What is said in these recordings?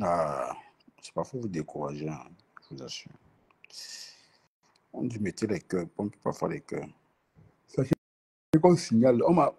Ah, c'est pas faut vous décourager, hein, je vous assure. On dit mettez les cœurs, pompe parfois les cœurs. Ça, c'est qu'on signale. On m'a.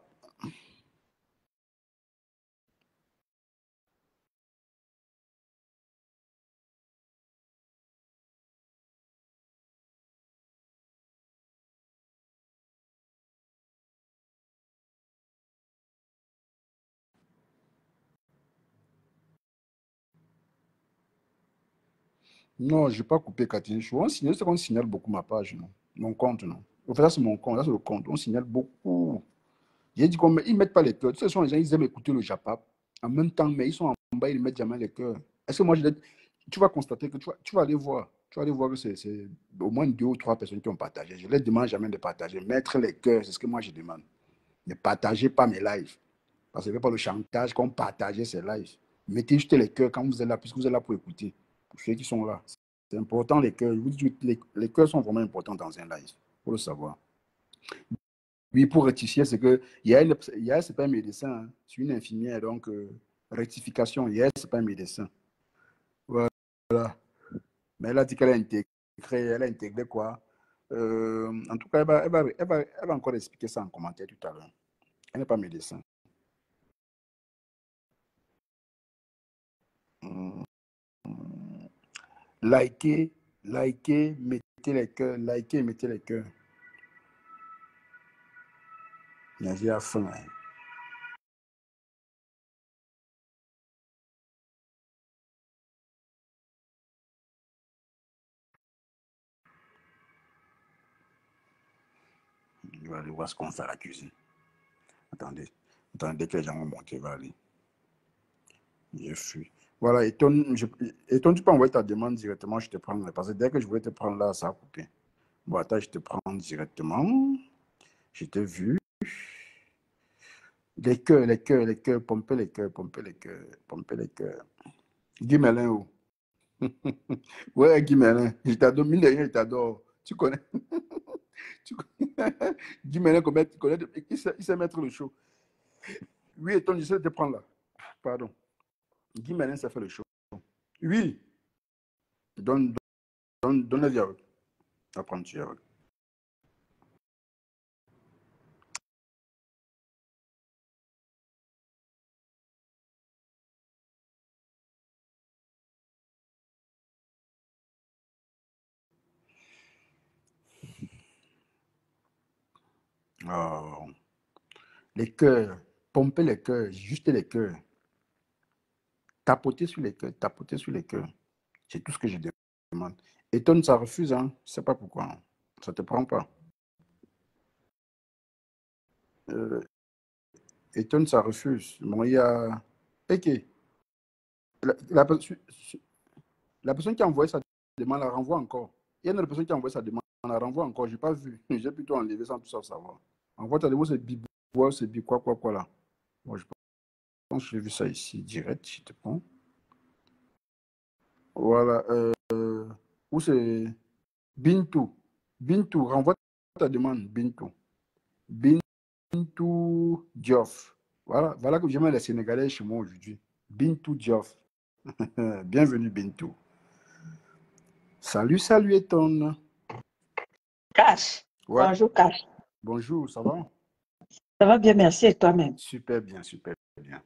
Non, je n'ai pas coupé Catherine Chou. On signale, c'est qu'on signale beaucoup ma page, non? Mon compte, non? En fait, ça, c'est mon compte, ça, c'est le compte. On signale beaucoup. J'ai dit qu'ils ne mettent pas les cœurs. Tu sais, ce sont les gens, ils aiment écouter le Japap. En même temps, mais ils sont en bas, ils ne mettent jamais les cœurs. Est-ce que moi, tu vas constater que tu vas aller voir. Tu vas aller voir que c'est au moins 2 ou 3 personnes qui ont partagé. Je ne les demande jamais de partager. Mettre les cœurs, c'est ce que moi, je demande. Ne partagez pas mes lives. Parce que ce n'est pas le chantage qu'on partageait ces lives. Mettez juste les cœurs quand vous êtes là, puisque vous êtes là pour écouter. Pour ceux qui sont là. C'est important, les cœurs. Les cœurs sont vraiment importants dans un live. Il faut le savoir. Oui, pour rectifier, c'est que Yael, c'est pas un médecin, hein. C'est une infirmière, donc rectification, Yael, c'est pas un médecin. Voilà. Mais elle a dit qu'elle a intégré, elle a intégré quoi? En tout cas, elle va encore expliquer ça en commentaire tout à l'heure. Elle n'est pas médecin. Hum, Likez, likez, mettez les cœurs, likez, mettez les cœurs. J'ai à faim, hein. Je vais aller voir ce qu'on fait à la cuisine. Attendez, attendez que les gens vont monter, je vais aller. Je fuis. Voilà, et tu peux envoyer ta demande directement, je te prends. Parce que dès que je voulais te prendre là, ça a coupé. Bon, attends, je te prends directement. Je t'ai vu. Les cœurs, les cœurs, les cœurs, pomper les cœurs, pomper les cœurs, pomper les cœurs. Guy Melin, où? Ouais, Guy Melin, je t'adore, mille et un, je t'adore. Tu connais? Tu connais? Guy Melin, il sait mettre le show. Oui, et ton, je sais te prendre là. Pardon. Guy Melin, ça fait le show. Oui, donne le dialogue. Apprends tu dialogue. Oh. Les cœurs, pomper les cœurs, juste les cœurs, tapoter sur les cœurs, tapoter sur les cœurs. C'est tout ce que je demande. Eton, ça refuse, hein. Je ne sais pas pourquoi, hein. Ça ne te prend pas. Euh, Eton, ça refuse. Bon, il y a. Ok. La, la, la personne qui a envoyé sa demande la renvoie encore. Il y a une autre personne qui a envoyé sa demande, on la renvoie encore. Je n'ai pas vu. J'ai plutôt enlevé sans tout ça savoir. Envoie ta demande, c'est bibois, c'est bi quoi là. Bon, je pense que j'ai vu ça ici, direct, je te prends. Voilà. Où c'est Bintou. Bintou, renvoie ta demande, Bintou. Bintou Diouf. Voilà que j'aime les Sénégalais chez moi aujourd'hui. Bintou Diouf. Bienvenue, Bintou. Salut, salut, Eton. Cash. Ouais. Bonjour, Cash. Bonjour, ça va? Ça va bien, merci, et toi-même? Super bien, super bien.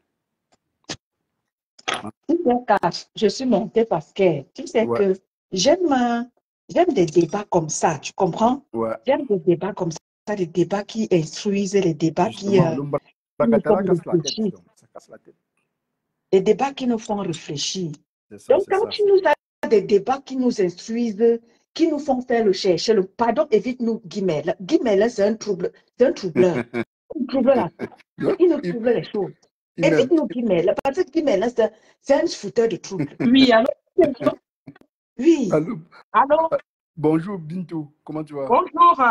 Tu sais, Cash, je suis montée parce que tu sais Ouais, que j'aime des débats comme ça, tu comprends? ouais. J'aime des débats comme ça, des débats qui instruisent, les débats qui Justement, nous font l'Umbrakatala casse la tête, dis réfléchir, donc. Ça casse la tête. les débats qui nous font réfléchir. C'est ça, Donc, c'est quand ça. tu nous as des débats qui nous instruisent, qui nous font faire le chercher, le pardon, évite-nous, Guimel. Guimel, c'est un troubleur. Il trouble il nous trouble les choses. Évite-nous, Guimel, parce que Guimel, c'est un fouteur de troubles. Oui, allô? Oui. Allô? Allô? Bonjour, Bintou. Comment tu vas? Bonjour.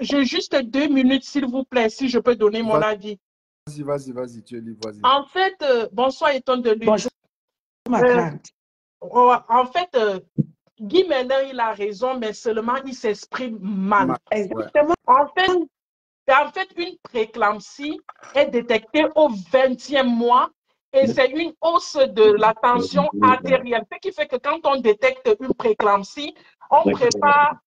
J'ai juste 2 minutes, s'il vous plaît, si je peux donner mon avis. Vas-y, tu es libre, vas-y. En fait, bonsoir, Eton de Luxe. Bonjour, ma grande. En fait, Guy Ménin, il a raison, mais seulement il s'exprime mal. Exactement. En fait, une préclampsie est détectée au 20e mois et c'est une hausse de la tension artérielle. Ce qui fait que quand on détecte une préclampsie, on prépare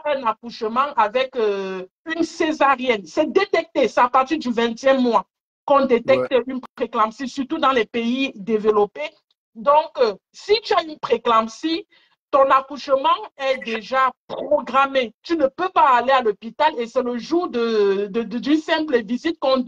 un accouchement avec une césarienne. C'est détecté, c'est à partir du 20e mois qu'on détecte une préclampsie, surtout dans les pays développés. Donc, si tu as une préclampsie, ton accouchement est déjà programmé. Tu ne peux pas aller à l'hôpital et c'est le jour d'une simple visite qu'on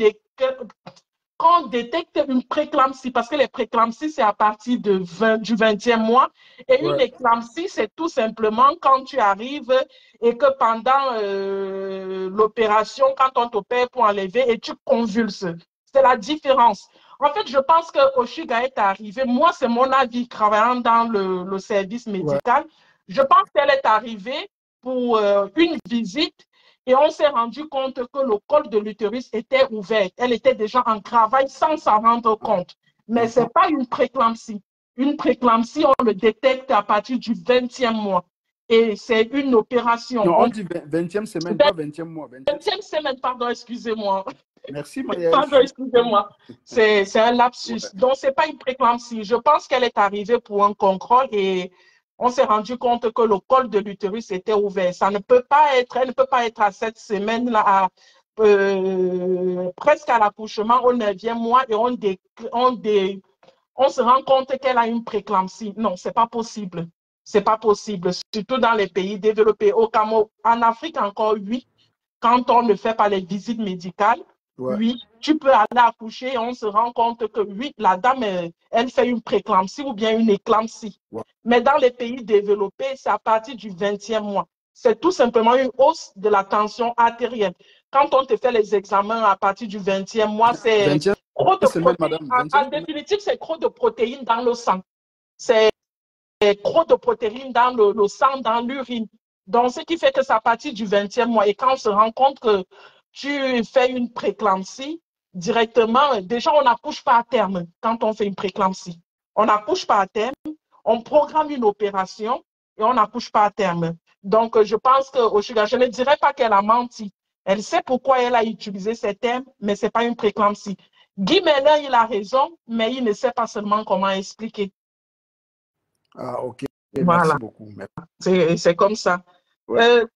détecte une préclampsie, parce que les préclampsies, c'est à partir du 20e mois. Et une éclampsie, c'est tout simplement quand tu arrives et que pendant l'opération, quand on t'opère pour enlever et tu convulses. C'est la différence. En fait, je pense que Oshiga est arrivée. Moi, c'est mon avis, travaillant dans le service médical. Je pense qu'elle est arrivée pour une visite. Et on s'est rendu compte que le col de l'utérus était ouvert. Elle était déjà en travail sans s'en rendre compte. Mais ce n'est pas une préclampsie. Une préclampsie, on le détecte à partir du 20e mois. Et c'est une opération. Non, on dit 20e semaine, pas 20e mois. 20e semaine, pardon, excusez-moi. Merci, Maria. Pardon, excusez-moi. C'est un lapsus. Donc, ce n'est pas une préclampsie. Je pense qu'elle est arrivée pour un contrôle et on s'est rendu compte que le col de l'utérus était ouvert. Ça ne peut pas être, elle ne peut pas être à cette semaine-là, presque à l'accouchement au 9e mois, et on se rend compte qu'elle a une préclampsie. Non, ce n'est pas possible. Ce n'est pas possible, surtout dans les pays développés. Au Cameroun, en Afrique encore, oui, quand on ne fait pas les visites médicales, oui, tu peux aller accoucher et on se rend compte que oui, la dame, elle fait une préclampsie ou bien une éclampsie. Mais dans les pays développés, c'est à partir du 20e mois. C'est tout simplement une hausse de la tension artérielle. Quand on te fait les examens à partir du 20e mois, c'est trop de protéines. En définitive, c'est trop de protéines dans le sang. C'est trop de protéines dans le sang, dans l'urine. Donc, ce qui fait que c'est à partir du 20e mois. Et quand on se rend compte que tu fais une préclampsie, directement, déjà, on n'accouche pas à terme quand on fait une préclampsie. On n'accouche pas à terme, on programme une opération et on n'accouche pas à terme. Donc, je pense que Oshiga, je ne dirais pas qu'elle a menti. Elle sait pourquoi elle a utilisé ces termes, mais ce n'est pas une préclampsie. Guy Meller, il a raison, mais il ne sait pas seulement comment expliquer. Ah, ok. Voilà. Merci beaucoup. C'est comme ça.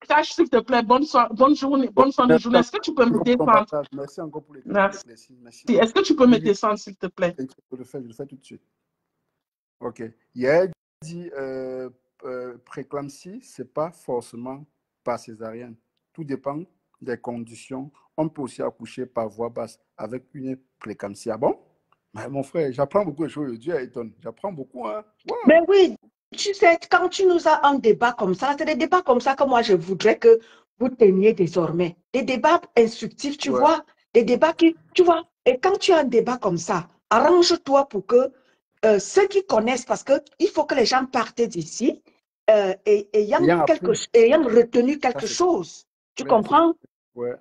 Cash, s'il te plaît, bonne journée, bonne fin de journée. Est-ce que tu peux me descendre? Merci encore pour les Merci. Est-ce que tu peux me descendre, s'il te plaît? Je le fais tout de suite. Ok. Hier, dit préclampsie, ce n'est pas forcément par césarienne. Tout dépend des conditions. On peut aussi accoucher par voie basse avec une préclampsie. Ah bon? Mais mon frère, j'apprends beaucoup de choses. Dieu étonne. J'apprends beaucoup. Hein? Wow. Mais oui, tu sais, quand tu nous as un débat comme ça, c'est des débats comme ça que moi, je voudrais que vous teniez désormais. Des débats instructifs, tu vois, des débats qui, tu vois, et quand tu as un débat comme ça, arrange-toi pour que ceux qui connaissent, parce qu'il faut que les gens partent d'ici ayant retenu quelque chose. Tu comprends?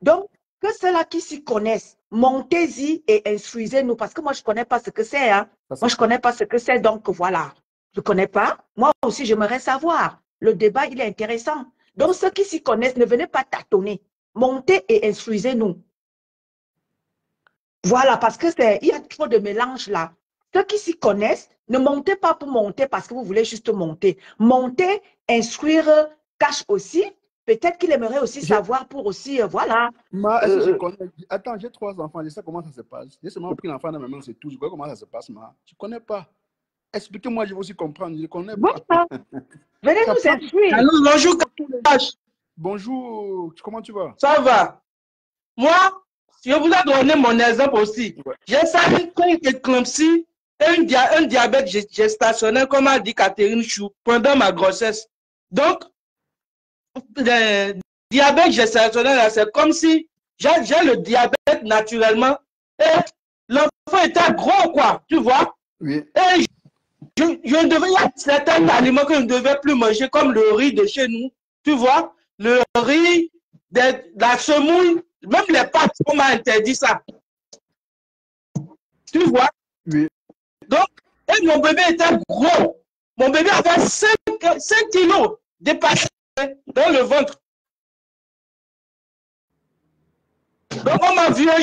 Donc, que ceux-là qui s'y connaissent, montez-y et instruisez-nous, parce que moi, je ne connais pas ce que c'est. Hein. Moi, je ne connais pas ce que c'est, donc voilà. Je ne connais pas. Moi aussi, j'aimerais savoir. Le débat, il est intéressant. Donc, ceux qui s'y connaissent, ne venez pas tâtonner. Montez et instruisez-nous. Voilà, parce que il y a trop de mélange là. Ceux qui s'y connaissent, ne montez pas pour monter parce que vous voulez juste monter. Montez, instruire, Cash aussi. Peut-être qu'il aimerait aussi savoir pour aussi, voilà. Attends, j'ai 3 enfants, je sais comment ça se passe. J'ai seulement pris l'enfant dans ma main, c'est tout. Je vois comment ça se passe, ma. Je ne connais pas. Expliquez-moi, je vais aussi comprendre. Je ne connais pas. Voilà. Venez nous instruire. Allô, bonjour, Cash. Bonjour, comment tu vas? Ça va. Moi, je vous ai donné mon exemple aussi. J'ai ça une éclampsie et un diabète gestationnel, comme a dit Catherine Chou, pendant ma grossesse. Donc, le diabète gestationnel, c'est comme si j'ai le diabète naturellement et l'enfant était gros, quoi, tu vois. Oui. Et il y a certains aliments que je ne devais plus manger, comme le riz de chez nous, tu vois. Le riz, la semoule, même les pâtes, on m'a interdit ça. Tu vois? Oui. Donc, et mon bébé était gros. Mon bébé avait 5 kilos dépassés dans le ventre. Donc, on m'a vu un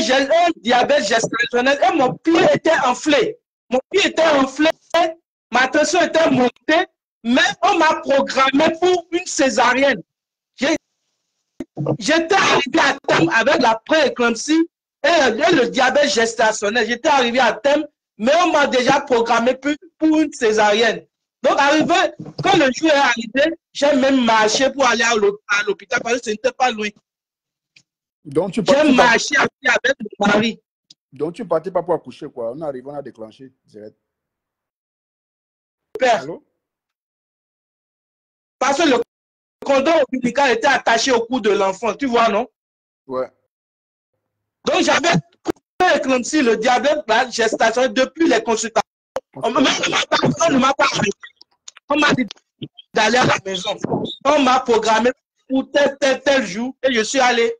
diabète gestationnel et mon pied était enflé. Mon pied était enflé, ma tension était montée, mais on m'a programmé pour une césarienne. J'étais arrivé à terme avec la pré-éclampsie et le diabète gestationnel. J'étais arrivé à terme, mais on m'a déjà programmé pour une césarienne. Donc, quand le jour est arrivé, j'ai même marché pour aller à l'hôpital parce que ce n'était pas loin. J'ai marché avec mon mari. Donc, tu ne partais pas pour accoucher, quoi. On arrive, on a déclenché direct. Père. Allô? Parce que le cordon ombilical était attaché au cou de l'enfant, tu vois, non? Ouais. Donc, j'avais éclampsie, le diabète, la gestation, depuis les consultations. On ne m'a pas arrêté. On m'a dit d'aller à la maison. On m'a programmé pour tel jour et je suis allé.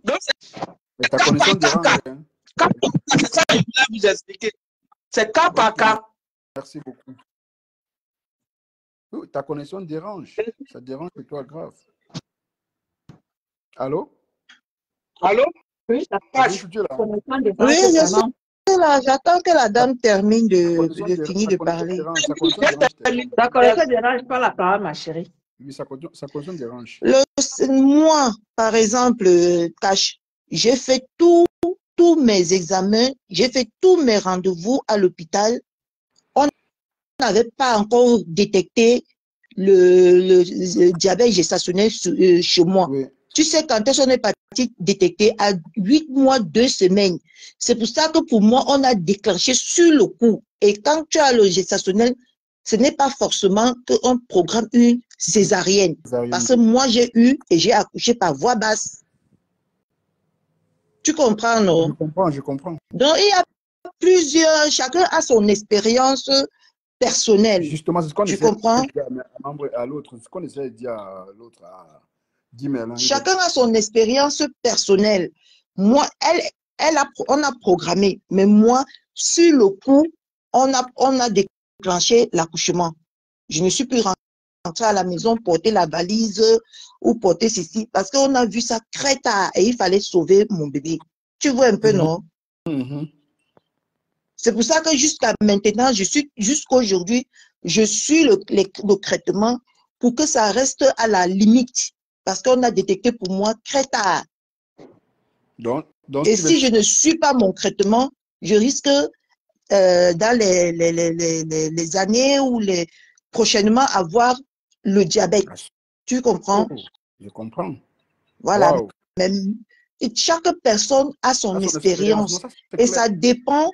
Donc, c'est ta connexion dérange. C'est ça que je voulais vous expliquer. C'est cas par cas. Merci beaucoup. Ta connexion dérange. Ça dérange pour toi grave. Allô? Allô? Oui, ça passe. Oui, je suis là. J'attends que la dame termine de finir de parler. Ta connexion dérange pas la parole, ma chérie. Oui, sa connexion dérange. Moi, par exemple, Cash, j'ai fait tous mes examens, j'ai fait tous mes rendez-vous à l'hôpital. On n'avait pas encore détecté le diabète gestationnel chez moi. Oui. Tu sais, quand est-ce qu'on est parti détecter à 8 mois, 2 semaines. C'est pour ça que pour moi, on a déclenché sur le coup. Et quand tu as le gestationnel, ce n'est pas forcément qu'on programme une césarienne. Parce que moi, j'ai eu et j'ai accouché par voie basse. Tu comprends, non? Je comprends. Donc, il y a plusieurs, chacun a son expérience personnelle. Justement, c'est ce qu'on essaie de dire à l'autre. C'est ce qu'on essaie de dire à l'autre. Chacun a son expérience personnelle. Moi, on a programmé, mais moi, sur le coup, on a déclenché l'accouchement. Je ne suis plus rentrée à la maison porter la valise ou porter ceci parce qu'on a vu ça très tard et il fallait sauver mon bébé. Tu vois un peu, non? C'est pour ça que jusqu'à maintenant, jusqu'aujourd'hui, je suis le traitement pour que ça reste à la limite. Parce qu'on a détecté pour moi très tard. Et si je ne suis pas mon traitement, je risque dans les années ou prochainement avoir le diabète. Tu comprends? Je comprends. Voilà. Wow. Chaque personne a son expérience. Et ça dépend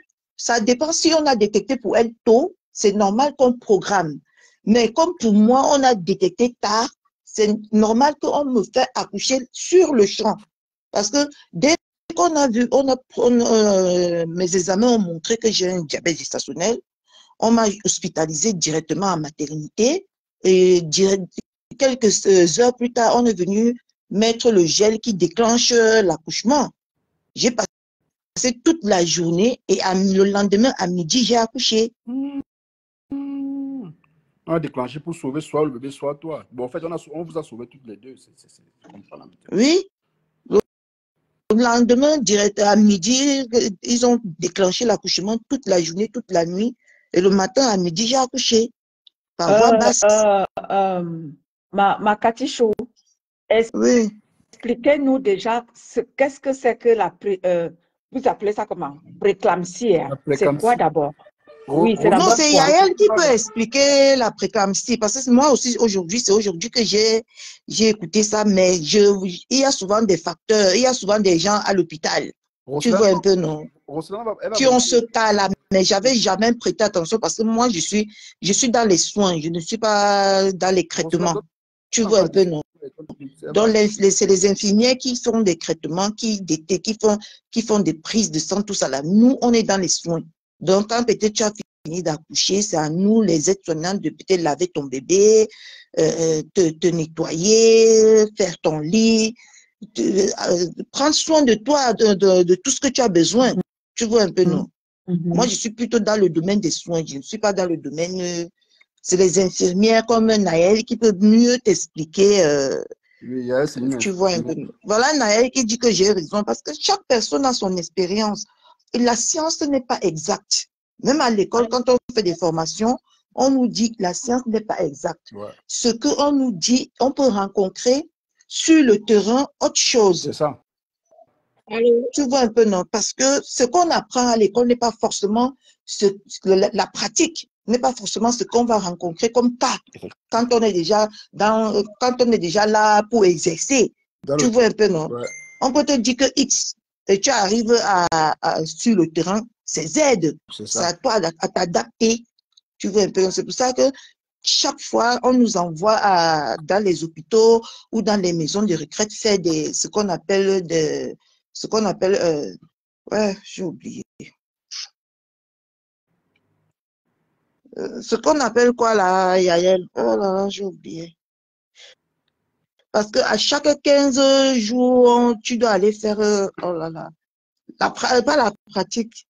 si on a détecté pour elle tôt, c'est normal qu'on programme. Mais comme pour moi, on a détecté tard, c'est normal qu'on me fait accoucher sur le champ. Parce que dès qu'on a vu, mes examens ont montré que j'ai un diabète gestationnel, on m'a hospitalisé directement en maternité et quelques heures plus tard, on est venu mettre le gel qui déclenche l'accouchement. J'ai passé toute la journée et le lendemain à midi, j'ai accouché. On a déclenché pour sauver soit le bébé, soit toi. Bon, en fait, on vous a sauvé toutes les deux. Oui. Le lendemain, direct à midi, ils ont déclenché l'accouchement toute la journée, toute la nuit. Et le matin, à midi, j'ai accouché. Par voie basse. Ma Katichou, expliquez-nous déjà qu'est-ce que c'est que vous appelez ça comment? Préclampsie. C'est quoi d'abord? Oui, non, c'est Yael qui peut expliquer la préclampsie. Parce que moi aussi, c'est aujourd'hui que j'ai écouté ça, mais il y a souvent des facteurs, il y a souvent des gens à l'hôpital. Tu vois un peu, non? Qui ont ce cas-là, mais j'avais jamais prêté attention parce que moi, je suis dans les soins, je ne suis pas dans les traitements. Tu vois un peu, non? Donc, c'est les infirmières qui font des traitements, qui font des prises de sang, tout ça là. Nous, on est dans les soins. Donc, quand peut-être tu as fini d'accoucher, c'est à nous, les aides-soignants, de peut-être laver ton bébé, te nettoyer, faire ton lit, prendre soin de toi, de tout ce que tu as besoin. Tu vois un peu, non? Moi, je suis plutôt dans le domaine des soins. Je ne suis pas dans le domaine... c'est les infirmières comme Naël qui peuvent mieux t'expliquer Oui, il y a un signe. Tu vois un peu. Voilà Naël qui dit que j'ai raison parce que chaque personne a son expérience. Et la science n'est pas exacte. Même à l'école, quand on fait des formations, on nous dit que la science n'est pas exacte. Ouais. Ce qu'on nous dit, on peut rencontrer sur le terrain autre chose. C'est ça. Tu vois un peu, non? Parce que ce qu'on apprend à l'école n'est pas forcément la pratique, n'est pas forcément ce qu'on va rencontrer comme cas quand on est déjà là pour exercer. Tu vois un peu, non? Ouais. On peut te dire que X, et tu arrives sur le terrain, c'est Z. C'est à toi à t'adapter. Tu vois un peu. C'est pour ça que chaque fois, on nous envoie dans les hôpitaux ou dans les maisons de retraite faire ce qu'on appelle ouais, j'ai oublié. Ce qu'on appelle quoi là, Yael? Oh là là, j'ai oublié. Parce que à chaque 15 jours, tu dois aller faire, oh là là, pas la pratique.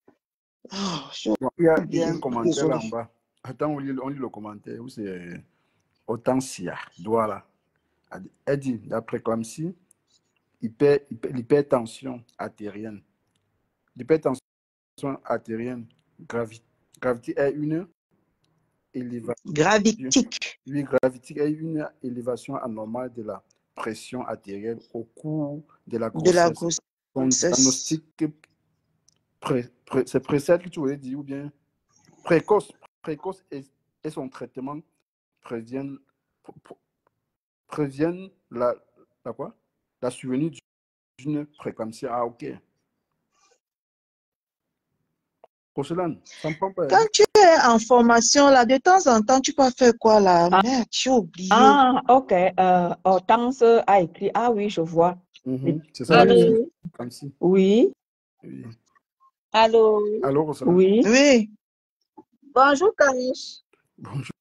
Oh, Bon, il y a un commentaire là en bas. Attends, on lit le commentaire. Où c'est Autantia, voilà. Elle dit, la préclampsie, l'hypertension artérienne. L'hypertension artérienne gravité est une élévation. Gravitique. Oui, gravitique est une élévation anormale de la pression artérielle au cours de la grossesse. Son diagnostic c'est précède que tu voulais dire ou bien précoce et son traitement préviennent la quoi? La survenue d'une préclampsie. Ah, ok. Porcelaine, ça me prend pas. Quand tu es en formation, là, de temps en temps, tu peux faire quoi, là? Merde, j'ai oublié. Ah, ok. Hortense a écrit. Ah oui, je vois. C'est ça. Oui. Oui. Allô. Allô, Porcelaine. Oui. Oui. Bonjour, Cash. Bonjour,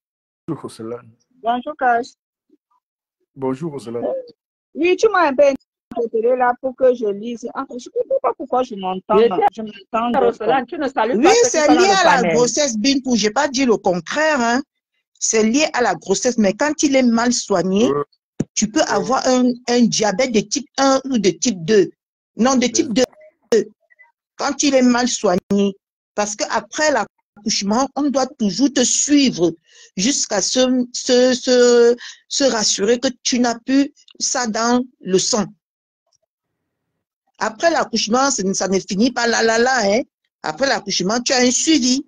Porcelaine. Bonjour, Cash. Bonjour, Porcelaine. Oui, tu m'as un peu interpellé là pour que je lise. Ah, je ne comprends pas pourquoi je m'entends. Je m'entends. Porcelaine, tu ne salues Oui, pas c'est lié à la grossesse, Bintou. Je n'ai pas dit le contraire. Hein. C'est lié à la grossesse, mais quand il est mal soigné, tu peux avoir un diabète de type 1 ou de type 2. Non, de type 2. Quand il est mal soigné. Parce qu'après l'accouchement, on doit toujours te suivre jusqu'à se rassurer que tu n'as plus ça dans le sang. Après l'accouchement, ça ne finit pas là. Hein. Après l'accouchement, tu as un suivi.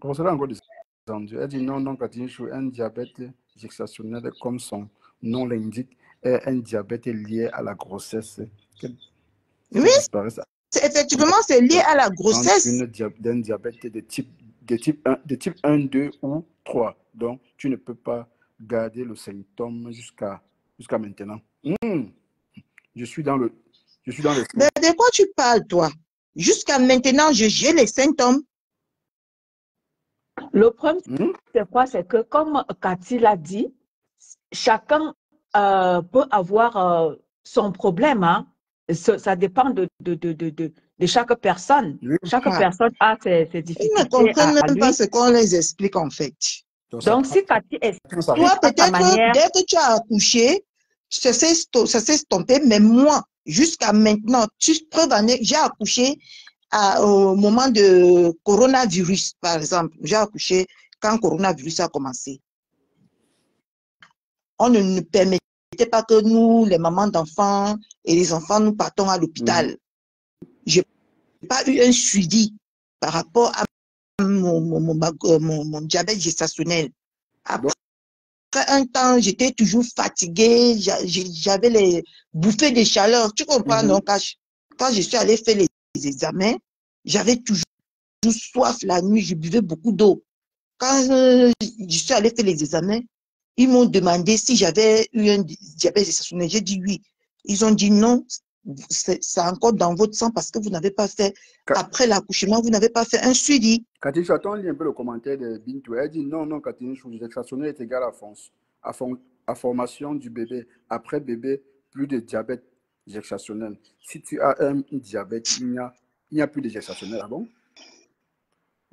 Elle dit non, Katinchou, un diabète gestationnel, comme son nom l'indique, est un diabète lié à la grossesse. Oui, effectivement, c'est lié à la grossesse. D'un diabète de type 1, 2 ou 3. Donc, tu ne peux pas garder le symptôme jusqu'à maintenant. Je suis dans le... Mais de quoi tu parles, toi? Jusqu'à maintenant, j'ai les symptômes. Le problème, c'est quoi? C'est que, comme Cathy l'a dit, chacun peut avoir son problème. Hein. Ça dépend de chaque personne. Chaque personne a ses difficultés. Ils ne comprennent même pas ce qu'on les explique, en fait. Donc, si Cathy explique toi, peut-être, dès que tu as accouché, ça s'est stoppé, mais moi, jusqu'à maintenant, preuve année, j'ai accouché au moment de coronavirus, par exemple. J'ai accouché quand le coronavirus a commencé. On ne permettait pas que nous, les mamans d'enfants et les enfants, nous partons à l'hôpital. Je n'ai pas eu un suivi par rapport à mon diabète gestationnel. Après un temps, j'étais toujours fatiguée, j'avais les bouffées de chaleur. Tu comprends, non, Cash? Quand je suis allée faire les examens, j'avais toujours soif la nuit, je buvais beaucoup d'eau. Quand je suis allée faire les examens, ils m'ont demandé si j'avais eu un diabète gestationnel. J'ai dit oui. Ils ont dit non, c'est encore dans votre sang parce que vous n'avez pas fait, après l'accouchement, vous n'avez pas fait un suivi. Cathy, j'attends un peu le commentaire de Bintou. Elle dit non, Cathy, gestationnel est égal à formation du bébé. Après bébé, plus de diabète gestationnel. Si tu as un diabète, il n'y a plus de gestationnel. Ah bon?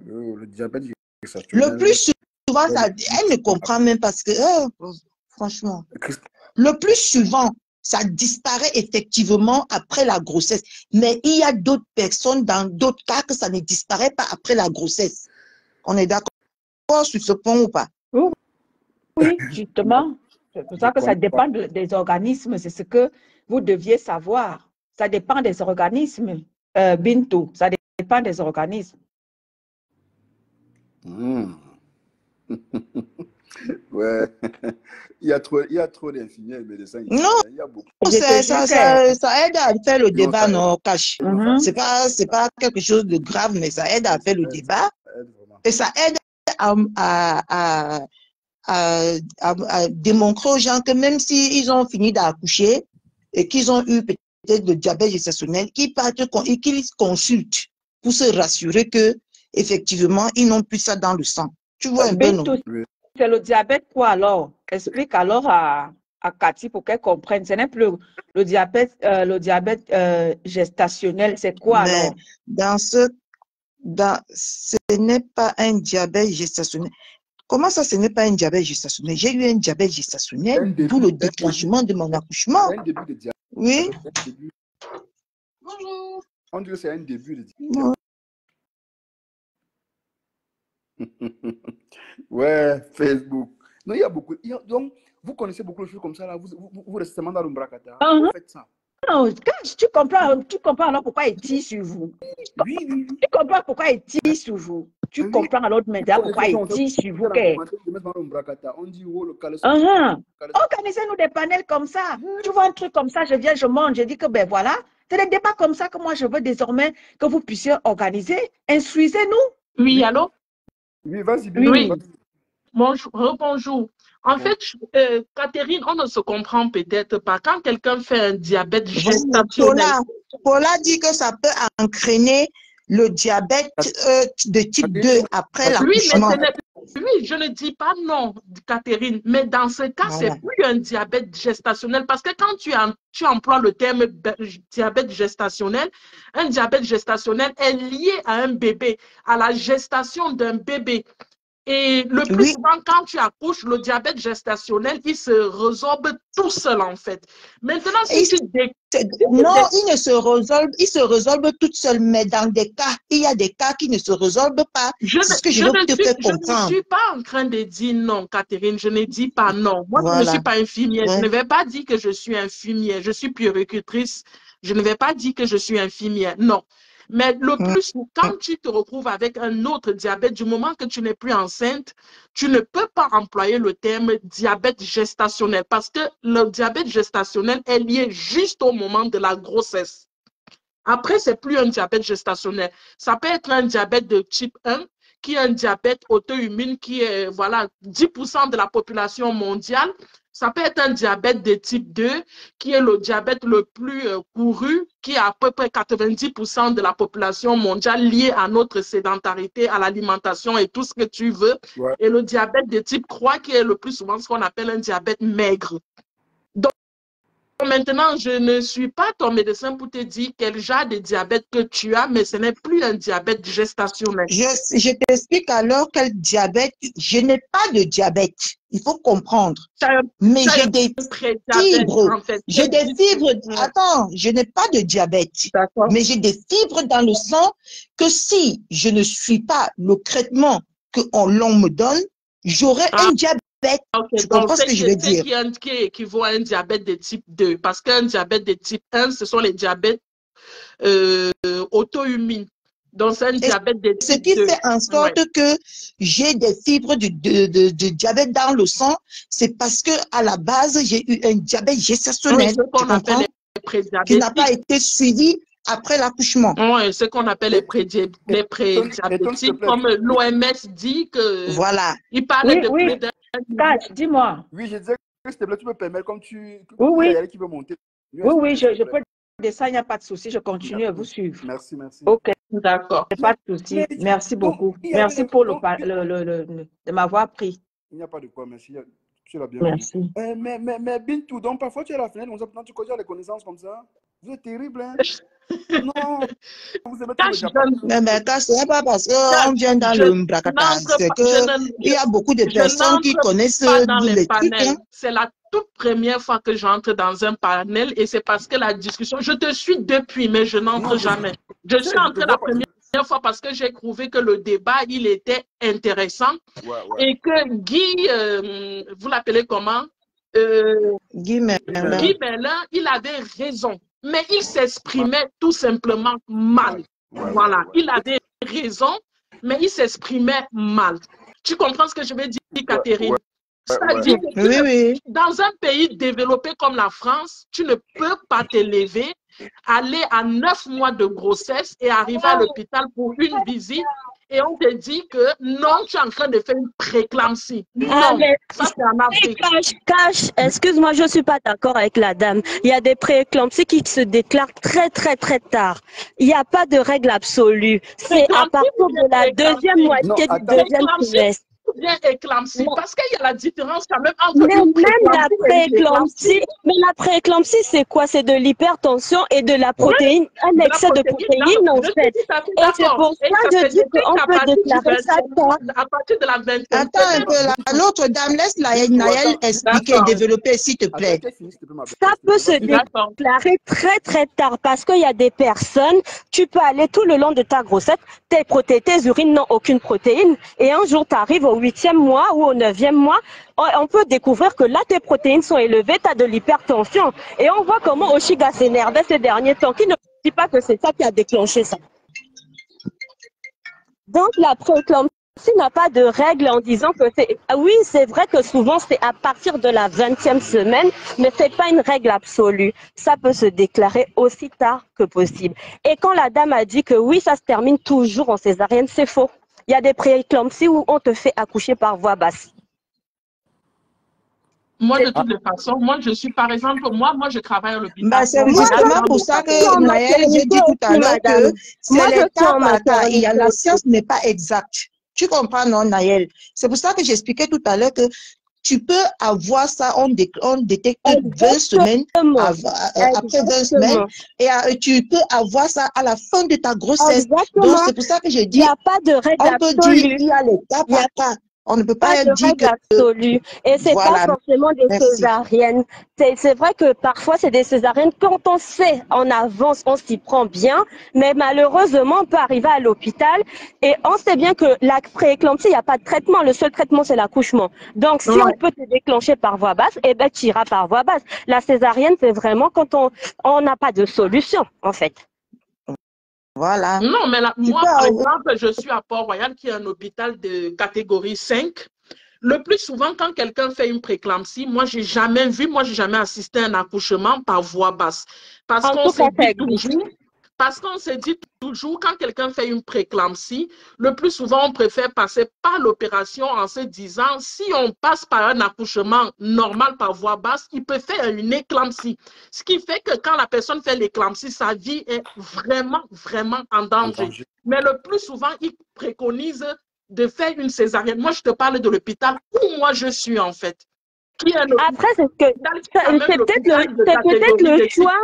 Le diabète gestationnel. Le plus souvent, elle ne comprend même parce que, franchement, le plus souvent, ça disparaît effectivement après la grossesse. Mais il y a d'autres personnes, dans d'autres cas, que ça ne disparaît pas après la grossesse. On est d'accord sur ce point ou pas? Oui, justement. C'est pour ça que ça dépend des organismes. C'est ce que vous deviez savoir. Ça dépend des organismes, Bintou. Ça dépend des organismes. Ouais, il y a trop d'infirmières et médecins ici. Non, Il y a beaucoup. ça aide à faire le débat, non, Cash. Mhm. C'est pas quelque chose de grave, mais ça aide à faire le débat. Et ça aide à démontrer aux gens que même s'ils ont fini d'accoucher et qu'ils ont eu peut-être le diabète gestationnel, qu'ils partent et qu'ils consultent pour se rassurer que effectivement ils n'ont plus ça dans le sang. Tu vois un peu, non? C'est le diabète quoi alors? Explique alors à Cathy pour qu'elle comprenne. Ce n'est plus le diabète gestationnel. C'est quoi alors? Ce n'est pas un diabète gestationnel. Comment ça, ce n'est pas un diabète gestationnel? J'ai eu un diabète gestationnel, d'où le déclenchement de mon accouchement. Un début de diabète. Oui. Bonjour. On dirait que c'est un début de diabète. Ouais, Facebook. Non, il y a beaucoup. Donc, vous connaissez beaucoup de choses comme ça là. Vous restez seulement dans le Mbrakata. Vous faites ça. Non, tu comprends alors pourquoi il tire sur vous. Oui. Tu comprends pourquoi il tire sur vous. Tu comprends alors maintenant pourquoi il tire sur vous. Organisez-nous des panels comme ça. Tu vois un truc comme ça, je monte, je dis que ben voilà, c'est des débats comme ça que moi je veux désormais que vous puissiez organiser. Instruisez-nous. Oui, allô? Oui, vas-y. Oui. Bonjour. En fait, Catherine, on ne se comprend peut-être pas. Quand quelqu'un fait un diabète gestationnel... Paula dit que ça peut entraîner le diabète de type 2 après l'accouchement. Oui, je ne dis pas non, Catherine, mais dans ce cas, c'est plus un diabète gestationnel parce que quand tu emploies le terme diabète gestationnel, un diabète gestationnel est lié à un bébé, à la gestation d'un bébé. Et le plus souvent, quand tu accouches, le diabète gestationnel, il se résorbe tout seul, en fait. Maintenant, si non, il se résorbe tout seul, mais dans des cas, il y a des cas qui ne se résorbent pas. Je ne suis pas en train de dire non, Catherine, je ne dis pas non. Moi, je ne suis pas infirmière. Je ne vais pas dire que je suis infirmière. Je suis puéricultrice. Je ne vais pas dire que je suis infirmière. Non. Mais le plus, quand tu te retrouves avec un autre diabète, du moment que tu n'es plus enceinte, tu ne peux pas employer le terme diabète gestationnel parce que le diabète gestationnel est lié juste au moment de la grossesse. Après, c'est plus un diabète gestationnel. Ça peut être un diabète de type 1, qui est un diabète auto-immune qui est, voilà, 10% de la population mondiale. Ça peut être un diabète de type 2, qui est le diabète le plus couru, qui est à peu près 90% de la population mondiale liée à notre sédentarité, à l'alimentation et tout ce que tu veux. Ouais. Et le diabète de type 3, qui est le plus souvent ce qu'on appelle un diabète maigre. Donc, maintenant, je ne suis pas ton médecin pour te dire quel genre de diabète que tu as, mais ce n'est plus un diabète gestationnel. Je t'explique alors quel diabète. Je n'ai pas de diabète. Il faut comprendre. Mais j'ai des fibres. En fait. J'ai des fibres. Attends, je n'ai pas de diabète. Mais j'ai des fibres dans le sang que si je ne suis pas le traitement qu'on me donne, j'aurai un diabète. Okay, tu comprends ce que je veux dire? Qui équivaut à un diabète de type 2. Parce qu'un diabète de type 1, ce sont les diabètes auto-immunes. Donc, c'est un diabète de type 2. Ce qui fait en sorte que j'ai des fibres de diabète dans le sang, c'est parce que à la base, j'ai eu un diabète gestationnel qui n'a pas été suivi après l'accouchement. Oui, ce qu'on appelle les prédiabétiques, comme l'OMS dit que... Voilà. Il parle de plus d'un... Dis-moi. Oui, je disais que s'il te plaît, tu peux permettre comme tu... Oui. Qui veut monter. Oui, je peux descendre, il n'y a pas de souci, je continue à vous suivre. Merci. Ok, d'accord. Pas de souci. Merci beaucoup. Merci pour de m'avoir pris. Il n'y a pas de quoi, merci. Tu l'as bien Merci. Mais Bintou, donc parfois tu es à la fenêtre, tu connais les connaissances comme ça. Vous êtes terrible, hein? Non, vous aimez tout le Japon. Mais c'est pas parce qu'on vient dans le Mbrakata, c'est qu'il y a beaucoup de personnes qui connaissent les trucs. C'est la toute première fois que j'entre dans un panel et c'est parce que la discussion, je te suis depuis, mais je n'entre jamais. Je suis entrée la première fois parce que j'ai trouvé que le débat, il était intéressant et que Guy, vous l'appelez comment? Guy Merlin. Guy Merlin, il avait raison, mais il s'exprimait tout simplement mal. Voilà, il avait raison, mais il s'exprimait mal. Tu comprends ce que je veux dire, Catherine? C'est-à-dire que dans un pays développé comme la France, tu ne peux pas te lever, aller à 9 mois de grossesse et arriver à l'hôpital pour une visite et on te dit que non, tu es en train de faire une préclampsie. Non, ça c'est en Afrique. Cache, excuse-moi, je ne suis pas d'accord avec la dame. Il y a des préclampsies qui se déclarent très tard. Il n'y a pas de règle absolue. C'est à partir de la deuxième moitié du deuxième trimestre. Bien éclampsie, parce qu'il y a la différence quand même entre mais la préclampsie, c'est quoi? C'est de l'hypertension et de la protéine, un excès de protéines en fait. Et c'est pour ça que je dis qu'on peut déclarer ça à partir de la 20e. Attends un peu, l'autre dame, laisse Naël expliquer, développer s'il te plaît. Ça peut se déclarer très tard parce qu'il y a des personnes, tu peux aller tout le long de ta grossesse, tes urines n'ont aucune protéine et un jour tu arrives au 8e mois ou au 9e mois, on peut découvrir que là, tes protéines sont élevées, tu as de l'hypertension. Et on voit comment Oshiga s'énervait ces derniers temps, qui ne dit pas que c'est ça qui a déclenché ça. Donc, la préclampsie n'a pas de règle en disant que c'est... Oui, c'est vrai que souvent, c'est à partir de la 20e semaine, mais ce n'est pas une règle absolue. Ça peut se déclarer aussi tard que possible. Et quand la dame a dit que oui, ça se termine toujours en césarienne, c'est faux. Il y a des prééclampsies où on te fait accoucher par voie basse. Moi, de toutes les façons, moi, je suis, par exemple, moi, je travaille à l'hôpital. C'est justement pour ça que, Naël, j'ai dit tout à l'heure que c'est les cas par cas. La science n'est pas exacte. Tu comprends, non, Naël? C'est pour ça que j'expliquais tout à l'heure que tu peux avoir ça, on détecte 20 semaines, après 20 semaines, et tu peux avoir ça à la fin de ta grossesse. Exactement. Donc, c'est pour ça que je dis, il n'y a pas de règle on peut dire qu'il y a les cas par cas. On ne peut pas dire que... absolue. Et c'est pas forcément des césariennes. C'est vrai que parfois, c'est des césariennes. Quand on sait en avance, on s'y prend bien. Mais malheureusement, on peut arriver à l'hôpital. Et on sait bien que la prééclampsie, il n'y a pas de traitement. Le seul traitement, c'est l'accouchement. Donc, si on peut te déclencher par voie basse, eh ben, tu iras par voie basse. La césarienne, c'est vraiment quand on n'a pas de solution, en fait. Voilà. Non, mais là, moi, par exemple, je suis à Port-Royal, qui est un hôpital de catégorie 5. Le plus souvent, quand quelqu'un fait une préclampsie, moi, j'ai jamais assisté à un accouchement par voie basse. Parce qu'on se dit toujours, quand quelqu'un fait une préclampsie, le plus souvent, on préfère passer par l'opération en se disant, si on passe par un accouchement normal par voie basse, il peut faire une éclampsie. Ce qui fait que quand la personne fait l'éclampsie, sa vie est vraiment en danger. Mais le plus souvent, il préconise de faire une césarienne. Moi, je te parle de l'hôpital où moi je suis, en fait. Après, c'est peut-être le choix.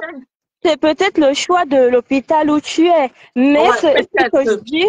C'est peut-être le choix de l'hôpital où tu es, mais ce que je dis,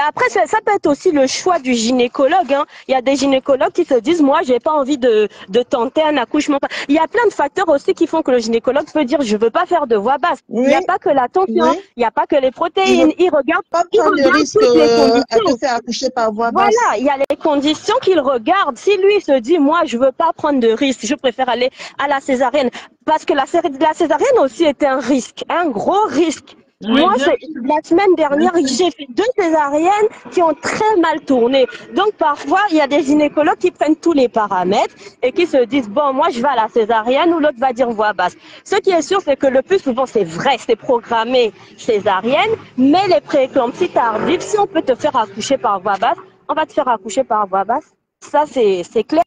après, ça peut être aussi le choix du gynécologue. Hein. Il y a des gynécologues qui se disent, moi, j'ai pas envie de tenter un accouchement. Il y a plein de facteurs aussi qui font que le gynécologue peut dire, je veux pas faire de voie basse. Il n'y a pas que la tension, il n'y a pas que les protéines. Il regarde pas prendre le risque de faire accoucher par voie basse. Voilà, il y a les conditions qu'il regarde. Si lui se dit, moi, je veux pas prendre de risque, je préfère aller à la césarienne. Parce que la césarienne aussi est un risque, un gros risque. Oui, moi, la semaine dernière, j'ai fait 2 césariennes qui ont très mal tourné. Donc, parfois, il y a des gynécologues qui prennent tous les paramètres et qui se disent, bon, moi, je vais à la césarienne ou l'autre va dire voie basse. Ce qui est sûr, c'est que le plus souvent, c'est vrai, c'est programmé césarienne, mais les prééclampsies tardives, si on peut te faire accoucher par voie basse, on va te faire accoucher par voie basse. Ça, c'est clair.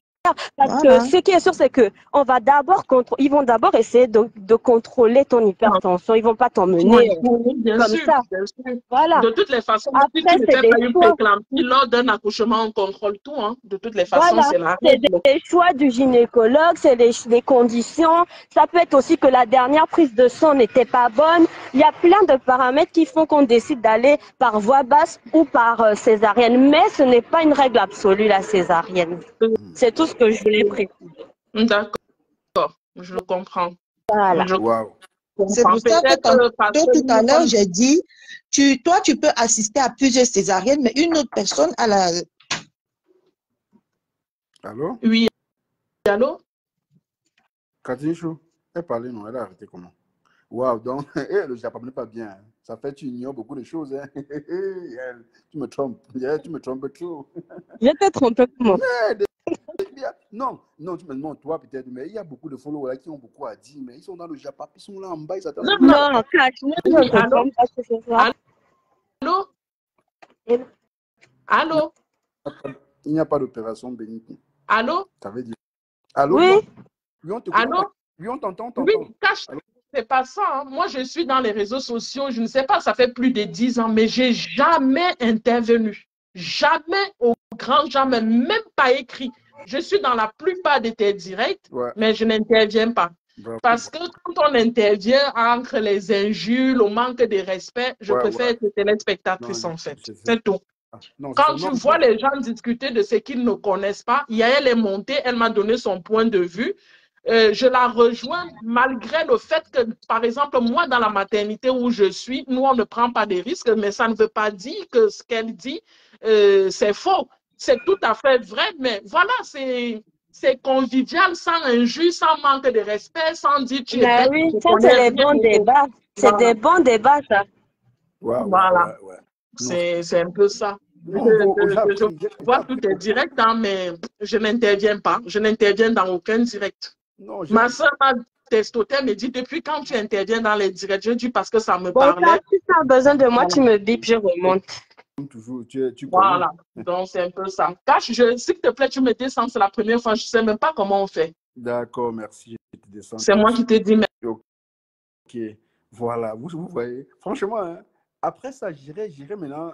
Parce que ce qui est sûr, c'est que ils vont d'abord essayer de contrôler ton hypertension. Ils vont pas t'emmener comme ça. Voilà. De toutes les façons, si tu ne fais pas une préclampsie, lors d'un accouchement, on contrôle tout. Hein. De toutes les façons, c'est la règle. C'est des choix du gynécologue, c'est les conditions. Ça peut être aussi que la dernière prise de sang n'était pas bonne. Il y a plein de paramètres qui font qu'on décide d'aller par voie basse ou par césarienne. Mais ce n'est pas une règle absolue, la césarienne. C'est tout ce que je voulais préciser. D'accord. Je comprends. Voilà. Je Waouh. C'est comprends. pour ça que Peut-être parce que tout à l'heure, j'ai dit, toi, tu peux assister à plusieurs césariennes, mais une autre personne à la... Allô? Oui, allô? Catherine Chou, elle parlait, non? Elle a arrêté comment? Waouh, donc, le Japon n'est pas bien. Hein. Ça fait que tu ignores beaucoup de choses. Hein. Tu me trompes. Tu me trompes trop. Je t'ai trompé comment? Non, non, tu me demandes toi peut-être, mais il y a beaucoup de followers qui ont beaucoup à dire, mais ils sont dans le Japon, ils sont là en bas, ils attendent. Non, Non, Cash, moi je ne oui, allô? comprends pas ce que c'est ça. Allô? Allô? Il n'y a pas d'opération bénigne. Allô? Ça veut dire. Allô? Oui. Non. Oui, on te comprend. Allô? Oui, on t'entend, Oui, t'entend. Cash, c'est pas ça. Hein. Moi, je suis dans les réseaux sociaux, je ne sais pas, ça fait plus de 10 ans, mais j'ai jamais intervenu. Jamais, au grand jamais, même pas écrit. Je suis dans la plupart de tes directs, mais je n'interviens pas. Bravo. Parce que quand on intervient entre les injures, le manque de respect, je préfère être téléspectatrice en fait. C'est tout. Non, quand tu vois les gens discuter de ce qu'ils ne connaissent pas, Yael est montée, elle m'a donné son point de vue. Je la rejoins malgré le fait que, par exemple, moi, dans la maternité où je suis, nous, on ne prend pas de risques, mais ça ne veut pas dire que ce qu'elle dit, c'est faux. C'est tout à fait vrai, mais voilà, c'est convivial, sans injure, sans manque de respect, sans dire tu es bête. Oui, ça, c'est les bons débats. C'est des bons débats, ça. Voilà. C'est un peu ça. Je vois tout est direct, hein, mais je n'interviens pas. Je n'interviens dans aucun direct. Non, ma soeur m'a testoté, me dit depuis quand tu interviens dans les directs. Je dis parce que ça me bon, parlait. Si tu as besoin de moi, tu me bipes, je remonte. Toujours, tu voilà, donc c'est un peu ça. Cache, s'il te plaît, tu me descends, c'est la première fois, je ne sais même pas comment on fait. D'accord, merci. C'est moi qui te dis merci. Ok, voilà, vous voyez. Franchement, hein, après ça, j'irai maintenant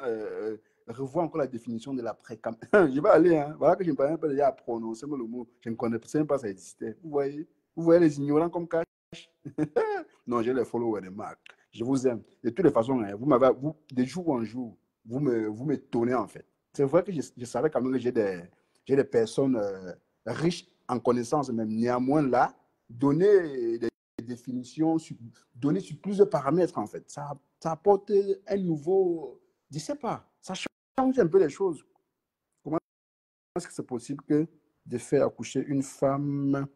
revoir encore la définition de la précam. Je vais aller, hein. Voilà que je ne parviens pas déjà à prononcer le mot. Je ne connais même pas ça existait. Vous voyez les ignorants comme Cash. Non, j'ai les followers de Marc. Je vous aime. De toutes les façons, hein, de jour en jour, vous me tonnez en fait. C'est vrai que je savais quand même que j'ai des personnes riches en connaissances, même néanmoins là, donner des définitions, donner sur plusieurs paramètres en fait. Ça apporte un nouveau, je ne sais pas, ça change un peu les choses. Comment est-ce que c'est possible que de faire accoucher une femme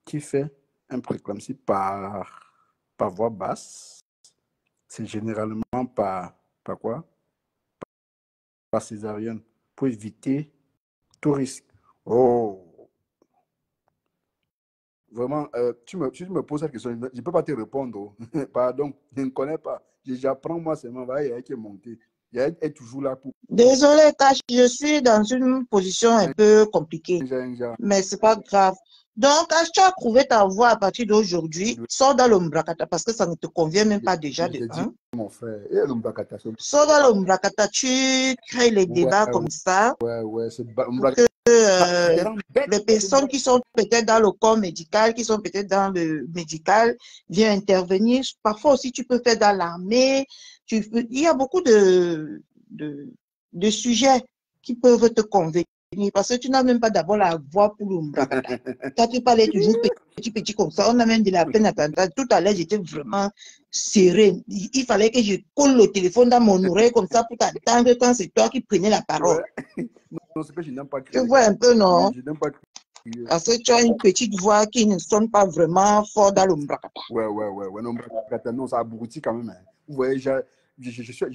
qui fait un préclampsie par voie basse, c'est généralement par quoi? Par césarienne, pour éviter tout risque. Oh! Vraiment, tu me poses cette question, je ne peux pas te répondre. Pardon, je ne connais pas. J'apprends moi seulement, il y a qui est monté. Il est toujours là pour... Désolé, Cash, je suis dans une position un peu compliquée, mais ce n'est pas grave. Donc, quand tu as trouvé ta voie à partir d'aujourd'hui, sors dans l'Umbrakata parce que ça ne te convient même pas déjà de un. Mon frère, sors dans l'Umbrakata, tu crées les débats comme ça. Les personnes qui sont peut-être dans le corps médical, qui sont peut-être dans le médical, viennent intervenir. Parfois aussi, tu peux faire dans l'armée. Il y a beaucoup de sujets qui peuvent te convenir. Parce que tu n'as même pas d'abord la voix pour l'Umbrakata. Quand tu parlais toujours petit comme ça, on a même de la peine à t'entendre. Tout à l'heure, j'étais vraiment serré. Il fallait que je colle le téléphone dans mon oreille comme ça pour t'entendre quand c'est toi qui prenais la parole. Non, c'est que je n'aime pas crier. Tu vois un peu, non? Je n'aime pas crier. Parce que tu as une petite voix qui ne sonne pas vraiment fort dans l'Umbrakata. Ouais. L'Umbrakata, non, ça abrutit quand même. Hein. Vous voyez, j'ai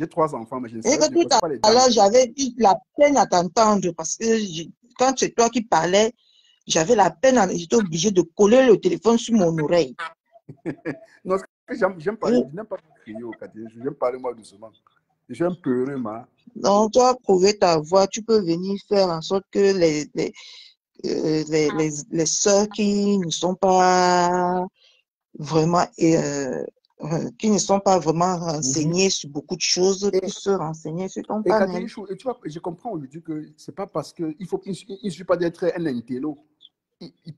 3 enfants, mais je ne sais pas. Et que tout à l'heure, j'avais eu la peine à t'entendre parce que quand c'est toi qui parlais, j'avais la peine, j'étais obligée de coller le téléphone sur mon oreille. Non, j'aime pas crier au quartier, j'aime parler moi doucement. Je suis un peu heureux, ma. Donc, tu as prouvé ta voix, tu peux venir faire en sorte que les sœurs qui ne sont pas vraiment renseignées sur beaucoup de choses, puissent se renseigner sur ton panel. Et tu vois, je comprends aujourd'hui que c'est pas parce qu'il ne suffit pas d'être un intello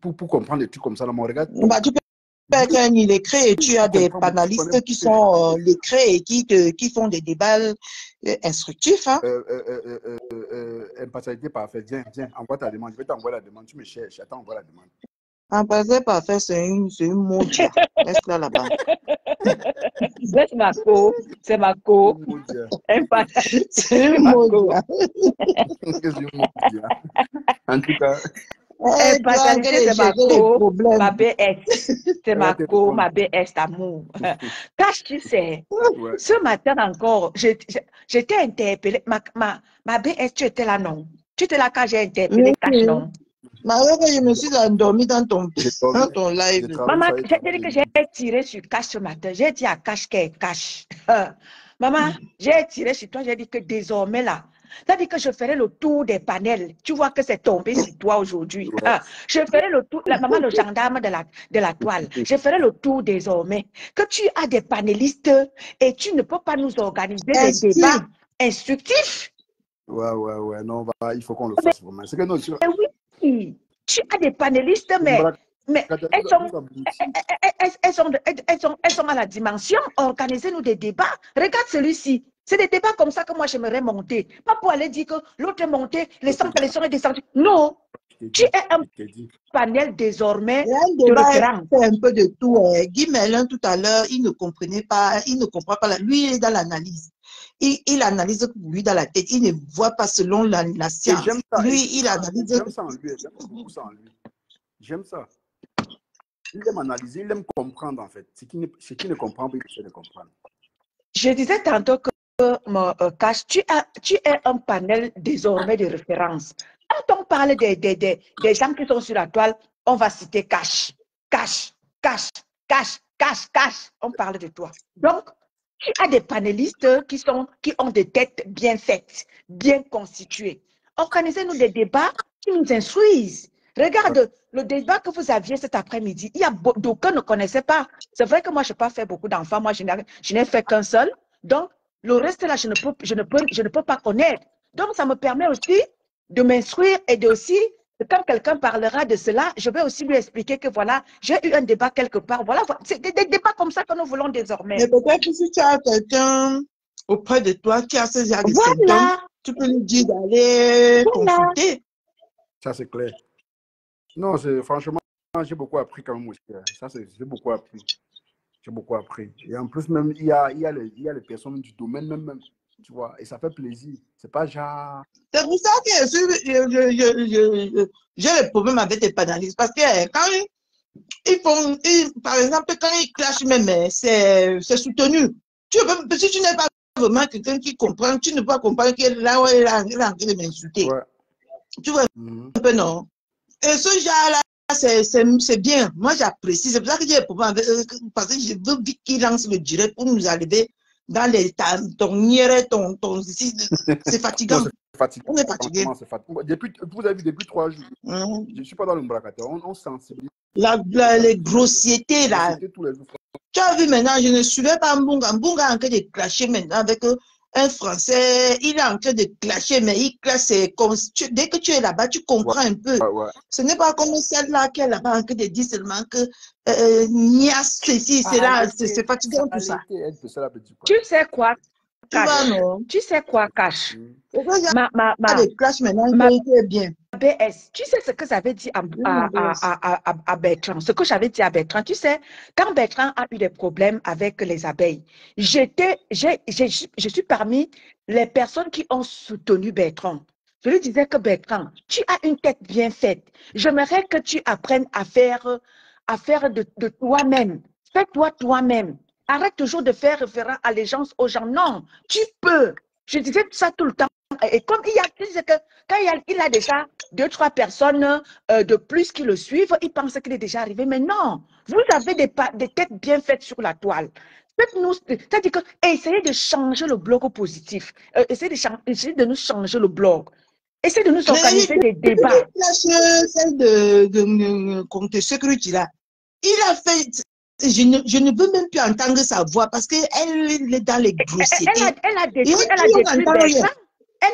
pour comprendre des trucs comme ça. Là, mon regard. Bah, tu peux être un illettré et tu as des panélistes qui sont lettrés et qui font des débats instructifs. Hein? Impartialité parfaite. Viens, envoie ta demande. Je vais t'envoyer la demande. Tu me cherches. Attends, envoie la demande. En passant par faire, c'est une maudite. Reste là-bas. Laisse ma co, c'est ma co. C'est une maudite. En tout cas, Impartialité, c'est ma co, ma BS. C'est ma co, ma BS d'amour. Cache, tu sais, ce matin encore, j'étais interpellée. Ma BS, tu étais là, non? Tu étais là quand j'ai interpellé Cache, non? Je me suis endormie dans ton live. Maman, j'ai dit que j'ai tiré sur Cache ce matin. J'ai dit à Cache qu'elle cache. Maman, j'ai tiré sur toi, j'ai dit que désormais là, c'est-à-dire que je ferai le tour des panels. Tu vois que c'est tombé sur toi aujourd'hui. Je ferai le tour, maman, le gendarme de la toile. Je ferai le tour désormais. Que tu as des panélistes et tu ne peux pas nous organiser des débats instructifs. Ouais. Non, il faut qu'on le fasse vraiment. C'est que non, oui, tu as des panélistes, mais elles sont à la dimension. Organisez-nous des débats. Regarde celui-ci. C'est des débats comme ça que moi j'aimerais monter. Pas pour aller dire que l'autre est monté, les centres d'élection est descendu. Non. Tu es un panel désormais de référence. C'est un peu de tout. Guy Merlin, tout à l'heure, il ne comprenait pas, il ne comprend pas. Lui, il est dans l'analyse. Il analyse lui dans la tête. Il ne voit pas selon la science. Lui, il analyse. J'aime ça en lui. J'aime beaucoup ça en lui. J'aime ça. Il aime analyser, il aime comprendre en fait. Ce qui ne comprend pas, il essaie de comprendre. Je disais tantôt que, Cash, tu es un panel désormais de référence. Quand on parle des gens qui sont sur la toile, on va citer Cash. On parle de toi. Donc, tu as des panélistes qui ont des têtes bien faites, bien constituées. Organisez-nous des débats qui nous instruisent. Regarde, le débat que vous aviez cet après-midi, il y a d'aucuns ne connaissaient pas. C'est vrai que moi, je n'ai pas fait beaucoup d'enfants. Moi, je n'ai fait qu'un seul. Donc, le reste là, je ne peux pas connaître. Donc, ça me permet aussi de m'instruire et de aussi, quand quelqu'un parlera de cela, je vais aussi lui expliquer que voilà, j'ai eu un débat quelque part. Voilà, c'est des débats comme ça que nous voulons désormais. Mais peut-être que si tu as quelqu'un auprès de toi qui a ce genre de symptômes, tu peux lui dire d'aller consulter. Ça, c'est clair. Non, franchement, j'ai beaucoup appris quand même aussi. Ça, j'ai beaucoup appris. J'ai beaucoup appris. Et en plus, même, il y a les personnes du domaine même, tu vois, et ça fait plaisir. C'est pas genre... C'est pour ça que j'ai le problème avec les panélistes. Parce que quand par exemple, quand ils clashent même, c'est soutenu. Si tu n'es pas vraiment quelqu'un qui comprend, tu ne peux pas comprendre que là où il est en train de m'insulter. Ouais. Tu vois un peu, non? Et ce genre-là, c'est bien. Moi, j'apprécie. C'est pour ça que j'ai un problème avec eux, parce que je veux vite qu'ils lancent le direct pour nous arriver dans ton ici. C'est fatigant. Non, fatigant. On est fatigué. Vous avez vu, depuis 3 jours, je ne suis pas dans le bracataire. On sensibilise. Les grossièretés, là. Tu as vu maintenant, je ne suivais pas Mbunga. Mbunga est en train de clasher maintenant avec un Français. Il est en train de clasher, mais il classe comme dès que tu es là-bas, tu comprends un peu. Ce n'est pas comme celle-là qui est là-bas en train de dire seulement que Nias, ceci, cela, c'est fatigant tout ça. Tu sais quoi? Tu sais quoi, Cash? clash maintenant, bien. BS, tu sais ce que j'avais dit à Bertrand, ce que j'avais dit à Bertrand, tu sais, quand Bertrand a eu des problèmes avec les abeilles, je suis parmi les personnes qui ont soutenu Bertrand. Je lui disais que Bertrand, tu as une tête bien faite. J'aimerais que tu apprennes à faire de toi-même. Fais-toi toi-même. Arrête toujours de faire référence allégeance aux gens. Non, tu peux. Je disais ça tout le temps. Et comme quand il a déjà 2-3 personnes de plus qui le suivent, il pense qu'il est déjà arrivé. Mais non, vous avez des têtes bien faites sur la toile. C'est-à-dire que essayez de changer le blog au positif. Essayez de nous changer le blog. Essayez de nous organiser des débats. Celle de Comte Sécurité là, il a fait... Je ne veux même plus entendre sa voix parce qu'elle est dans les grossièretés. Elle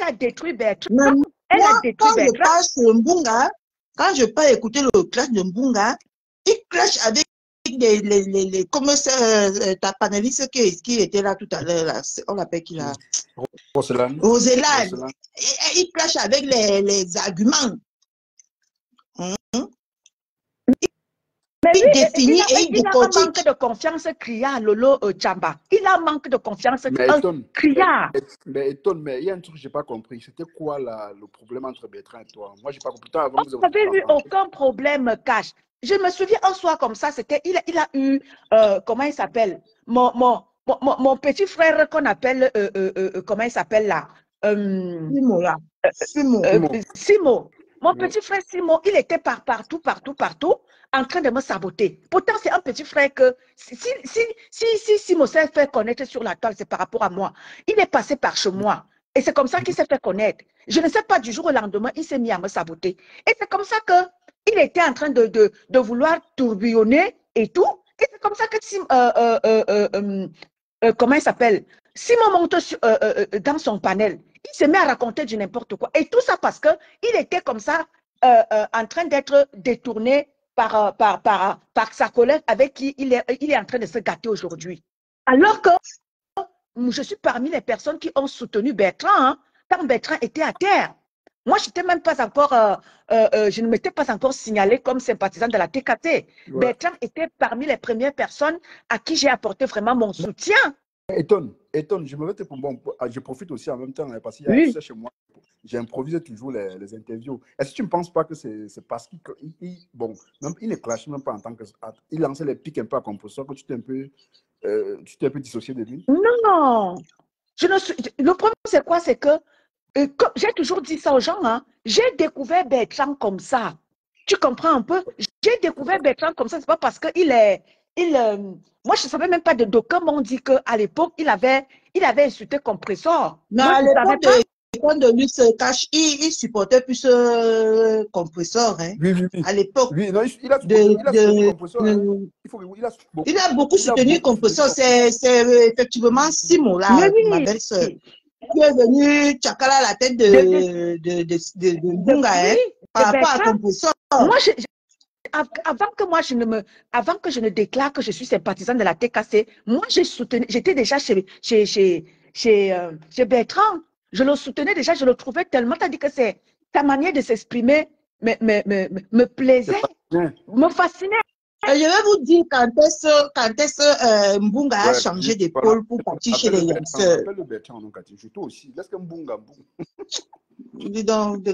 a détruit Bertrand. Quand je pars écouter le clash de Mbunga, il clash avec les commissaires, ta panéliste qui était là tout à l'heure, on l'appelle qui là? Roselane. Il clash avec les arguments. Mais lui, défini et il il a un manque décortique. de confiance criard, Lolo Chamba. Il a un manque de confiance criard. Mais il y a un truc que je n'ai pas compris. C'était quoi le problème entre Bertrand et toi? Moi, je n'ai pas compris. Avant, On n'avait eu aucun problème, Cash. Je me souviens un soir comme ça, il a eu, comment il s'appelle? Mon petit frère qu'on appelle, comment il s'appelle là? Simo, là. Simo. Mon petit frère Simo, il était partout, en train de me saboter. Pourtant, c'est un petit frère que, si Simo s'est fait connaître sur la toile, c'est par rapport à moi. Il est passé par chez moi. Et c'est comme ça qu'il s'est fait connaître. Je ne sais pas, du jour au lendemain, il s'est mis à me saboter. Et c'est comme ça qu'il était en train de vouloir tourbillonner et tout. Et c'est comme ça que comment il s'appelle? Simon monte dans son panel. Il se met à raconter du n'importe quoi. Et tout ça parce qu'il était comme ça, en train d'être détourné par sa collègue avec qui il est en train de se gâter aujourd'hui. Alors que je suis parmi les personnes qui ont soutenu Bertrand, hein, quand Bertrand était à terre. Moi, je ne m'étais pas encore signalée comme sympathisant de la TKT. Ouais. Bertrand était parmi les premières personnes à qui j'ai apporté vraiment mon soutien. Étonne, je profite aussi en même temps, parce qu'il y a oui. chez moi, j'improvise toujours les interviews. Est-ce que tu ne penses pas que c'est parce qu'il ne clash même pas en tant que... Il lançait les pics un peu à composition, que tu t'es un peu dissocié de lui? Non, le problème c'est quoi? C'est que, j'ai toujours dit ça aux gens, hein, j'ai découvert Bertrand comme ça. Tu comprends un peu? J'ai découvert Bertrand comme ça, c'est pas parce qu'il est... moi, je ne savais même pas de d'aucuns m'ont dit qu'à l'époque, il avait insulté Compressor. Mais à l'époque de lui se cache, il supportait plus Compressor. Hein. Oui. À l'époque. Oui, non, il a soutenu Compressor. Il a beaucoup soutenu Compressor. C'est effectivement Simon, là, ma belle-sœur, qui est venu Tchakala à la tête de Mbunga, hein, par rapport à Compressor. Moi, avant que je ne déclare que je suis sympathisante de la TKC, moi, j'étais déjà chez Bertrand. Je le soutenais déjà, je le trouvais tellement, t'as dit que sa manière de s'exprimer me plaisait, me fascinait. Et je vais vous dire quand est-ce que Mbunga a changé d'épaule pour partir chez les Yanseurs. Appelle le Bertrand, non, Cathy, toi aussi. Laisse que Mbunga. Dis donc,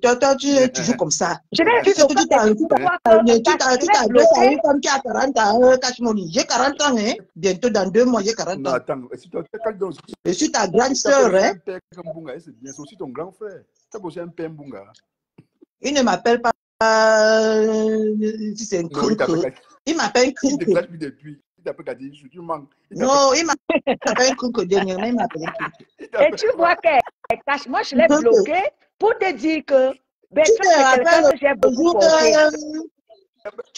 toi, tu joues comme ça. Je vais tu t'arrives comme tu as 40 ans, Cachemoni. J'ai 40 ans, hein. Bientôt dans 2 mois, j'ai 40 ans. Non, attends, je suis ta grande sœur, hein. C'est aussi ton grand frère. Tu as aussi un père Mbunga. Il ne m'appelle pas si c'est un creux. Il m'appelle creux. Il te clash depuis. Il t'appelle Kadji, tu manques. Non, il m'appelle creux dernièrement, il m'appelle creux. Et tu vois que moi, je l'ai bloqué pour te dire que tu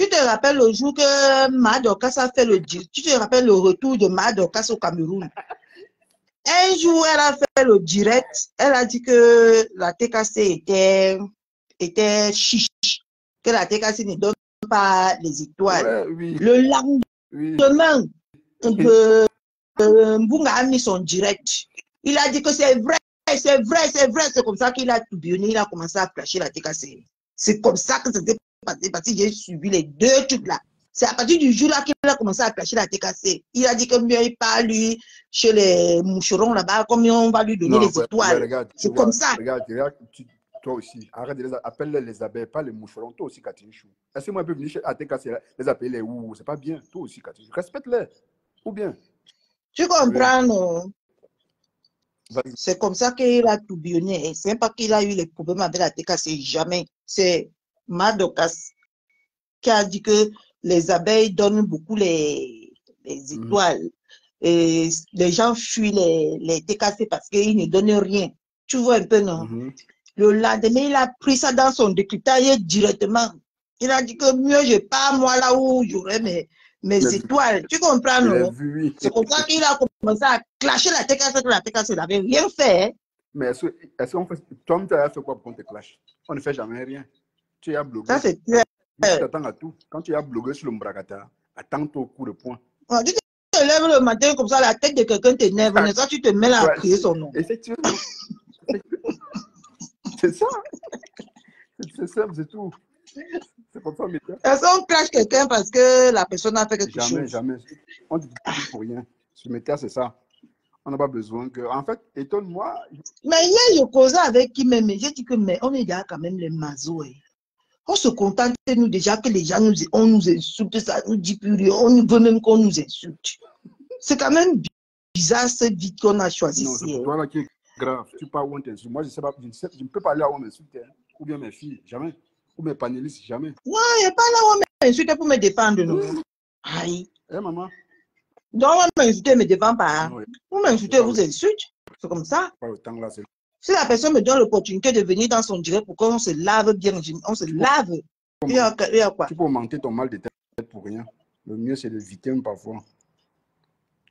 te rappelles le jour que Madokas a fait tu te rappelles le retour de Madokas au Cameroun. Un jour, elle a fait le direct, elle a dit que la TKC était chiche, que la TKC ne donne pas les étoiles. Ouais, oui. Le lendemain, Mbunga a mis son direct. Il a dit que c'est vrai, c'est comme ça qu'il a tourbillonné, il a commencé à flasher la TKC. C'est comme ça que ça s'est passé, parce que j'ai suivi les 2 trucs là. C'est à partir du jour là qu'il a commencé à flasher la TKC. Il a dit que mieux il part lui chez les moucherons là-bas, comme on va lui donner les étoiles. C'est comme ça. Regarde, toi aussi, arrête de appeler les abeilles, pas les moucherons, toi aussi, Katichou. Est-ce que moi, je peux venir chez TKC, les appeler les ou, c'est pas bien, toi aussi, Katichou. Respecte-les, ou bien. Tu comprends, non? C'est comme ça qu'il a tourbillonné. C'est pas qu'il a eu les problèmes avec la TKC, jamais. C'est Madokas qui a dit que les abeilles donnent beaucoup les étoiles. Et les gens fuient les TKC parce qu'ils ne donnent rien. Tu vois un peu, non? Le lendemain, il a pris ça dans son décryptage directement. Il a dit que mieux je pars, moi, là où j'aurai mes étoiles. Tu comprends, non? C'est comme ça qu'il a commencé à clasher la TKC, que la TKC n'avait rien fait. Hein? Mais est-ce qu'on fait... Toi, tu as fait quoi pour qu'on te clash? On ne fait jamais rien. Tu as blogué. Ça, c'est clair. Tu t'attends à tout. Quand tu as blogué sur le Mbrakata, attends-toi au coup de poing. Tu te lèves le matin comme ça, la tête de quelqu'un t'énerve. Ça, tu te mets là à crier son nom. Effectivement. C'est ça. C'est simple, c'est tout. C'est comme ça, mais Est-ce qu'on clash quelqu'un parce que la personne a fait quelque jamais, chose? jamais. On dit pour rien. Ce métier, c'est ça. On n'a pas besoin que. En fait, étonne-moi. Mais hier, je causais avec qui même. J'ai dit que, mais on est déjà quand même les mazos. On se contente, nous, déjà que les gens on nous insulte, ça nous dit plus rien. On veut même qu'on nous insulte. C'est quand même bizarre cette vie qu'on a choisie Non, ici. c'est toi là qui est grave. Tu parles où on t'insulte. Moi, je sais pas, je ne peux pas aller là où on m'insulte. Ou bien mes filles, jamais. Ou mes panélistes, jamais. Non, il n'y a pas là où on m'insulte pour me défendre. Non. Aïe. Eh, maman. Donc, on m'insulte, me défend pas. Non, Vous m'insultez, vous insulte. C'est comme ça. pas le temps là. C'est... Si la personne me donne l'opportunité de venir dans son direct pour qu'on se lave bien, on se lave. Il y a quoi? Tu peux augmenter ton mal de tête pour rien. Le mieux, c'est d'éviter parfois.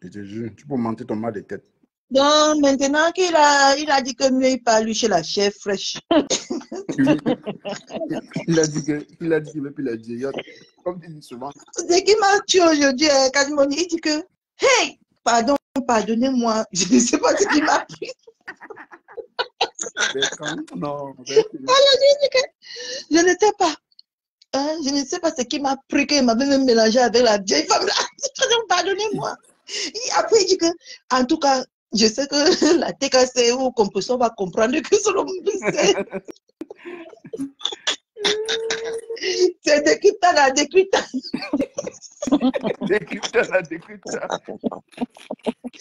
Je te jure, tu peux augmenter ton mal de tête. Donc, maintenant qu'il a dit que mieux il part lui chez la chef fraîche. Il a dit qu'il veut plus la dire. Comme tu dis souvent. C'est qui m'a tué aujourd'hui, Kadimoni. Il dit que, hey, pardon, pardonnez-moi. Je ne sais pas ce qui m'a pris. Non. Je ne sais pas. Hein, je ne sais pas ce qui m'a pris, qu'il m'avait même mélangé avec la vieille femme là. Pardonnez-moi. Et après, il dit que, en tout cas, je sais que la TKC ou compression va comprendre que c'est le c'est décryptage à décryptage. Décryptage à décryptage.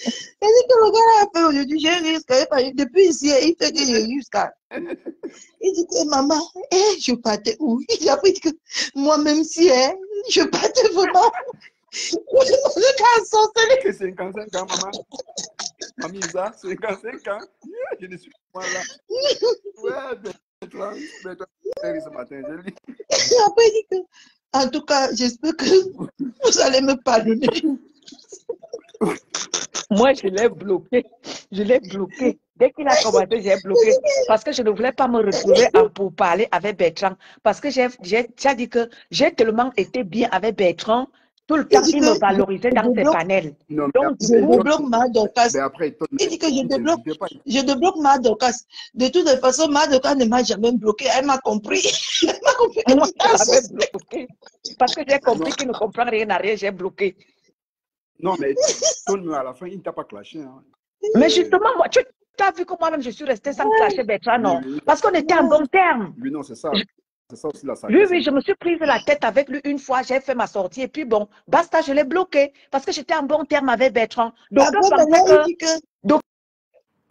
Il dit que le gars a fait aujourd'hui, j'ai risqué. Depuis ici, il fait que j'ai risqué. Il dit que maman, je partais où? Il dit après que moi, même si je partais vraiment. Que 55 ans, maman. Mamie, ça, 55 ans. Je ne suis pas là. Ouais, ce matin, je lis. Après, il dit que, en tout cas, j'espère que vous allez me pardonner. Moi, je l'ai bloqué. Je l'ai bloqué. Dès qu'il a commencé, j'ai bloqué. Parce que je ne voulais pas me retrouver pour parler avec Bertrand. Parce que j'ai dit que j'ai tellement été bien avec Bertrand. Tout le temps, il me valorisait dans ses panels. Non, donc, je débloque ma Dorcas. Il dit que je débloque ma Dorcas. De toute façon, ma Dorcas ne m'a jamais bloqué. Elle m'a compris. Elle m'a compris. Moi, je l'avais bloqué. Parce que j'ai compris qu'il ne comprend rien à rien, j'ai bloqué. Non, mais à la fin, il ne t'a pas clashé. Hein. Mais justement, moi, tu as vu que moi-même, je suis restée sans clasher Bertrand, non? Parce qu'on était en bon terme. Oui, non, c'est ça. C'est ça aussi la sagesse. Oui, je me suis prise la tête avec lui une fois, j'ai fait ma sortie et puis bon, basta, je l'ai bloqué parce que j'étais en bon terme avec Bertrand. Donc,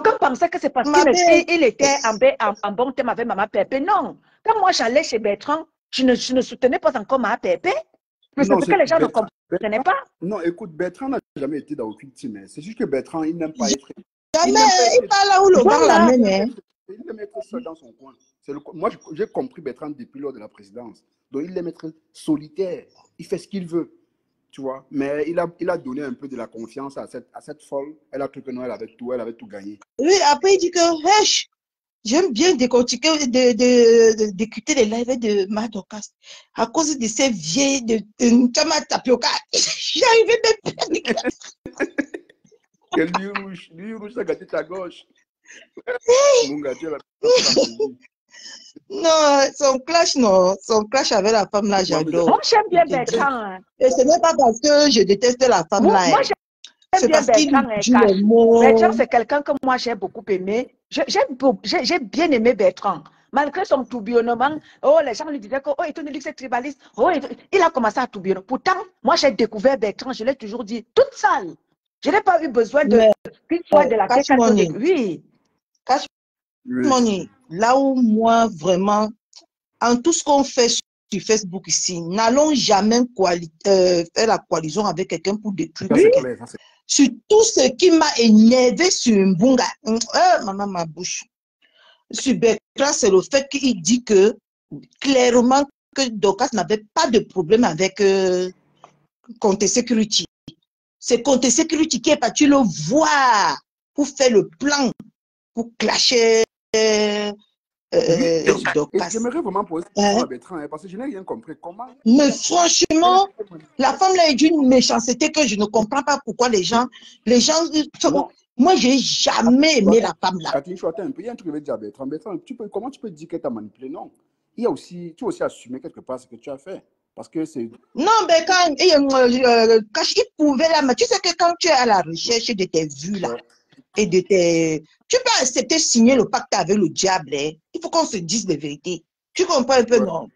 on pensait que c'est parce qu'il était en bon terme avec Maman Pépé. Non, quand moi j'allais chez Bertrand, je ne soutenais pas encore Maman Pépé. Mais c'est ce que les gens ne comprenaient pas. Non, écoute, Bertrand n'a jamais été dans aucune team. C'est juste que Bertrand, il n'aime pas être... Jamais, il parle là où le gars l'amène. Il aime être seul dans son coin. Moi, j'ai compris Bertrand depuis lors de la présidence. Donc, il aime être solitaire. Il fait ce qu'il veut. Tu vois. Mais il a donné un peu de la confiance à cette folle. Elle a cru que non, elle avait tout gagné. Oui, après, il dit que, j'aime bien décortiquer, d'écouter les lives de Madocas. À cause de ces vieilles de Chama Tapioca. J'arrivais même pas. Lui rouge, ça gâté ta gauche. Non, son clash avec la femme là, j'adore. Moi, j'aime bien Bertrand. Et ce n'est pas parce que je déteste la femme là. Moi, j'aime bien Bertrand. Bertrand, c'est quelqu'un que moi, j'ai beaucoup aimé. J'ai bien aimé Bertrand. Malgré son tourbillonnement, les gens lui disaient que Tony c'est tribaliste. Il a commencé à tourbillonner. Pourtant, moi, j'ai découvert Bertrand, je l'ai toujours dit, toute seule. Je n'ai pas eu besoin de la tête. Oui. Cash money. Là où moi, vraiment, en tout ce qu'on fait sur Facebook ici, n'allons jamais faire la coalition avec quelqu'un pour détruire. Sur tout ce qui m'a énervé sur Mbunga. Maman, ma bouche. Sur Bertrand, c'est le fait qu'il dit que, clairement, que Dorcas n'avait pas de problème avec Conte Security. C'est Conte Security qui est parti le voir pour faire le plan, pour clasher Dorcas. J'aimerais vraiment poser à Bertrand, parce que je n'ai rien compris. Comment... Mais franchement, la femme là est d'une méchanceté que je ne comprends pas pourquoi les gens moi, j'ai jamais aimé la femme là. Catherine, je suis un peu. Il y a un truc que je veux dire à Bertrand. Bertrand, comment tu peux dire qu'elle t'a manipulé? Non. il y a aussi, tu as aussi assumé quelque part ce que tu as fait. Parce que c'est... Non, mais quand il pouvait là, mais tu sais que quand tu es à la recherche de tes vues là, Ouais. et de tes... Tu peux accepter signer le pacte avec le diable, hein. Il faut qu'on se dise la vérité. Tu comprends un peu, Ouais. non?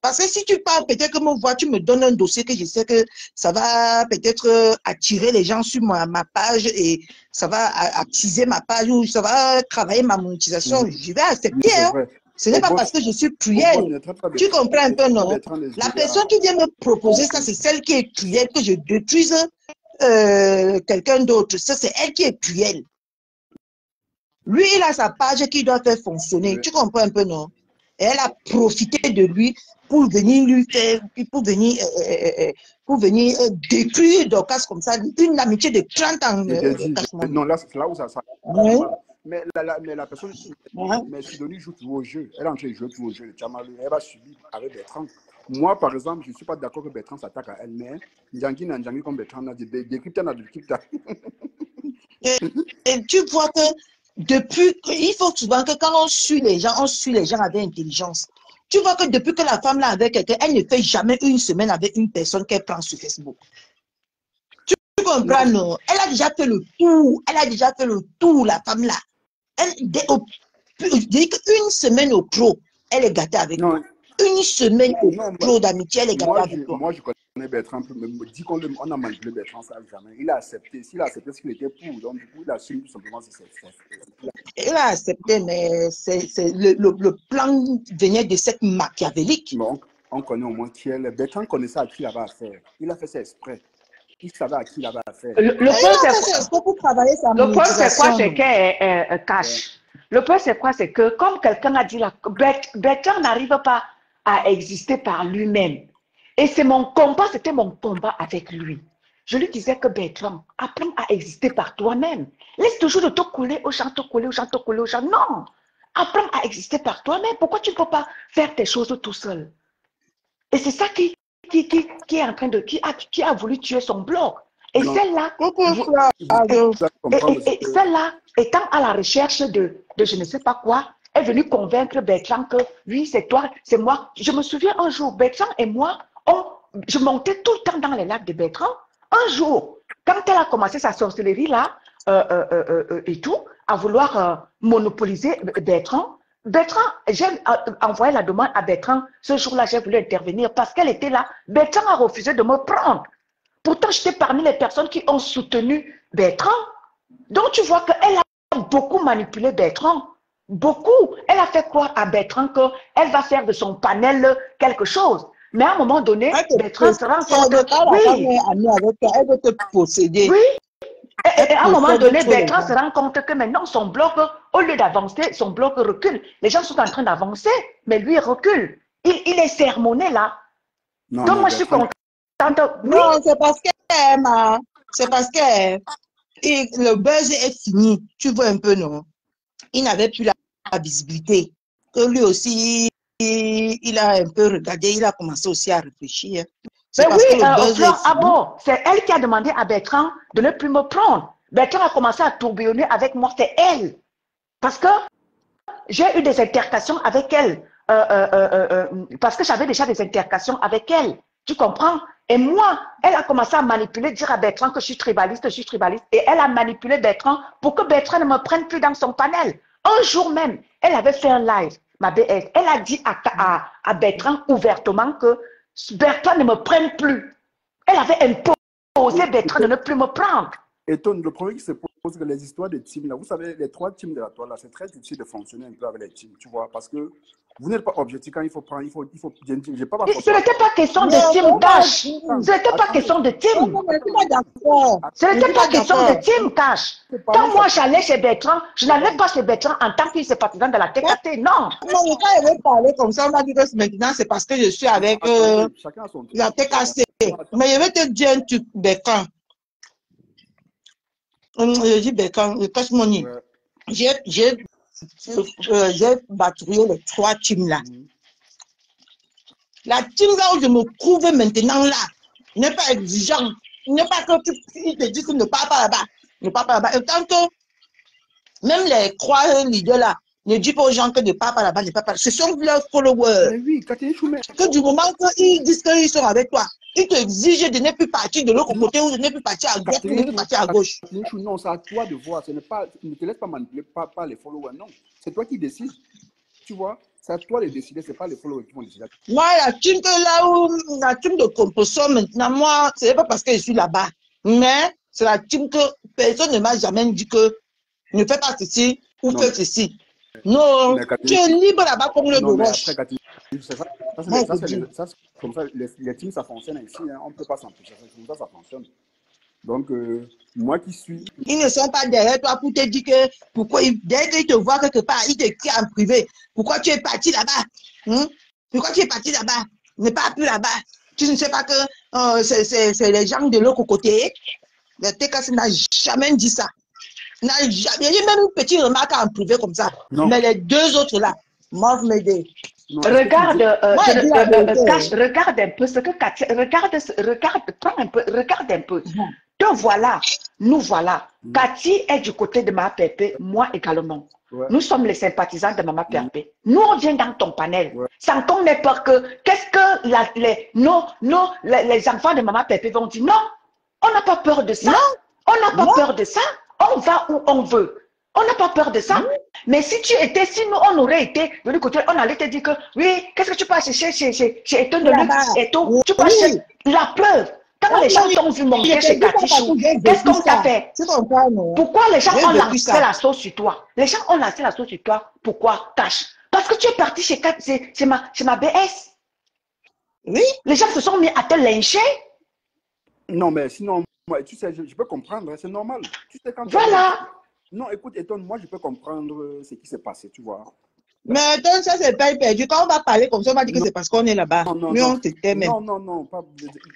Parce que si tu parles, peut-être que mon voix, tu me donnes un dossier que je sais que ça va peut-être attirer les gens sur ma page et ça va attiser ma page ou ça va travailler ma monétisation. Oui, Je vais accepter, c'est hein. vrai. Ce n'est Au pas boss, parce que je suis au boss, cruelle. ne traite pas Tu comprends un peu, non? Bertrand des La idées personne qui vient me proposer ça, c'est celle qui est cruelle, que je détruise quelqu'un d'autre. Ça, c'est elle qui est cruelle. Lui, il a sa page qui doit faire fonctionner. Oui. Tu comprends un peu, non? Et elle a profité de lui pour venir lui faire, pour venir détruire Dorcas comme ça. Une amitié de 30 ans. Je t'ai dit, non, là, c'est là où ça Ouais. mal. Mais la personne, Ouais. mais Sidonie joue toujours au jeu. Elle est en train de jouer toujours au jeu. Elle va subir avec Bertrand. Moi, par exemple, je ne suis pas d'accord que Bertrand s'attaque à elle, mais Ndjangi n'a Ndjangi comme Bertrand a dit, décrypte n'a décrypte. Et tu vois que depuis, il faut souvent que quand on suit les gens avec intelligence. Tu vois que depuis que la femme là avec quelqu'un, elle ne fait jamais une semaine avec une personne qu'elle prend sur Facebook. Tu comprends, non? Elle a déjà fait le tour. Elle a déjà fait le tour, la femme là. Je dis qu'une semaine au pro, elle est gâtée avec toi. Une semaine au pro d'amitié, elle est gâtée avec toi. Moi, je connais Bertrand, mais me dit qu'on a manipulé Bertrand, ça jamais. Il a accepté. S'il a accepté ce qu'il était pour, donc du coup, il assume tout simplement ce qu'il fait. Il a accepté, mais le plan venait de cette machiavélique. Bon, on connaît au moins qui elle est. Bertrand connaissait à qui il avait affaire. Il a fait ça exprès. Il savait à qui il avait affaire. Le point, c'est quoi? C'est qu'elle cache. Le point, c'est quoi? C'est que, comme quelqu'un a dit là, Bertrand n'arrive pas à exister par lui-même. Et c'est mon combat, c'était mon combat avec lui. Je lui disais que Bertrand, apprends à exister par toi-même. Laisse toujours de te couler aux gens, te couler aux gens, te couler aux gens. Non! Apprends à exister par toi-même. Pourquoi tu ne peux pas faire tes choses tout seul? Et c'est ça qui est en train de... Qui a voulu tuer son blog. Et celle-là... Et celle-là, étant à la recherche de je ne sais pas quoi, est venue convaincre Bertrand que oui, c'est toi, c'est moi. Je me souviens un jour, Bertrand et moi, je montais tout le temps dans les lacs de Bertrand. Un jour, quand elle a commencé sa sorcellerie là, et tout, à vouloir monopoliser Bertrand, j'ai envoyé la demande à Bertrand. Ce jour-là, j'ai voulu intervenir parce qu'elle était là. Bertrand a refusé de me prendre. Pourtant, j'étais parmi les personnes qui ont soutenu Bertrand. Donc, tu vois qu'elle a beaucoup manipulé Bertrand. Beaucoup. Elle a fait croire à Bertrand qu'elle va faire de son panel quelque chose. Mais à un moment donné, Bertrand se rend compte que... Elle veut te posséder. Oui. Et à un moment donné, Bertrand se rend compte que maintenant, son bloc, au lieu d'avancer, son bloc recule. Les gens sont en train d'avancer, mais lui, il recule. Il est sermonné là. Non, donc, moi, je suis contente. Oui. Non, c'est parce que le buzz est fini. Tu vois un peu, non? Il n'avait plus la visibilité. Que lui aussi, il a un peu regardé, il a commencé aussi à réfléchir. Mais oui, bon, c'est elle qui a demandé à Bertrand de ne plus me prendre. Bertrand a commencé à tourbillonner avec moi, c'est elle. Parce que j'ai eu des altercations avec elle. Parce que j'avais déjà des altercations avec elle. Tu comprends? Et moi, elle a commencé à manipuler, dire à Bertrand que je suis tribaliste. Et elle a manipulé Bertrand pour que Bertrand ne me prenne plus dans son panel. Un jour même, elle avait fait un live, ma BS. Elle a dit à Bertrand ouvertement que Bertrand ne me prenne plus. Elle avait imposé Bertrand de ne plus me prendre. Et le problème qui se pose, que les histoires de teams, là, vous savez, les 3 teams de la toile, là, c'est très difficile de fonctionner un peu avec les teams, tu vois, parce que vous n'êtes pas objectif quand il faut prendre, j'ai pas ce n'était pas question de team cash. Ce n'était pas question de team. Ce n'était pas question de team cash. Quand moi j'allais chez Bertrand, je n'allais pas chez Bertrand en tant qu'il se partisan de la TKT, non. Non, quand elle veut parler comme ça, on a dit que maintenant c'est parce que je suis avec la TKC. Mais je vais te dire un truc, Bertrand. Je dis Bertrand, cache mon nid. J'ai batrouillé les 3 teams là. La team là où je me trouve maintenant là, n'est pas exigeant. N'est pas que tu te dis que ne parle pas là-bas. Ne parle pas là-bas. Et tant que même les 3 leaders là, Ne dis pas aux gens que ne pas là-bas, ne pas là. Ce sont leurs followers. Mais oui, Catherine Choumet. Que du moment qu'ils disent qu'ils sont avec toi, ils t'exigent de ne plus partir de l'autre côté ou de ne plus partir à droite ou de ne plus partir à gauche. Non, c'est à toi de voir. Ce n'est pas, ne te laisse pas manipuler par les followers. Non, c'est toi qui décides. Tu vois, c'est à toi de décider. C'est pas les followers qui vont décider. Moi, la team de composition maintenant, moi, ce n'est pas parce que je suis là-bas. Mais c'est la team que personne ne m'a jamais dit que ne fais pas ceci ou fais ceci. Non, tu es libre là-bas comme le gouvernement. Comme ça, les teams, ça fonctionne ainsi. Hein. On ne peut pas s'empêcher. Comme ça fonctionne. Donc, moi qui suis... Ils ne sont pas derrière toi pour te dire que pourquoi dès qu'ils te voient quelque part, ils te crient en privé. Pourquoi tu es parti là-bas? Pourquoi tu es parti là-bas? Ne pars plus là-bas. Tu ne sais pas que c'est les gens de l'autre côté. Le TKC n'a jamais dit ça. Il y a même une petite remarque en privé comme ça. Non. Mais les deux autres là, moi, je me dis. Regarde, regarde un peu ce que Cathy, prends un peu, regarde un peu. Te voilà, nous voilà. Cathy est du côté de Mama Pépé, moi également. Ouais. Nous sommes les sympathisants de Mama Pépé. Nous, on vient dans ton panel. Ouais. Sans qu'on ait peur que, qu'est-ce que les enfants de Mama Pépé vont dire? Non, on n'a pas peur de ça. Non. On n'a pas peur de ça. On va où on veut. On n'a pas peur de ça. Mais si tu étais, si nous, on aurait été de l'autre côté, on allait te dire que, oui, qu'est-ce que tu passes chez Eton de Luxe et tout. Tu passes chez la preuve. Quand les gens t'ont vu monter chez Katichou, qu'est-ce qu'on t'a fait? Pourquoi les gens ont lancé la sauce sur toi? Les gens ont lancé la sauce sur toi. Pourquoi? Cache. Parce que tu es parti chez ma BS. Oui. Les gens se sont mis à te lyncher. Non, mais sinon, moi, tu sais, je peux comprendre, c'est normal. Tu sais, quand voilà. Non, écoute, étonne, moi, je peux comprendre ce qui s'est passé, tu vois. Mais étonne, ça, c'est pas perdu. Quand on va parler comme ça, on va dire que c'est parce qu'on est là-bas. Mais on t'était même. Non, pas,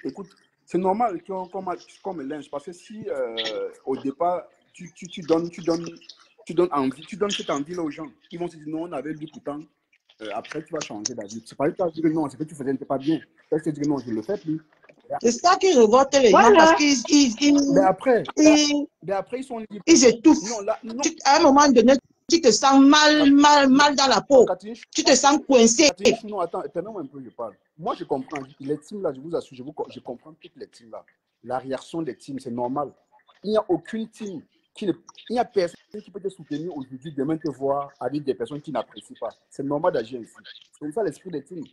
écoute, c'est normal qu'on me lynche, parce que si, au départ, tu donnes envie, tu donnes cette envie-là aux gens, ils vont se dire, non, on avait dit pourtant, après, tu vas changer d'avis. C'est pas dire que non, c'est que tu faisais, n'était pas bien. Tu te dis que non, je ne le fais plus. C'est ça qui révolte les gens parce qu'ils. Mais après, ils sont libres. Ils étouffent. Non. À un moment donné, tu te sens mal dans la peau. Tu te sens coincé. Non, attends, permets-moi un peu, je parle. Moi, je comprends. Les teams là, je vous assure, je comprends toutes les teams là. La réaction des teams, c'est normal. Il n'y a aucune team il n'y a personne qui peut te soutenir aujourd'hui, demain te voir avec des personnes qui n'apprécient pas. C'est normal d'agir ainsi. C'est comme ça l'esprit des teams.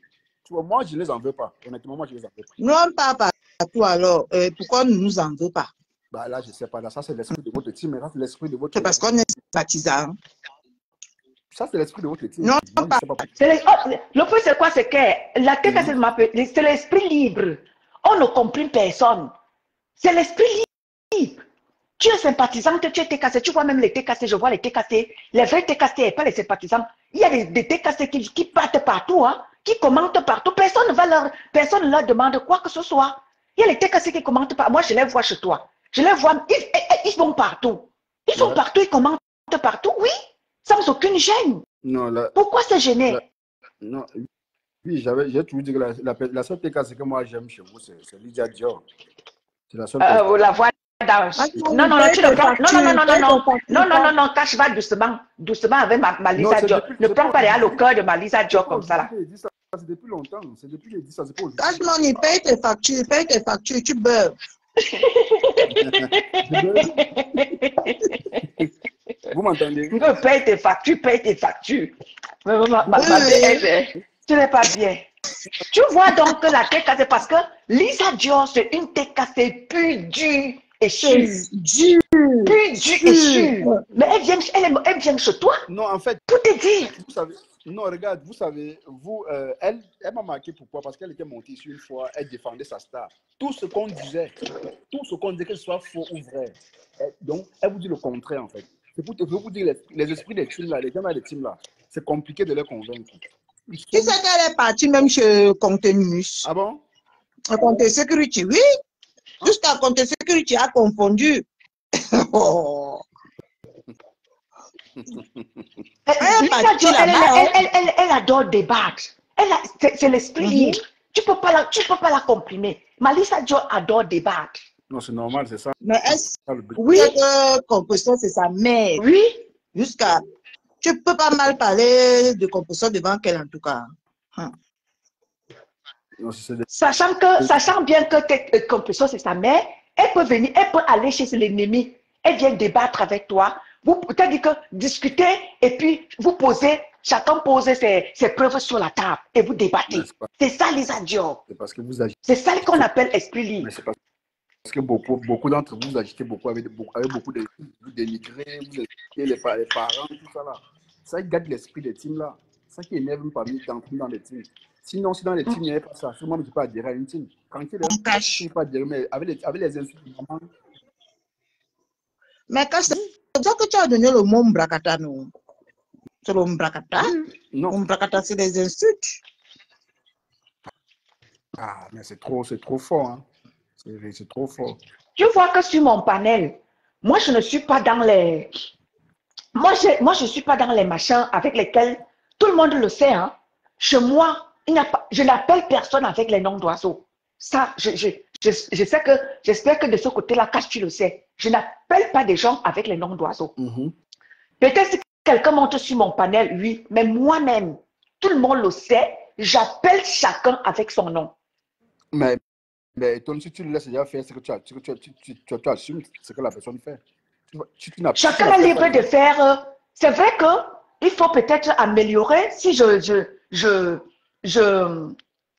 Tu vois, moi, je ne les en veux pas. Honnêtement, moi, je ne les en veux pas. Non, pas partout alors. Pourquoi ne nous en veut pas? Bah là, je ne sais pas. Là, ça, c'est l'esprit de votre team. Mais là, c'est l'esprit de votre team. C'est parce qu'on est sympathisant. Ça, c'est l'esprit de votre team. Non, pas. Le point, c'est quoi? C'est que la tête, c'est l'esprit libre. On ne comprend personne. C'est l'esprit libre. Tu es sympathisante, tu es TKC, tu vois même les TKC, je vois les TKC, les vrais TKC et pas les sympathisants. Il y a des TKC qui partent partout, hein, qui commentent partout. Personne ne leur demande quoi que ce soit. Il y a les TKC qui commentent partout. Moi, je les vois chez toi. Je les vois, ils vont partout. Ils sont partout, ils commentent partout, oui, sans aucune gêne. Non, pourquoi se gêner? Non, oui, j'ai toujours dit que la seule TKC que moi j'aime chez vous, c'est Lydia Dior. C'est la seule. La voix. Non, tu ne prends. Non, Cash, va doucement avec ma Lisa Dior. Ne prends pas le cœur de ma Lisa Dior comme ça là. C'est depuis longtemps, c'est depuis que j'ai dit ça, c'est pas aujourd'hui. Cash Money, paye tes factures, tu beurres. Vous m'entendez? Paye tes factures. Tu n'es pas bien. Tu vois donc que la TKC, parce que Lisa Dior, c'est une TKC plus dure. Et dur. Mais elle vient chez toi. Non, en fait. Pour te dire. Vous savez, non, regarde, vous savez, elle m'a marqué pourquoi? Parce qu'elle était montée ici une fois, elle défendait sa star. Tout ce qu'on disait, que ce soit faux ou vrai. Donc, elle vous dit le contraire, en fait. C'est pour vous dire, les esprits des teams là, les gens des teams là, c'est compliqué de les convaincre. Tu sais qu'elle est partie même chez Contenus. Ah bon? Conte Security, oui. Jusqu'à Conte Security a confondu. Elle adore débattre. C'est l'esprit libre. Tu peux pas la comprimer. Lisa Dior adore débattre. Non, c'est normal, c'est ça. Mais oui, composition, c'est sa mère. Oui. Jusqu'à Tu peux pas mal parler de composition devant qu'elle, en tout cas. Non, Sachant bien que composition, c'est sa mère, elle peut venir, elle peut aller chez l'ennemi. Elle vient débattre avec toi. C'est-à-dire que discuter et puis vous posez, chacun pose ses preuves sur la table et vous débattez. C'est ça, Lisa Dior. C'est parce que vous agissez. C'est ça qu'on appelle esprit libre. Mais c'est parce que beaucoup d'entre vous agitez beaucoup avec beaucoup de vous dénigrez, vous insultez les parents, tout ça là. Ça gâte l'esprit des teams là. Ça qui énerve parmi dans les teams. Sinon, si dans les teams, il n'y avait pas ça, sûrement je peux adhérer à une team. Quand il est pas adhérer, mais avec les insultes, vraiment. Mais quand c'est comme ça que tu as donné le mot Mbrakata, non? C'est le Mbrakata? Non. Mbrakata, c'est des insultes. Ah, mais c'est trop fort, hein. C'est trop fort. Tu vois que sur mon panel, moi, je ne suis pas dans les... Moi, je suis pas dans les machins avec lesquels tout le monde le sait, hein. Chez moi, je n'appelle personne avec les noms d'oiseaux. Ça, je sais que, j'espère que de ce côté-là, Cash, tu le sais. Je n'appelle pas des gens avec les noms d'oiseaux. Peut-être si quelqu'un monte sur mon panel, oui, mais moi-même, tout le monde le sait, j'appelle chacun avec son nom. Mais toi, si tu le laisses déjà faire, c'est que tu assumes ce que la personne fait. Chacun est libre de faire. C'est vrai qu'il faut peut-être améliorer. Si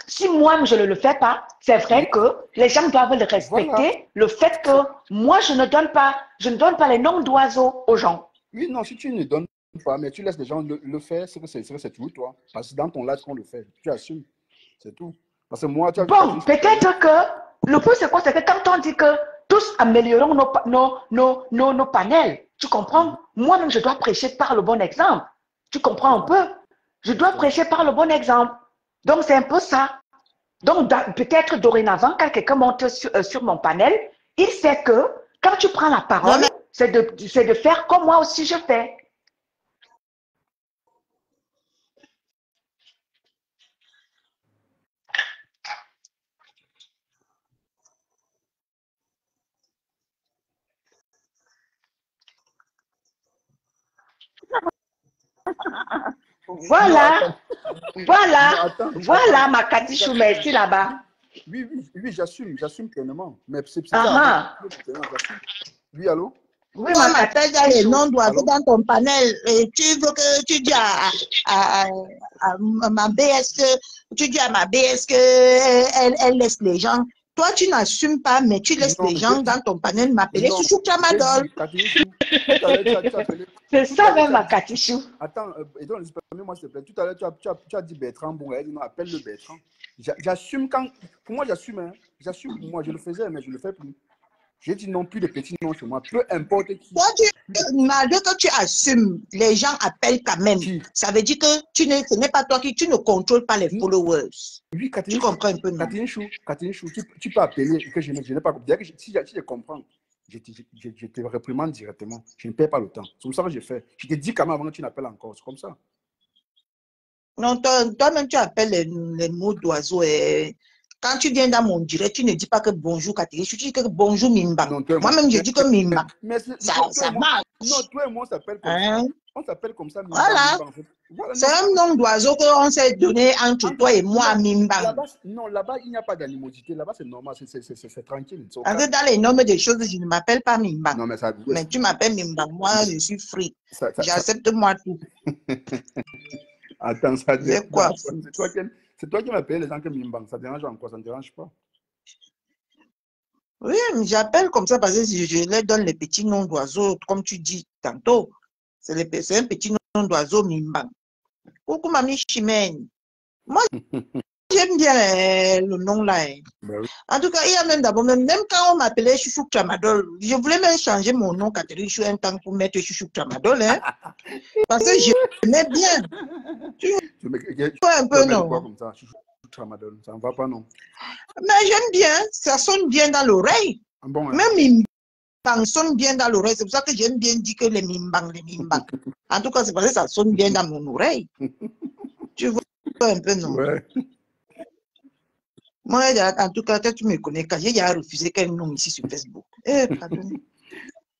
si moi, je ne le fais pas, c'est vrai que les gens doivent le respecter. Voilà. Le fait que moi, je ne donne pas les noms d'oiseaux aux gens. Oui, non, si tu ne donnes pas, mais tu laisses les gens le faire, c'est tout, toi. Parce que dans ton live qu'on le fait, tu assumes. C'est tout. Parce que moi, bon, peut-être que le plus c'est quoi? C'est que quand on dit que tous améliorons nos panels, tu comprends? Moi-même, je dois prêcher par le bon exemple. Tu comprends un peu? Je dois prêcher par le bon exemple. Donc, c'est un peu ça. Donc, peut-être dorénavant, quand quelqu'un monte sur mon panel, il sait que quand tu prends la parole, c'est de faire comme moi aussi je fais. Voilà, voilà ma Katichou, merci là-bas. Oui, j'assume pleinement. Mais c'est ça. Oui, allô? Oui, on m'appelle dans les noms d'oiseaux dans ton panel. Et tu veux que tu dis à ma BS que tu dis à ma BS que elle laisse les gens. Toi, tu n'assumes pas, mais tu laisses les gens dans ton panel m'appeler Chouchou Tramadol. C'est ça même, ma Katichou. Attends, moi s'il te plaît. Tout à l'heure, tu as dit Bertrand. Bon, elle dit non, appelle-le Bertrand. J'assume quand. Pour moi, j'assume. Hein. J'assume pour moi, je le faisais, mais je ne le fais plus. J'ai dit non plus de petits noms chez moi, peu importe qui. Toi, malgré que tu assumes, les gens appellent quand même. Ça veut dire que ce n'est pas toi tu ne contrôles pas les followers. Oui, Catherine, tu comprends un peu, non? Catherine Chou, tu peux appeler que je n'ai pas compris. Si je comprends, je te réprimande directement. Je ne perds pas le temps. C'est comme ça que j'ai fait. Je te dis quand même avant que tu n'appelles encore. C'est comme ça. Non, toi-même, tu appelles les mots d'oiseau. Quand tu viens dans mon direct, tu ne dis pas que bonjour Catherine, tu dis que bonjour Mimbang. Moi-même, je dis que Mimbang. Ça marche. Non, toi et moi, on s'appelle comme ça. On s'appelle comme ça, Mimbang. Voilà. C'est un nom d'oiseau qu'on s'est donné entre toi et moi, Mimbang. Non, là-bas, il n'y a pas d'animosité. Là-bas, c'est normal, c'est tranquille. Dans les noms des choses, je ne m'appelle pas Mimbang. Non, mais tu m'appelles Mimbang. Moi, je suis free. J'accepte moi tout. Attends, ça c'est quoi? C'est toi qui m'appelles les gens que Mimbang. Ça dérange encore, ça ne dérange pas. Oui, j'appelle comme ça parce que je leur donne les petits noms d'oiseaux, comme tu dis tantôt. C'est un petit nom d'oiseau Mimbang. Coucou, mamie Chimène. Moi, j'aime bien le nom là. Ben oui. En tout cas, il y a même d'abord, même quand on m'appelait Chouchou Tramadol, je voulais même changer mon nom Catherine Chou un temps pour mettre Chouchou Tramadol. Hein, parce que j'aimais bien. Tu vois un peu, non? Comme ça, Chouchou Tramadol, ça ne va pas, non? Mais j'aime bien, ça sonne bien dans l'oreille. Bon, hein. Même Mimbang sonne bien dans l'oreille. C'est pour ça que j'aime bien dire que les Mimbang. En tout cas, c'est parce que ça sonne bien dans mon oreille. Tu vois un peu, non? Ouais. Moi, en tout cas, tu me connais, quand j'ai refusé quel nom ici sur Facebook. Pardon.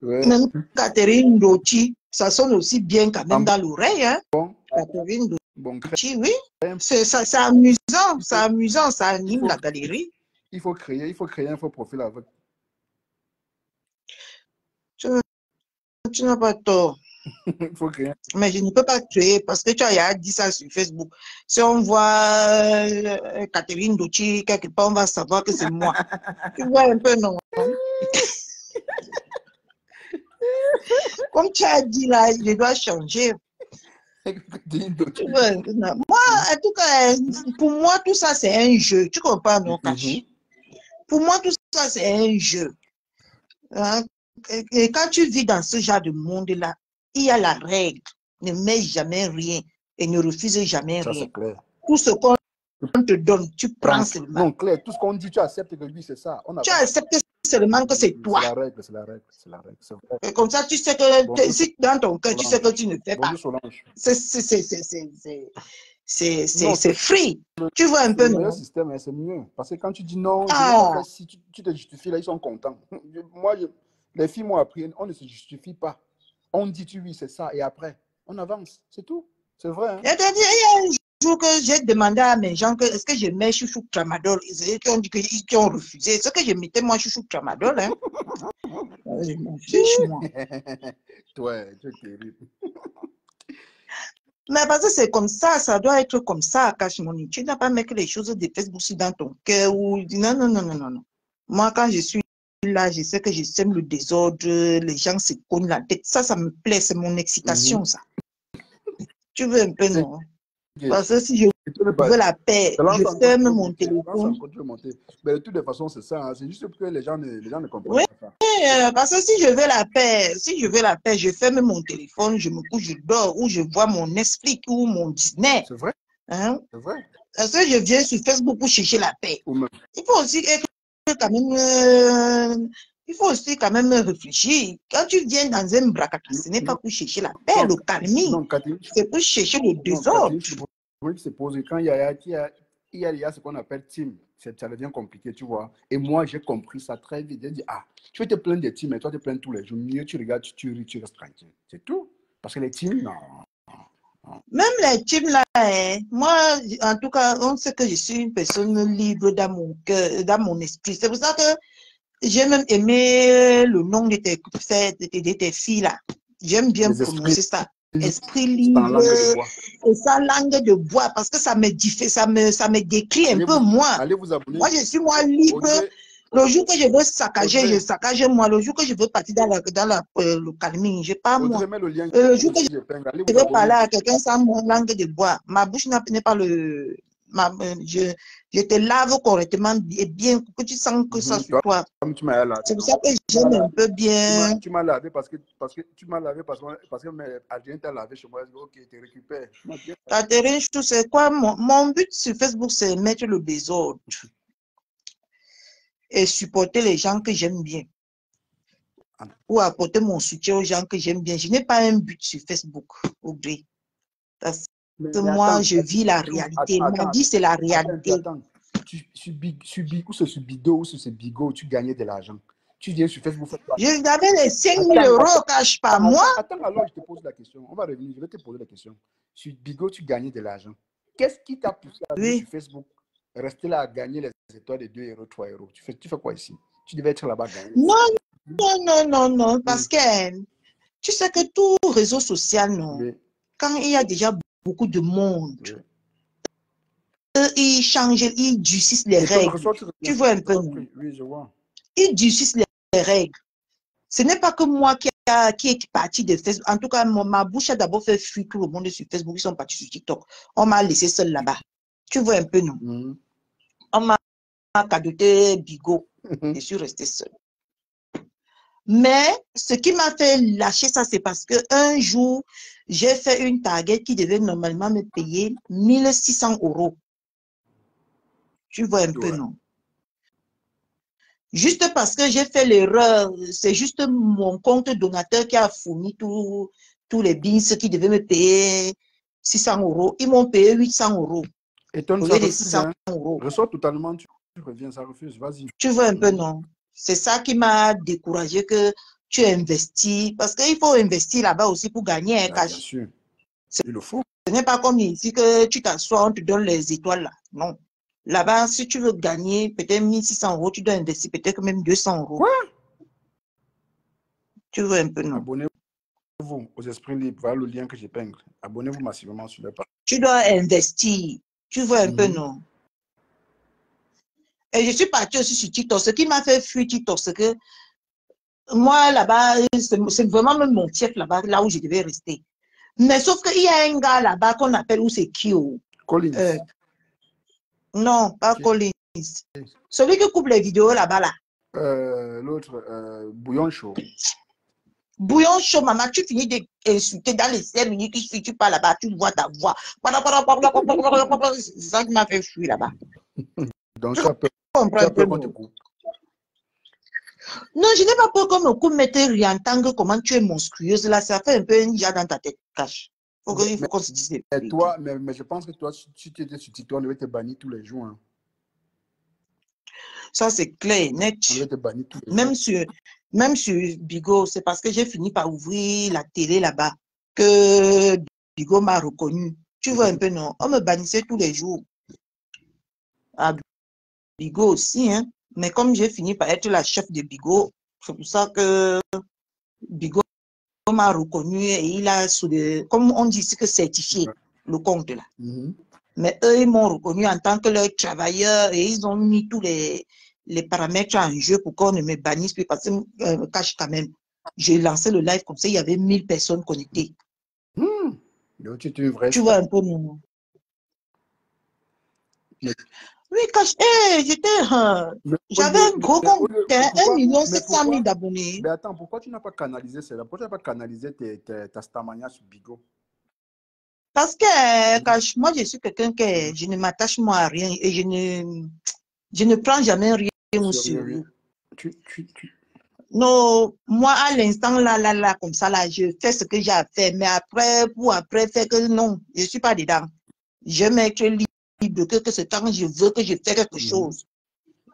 Ouais. Même Catherine Dochi, Ça sonne aussi bien quand même dans l'oreille, hein. Bon, Catherine bon, Dochi, oui. C'est amusant, c'est amusant, ça anime la galerie. Il faut créer un faux profil avec. Tu n'as pas tort. Il faut créer. Mais je ne peux pas créer parce que tu as dit ça sur Facebook. Si on voit Catherine Dochi quelque part, on va savoir que c'est moi. Tu vois un peu, non? Comme tu as dit là, je dois changer. Moi, en tout cas, pour moi, tout ça, c'est un jeu. Tu comprends, non, Kachi? Pour moi, tout ça, c'est un jeu. Hein? Et quand tu vis dans ce genre de monde-là, il y a la règle. Ne mets jamais rien et ne refuse jamais Ça, rien. c'est clair. Tout ce qu'on te donne, tu prends seulement. Non, Claire, tout ce qu'on dit, tu acceptes que lui, c'est ça. Tu acceptes seulement que c'est toi. C'est la règle, c'est la règle, c'est la règle. Et comme ça, tu sais que si dans ton cœur, tu sais que tu ne fais pas. C'est free. Tu vois un peu, non? Le meilleur système, c'est mieux. Parce que quand tu dis non, si tu te justifies, là, ils sont contents. Moi, les filles m'ont appris, on ne se justifie pas. On dit oui, c'est ça, et après, on avance. C'est tout. C'est vrai. Hein? Il y a un jour que j'ai demandé à mes gens que est-ce que je mets chouchou tramadol. Ils ont dit qu'ils ont refusé. Ce que je mettais, moi, chouchou tramadol. Hein? Fiche-moi. Ouais, tu es terrible. Mais parce que c'est comme ça doit être comme ça, Cashmoni. Tu n'as pas mettre les choses de Facebook dans ton cœur ou non, non, non, non, non, non. Moi, quand je suis là, je sais que je sème le désordre, les gens se cognent la tête. Ça me plaît, c'est mon excitation, ça. Tu veux un peu, non? Parce que si je veux la paix, je ferme mon téléphone. Mais de toutes les façons, c'est ça. Hein. C'est juste que les gens ne comprennent oui, pas ça. Parce que si je veux la paix, je ferme mon téléphone, je me couche, je dors, ou je vois mon Netflix ou mon Disney. C'est vrai. Hein? C'est vrai. Parce que je viens sur Facebook pour chercher la paix. Il faut aussi quand même réfléchir. Quand tu viens dans un bracata, ce n'est pas pour chercher la paix, le calming. C'est pour chercher le désordre. Quand il y a ce qu'on appelle team, ça devient compliqué, tu vois. Et moi, j'ai compris ça très vite. J'ai dit, tu veux te plaindre des teams, mais toi, tu te plains tous les jours. Mieux, tu regardes, tu restes tranquille. C'est tout. Parce que les teams, non. Même les teams là, moi, en tout cas, on sait que je suis une personne libre dans mon cœur, dans mon esprit. C'est pour ça que j'ai même aimé le nom de tes filles là. J'aime bien prononcer ça. Esprit libre et sa langue de bois parce que ça me décrit un peu moi. Allez vous abonner. Moi, je suis moi libre. Le jour que je veux saccager, je saccage moi. Le jour que je veux partir dans le calming, je pars moi. Le jour que je veux parler à quelqu'un sans mon langue de bois, ma bouche n'est pas le... je te lave correctement et bien pour que tu sens que ça sur toi. C'est pour ça que j'aime un peu bien. Tu m'as lavé parce que Adrien t'a lavé chez moi. Ok, tu récupères. Catherine, tu sais quoi? Mon but sur Facebook, c'est mettre le désordre et supporter les gens que j'aime bien. Ou apporter mon soutien aux gens que j'aime bien. Je n'ai pas un but sur Facebook, oublie. Parce que moi, je vis la réalité. Ma vie, c'est la réalité. Sur Bido ou sur ce Bigo, tu gagnais de l'argent. Tu viens sur Facebook. Je avais les 5 000 € cash par mois. Attends, alors je te pose la question. On va revenir, je vais te poser la question. Sur Bigo, tu gagnais de l'argent. Qu'est-ce qui t'a poussé à venir sur Facebook, rester là à gagner les étoiles de 2 €, 3 €? Tu fais quoi ici? Tu devais être là-bas gagner. Non, parce que tu sais que tout réseau social, non, quand il y a déjà beaucoup de monde, ils changent, ils durcissent les règles. Tu vois un peu, non? Oui, je vois. Ils durcissent les règles. Ce n'est pas que moi qui est parti de Facebook. En tout cas, ma bouche a d'abord fait fuir tout le monde sur Facebook. Ils sont partis sur TikTok. On m'a laissé seul là-bas. Tu vois un peu, non? On m'a cadoté Bigo. Je suis restée seule. Mais ce qui m'a fait lâcher ça, c'est parce qu'un jour, j'ai fait une target qui devait normalement me payer 1 600 €. Tu vois un peu, non? Juste parce que j'ai fait l'erreur, c'est juste mon compte donateur qui a fourni tous les bins qui devaient me payer 600 €. Ils m'ont payé 800 €. Et toi, au lieu de 600 €. Ressort totalement, tu reviens, ça refuse, vas-y. Tu vois un peu, non? C'est ça qui m'a découragé que tu investis. Parce qu'il faut investir là-bas aussi pour gagner un Bien cash. sûr, il le faut. Ce n'est pas comme ici que tu t'assois, on te donne les étoiles là. Non. Là-bas, si tu veux gagner peut-être 1600 €, tu dois investir peut-être même 200 €. Quoi? Tu veux un peu, non? Abonnez-vous aux esprits libres. Voilà le lien que j'épingle. Abonnez-vous massivement sur leur page. Tu dois investir. Tu veux un peu, non? Et je suis partie aussi sur TikTok. Ce qui m'a fait fuir TikTok, c'est que moi, là-bas, c'est vraiment même mon chef là-bas, là où je devais rester. Mais sauf qu'il y a un gars là-bas qu'on appelle, où c'est Kyo. Collins. Non, pas Collins. Celui qui coupe les vidéos là-bas, là. L'autre, Bouillon Chaud. Bouillon Chaud, maman, tu finis d'insulter dans les 5 minutes, tu parles là-bas, tu vois ta voix. C'est ça qui m'a fait fuir là-bas. Donc, tu as peur qu'on te coupe. Non, je n'ai pas peur qu'on me coupe, mais tu réentendre comment tu es monstrueuse. Là, ça fait un peu un déjà dans ta tête cache. Il faut qu'on se dise. Mais je pense que toi, si tu étais sur TikTok, on devait te bannir tous les jours. Hein. Ça, c'est clair, net. On devait te bannir tous les jours. Même sur Bigo, c'est parce que j'ai fini par ouvrir la télé là-bas que Bigo m'a reconnu. Tu vois un peu, non? On me bannissait tous les jours. À Bigo aussi, hein. Mais comme j'ai fini par être la chef de Bigo, c'est pour ça que Bigo m'a reconnu et il a, comme on dit, c'est que certifié le compte là. Mais eux, ils m'ont reconnu en tant que leur travailleur et ils ont mis tous les paramètres en jeu pour qu'on ne me bannisse plus parce que cache quand même. J'ai lancé le live comme ça, il y avait 1000 personnes connectées. Donc, tu vois un peu mon... Oui, cache. J'avais un gros compte, 1 700 000 d'abonnés. Mais attends, pourquoi tu n'as pas canalisé cela? Pourquoi tu n'as pas canalisé ta stamania sur Bigo? Parce que, cache, moi, je suis quelqu'un que je ne m'attache moi à rien et je ne prends jamais rien au sérieux. Non, moi, à l'instant, là, comme ça, là, je fais ce que j'ai à faire. Mais après, pour après faire que non, je ne suis pas dedans. Je vais être libre que c'est quand je veux que je fais quelque chose.